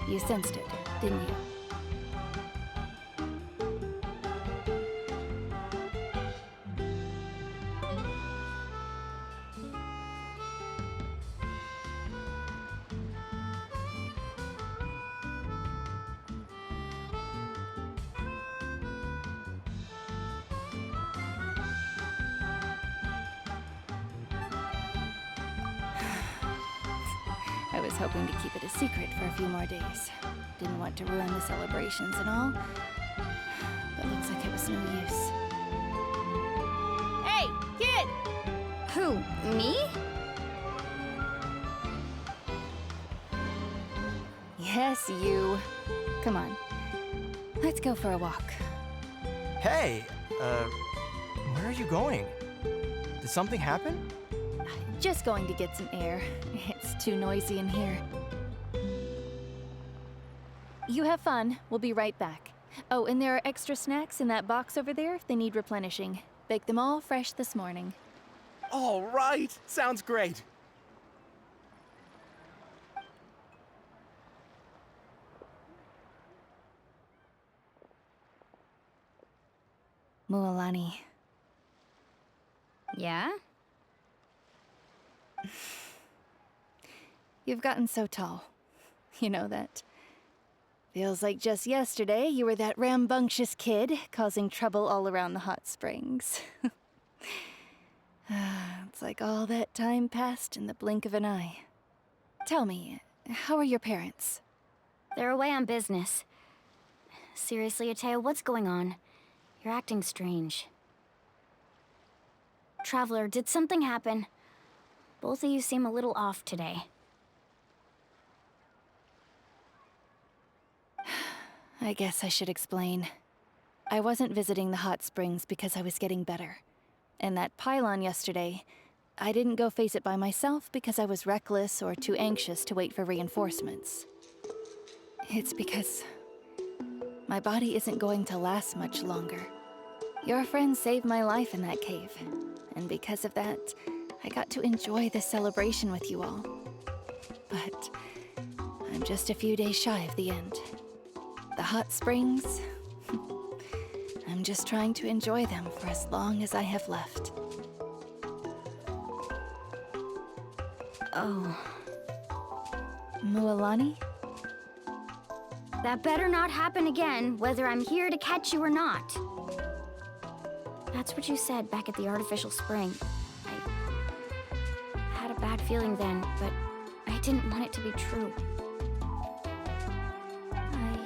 You sensed it, didn't you? I was hoping to keep it a secret for a few more days. Didn't want to ruin the celebrations and all. But looks like it was no use. Hey, kid! Who, me? Yes, you. Come on. Let's go for a walk. Hey, where are you going? Did something happen? Just going to get some air. It's too noisy in here. You have fun. We'll be right back. Oh, and there are extra snacks in that box over there if they need replenishing. Baked them all fresh this morning. All right, sounds great. Mualani. Yeah? You've gotten so tall. You know that. Feels like just yesterday you were that rambunctious kid causing trouble all around the hot springs. It's like all that time passed in the blink of an eye. Tell me, how are your parents? They're away on business. Seriously, Atea, what's going on? You're acting strange. Traveler, did something happen? Both of you seem a little off today. I guess I should explain. I wasn't visiting the hot springs because I was getting better. And that pylon yesterday, I didn't go face it by myself because I was reckless or too anxious to wait for reinforcements. It's because my body isn't going to last much longer. Your friend saved my life in that cave, and because of that, I got to enjoy the celebration with you all. But I'm just a few days shy of the end. The hot springs, I'm just trying to enjoy them for as long as I have left. Oh. Mualani? That better not happen again, whether I'm here to catch you or not. That's what you said back at the artificial spring. I had a bad feeling then, but I didn't want it to be true. I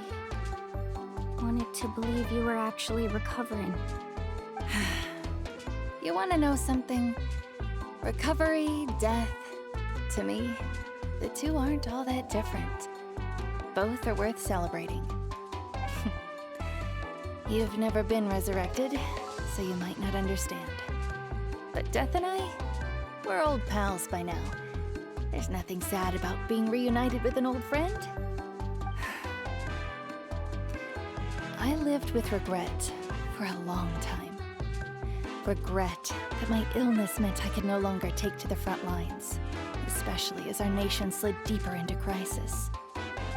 wanted to believe you were actually recovering. You want to know something? Recovery, death, to me, the two aren't all that different. Both are worth celebrating. You've never been resurrected, so you might not understand. But Death and I, we're old pals by now. There's nothing sad about being reunited with an old friend. I lived with regret for a long time. Regret that my illness meant I could no longer take to the front lines, especially as our nation slid deeper into crisis.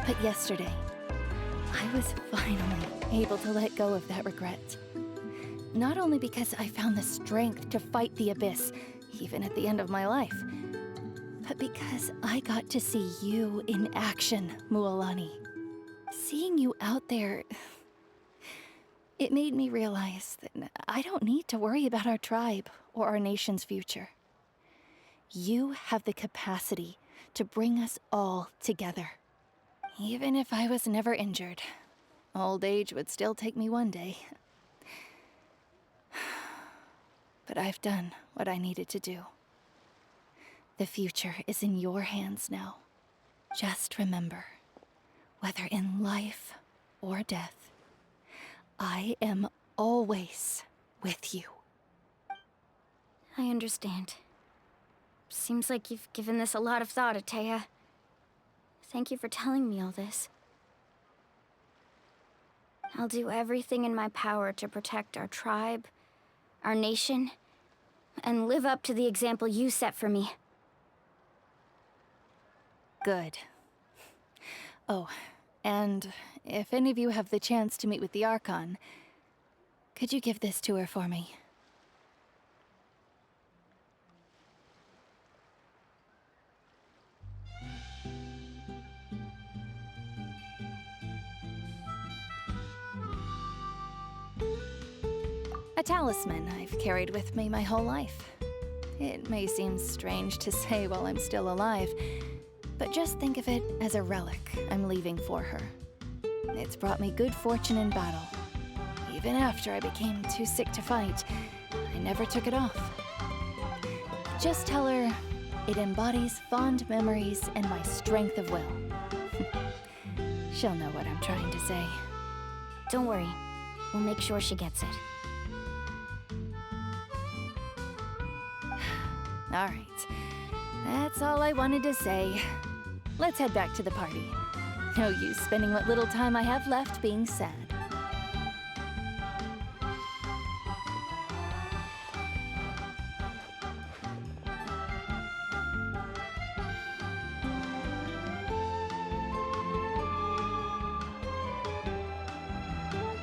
But yesterday, I was finally able to let go of that regret. Not only because I found the strength to fight the abyss, even at the end of my life, but because I got to see you in action, Mualani. Seeing you out there, it made me realize that I don't need to worry about our tribe or our nation's future. You have the capacity to bring us all together. Even if I was never injured, old age would still take me one day. But I've done what I needed to do. The future is in your hands now. Just remember, whether in life or death, I am always with you. I understand. Seems like you've given this a lot of thought, Atea. Thank you for telling me all this. I'll do everything in my power to protect our tribe, our nation, and live up to the example you set for me. Good. Oh, and if any of you have the chance to meet with the Archon, could you give this to her for me? A talisman I've carried with me my whole life. It may seem strange to say while I'm still alive, but just think of it as a relic I'm leaving for her. It's brought me good fortune in battle. Even after I became too sick to fight, I never took it off. Just tell her it embodies fond memories and my strength of will. She'll know what I'm trying to say. Don't worry. We'll make sure she gets it. All right. That's all I wanted to say. Let's head back to the party. No use spending what little time I have left being sad.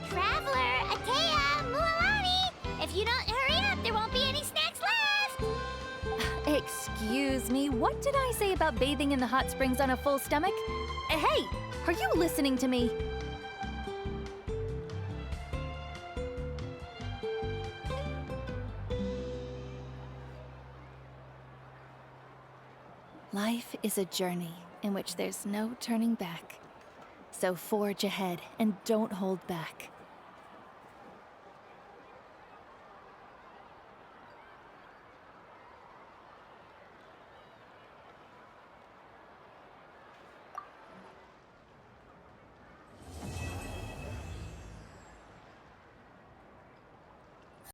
Traveler, Atea, Mualani! If you don't hurry up, there won't be any snacks left! Excuse me, what did I say about bathing in the hot springs on a full stomach? Hey, are you listening to me? Life is a journey in which there's no turning back. So forge ahead and don't hold back.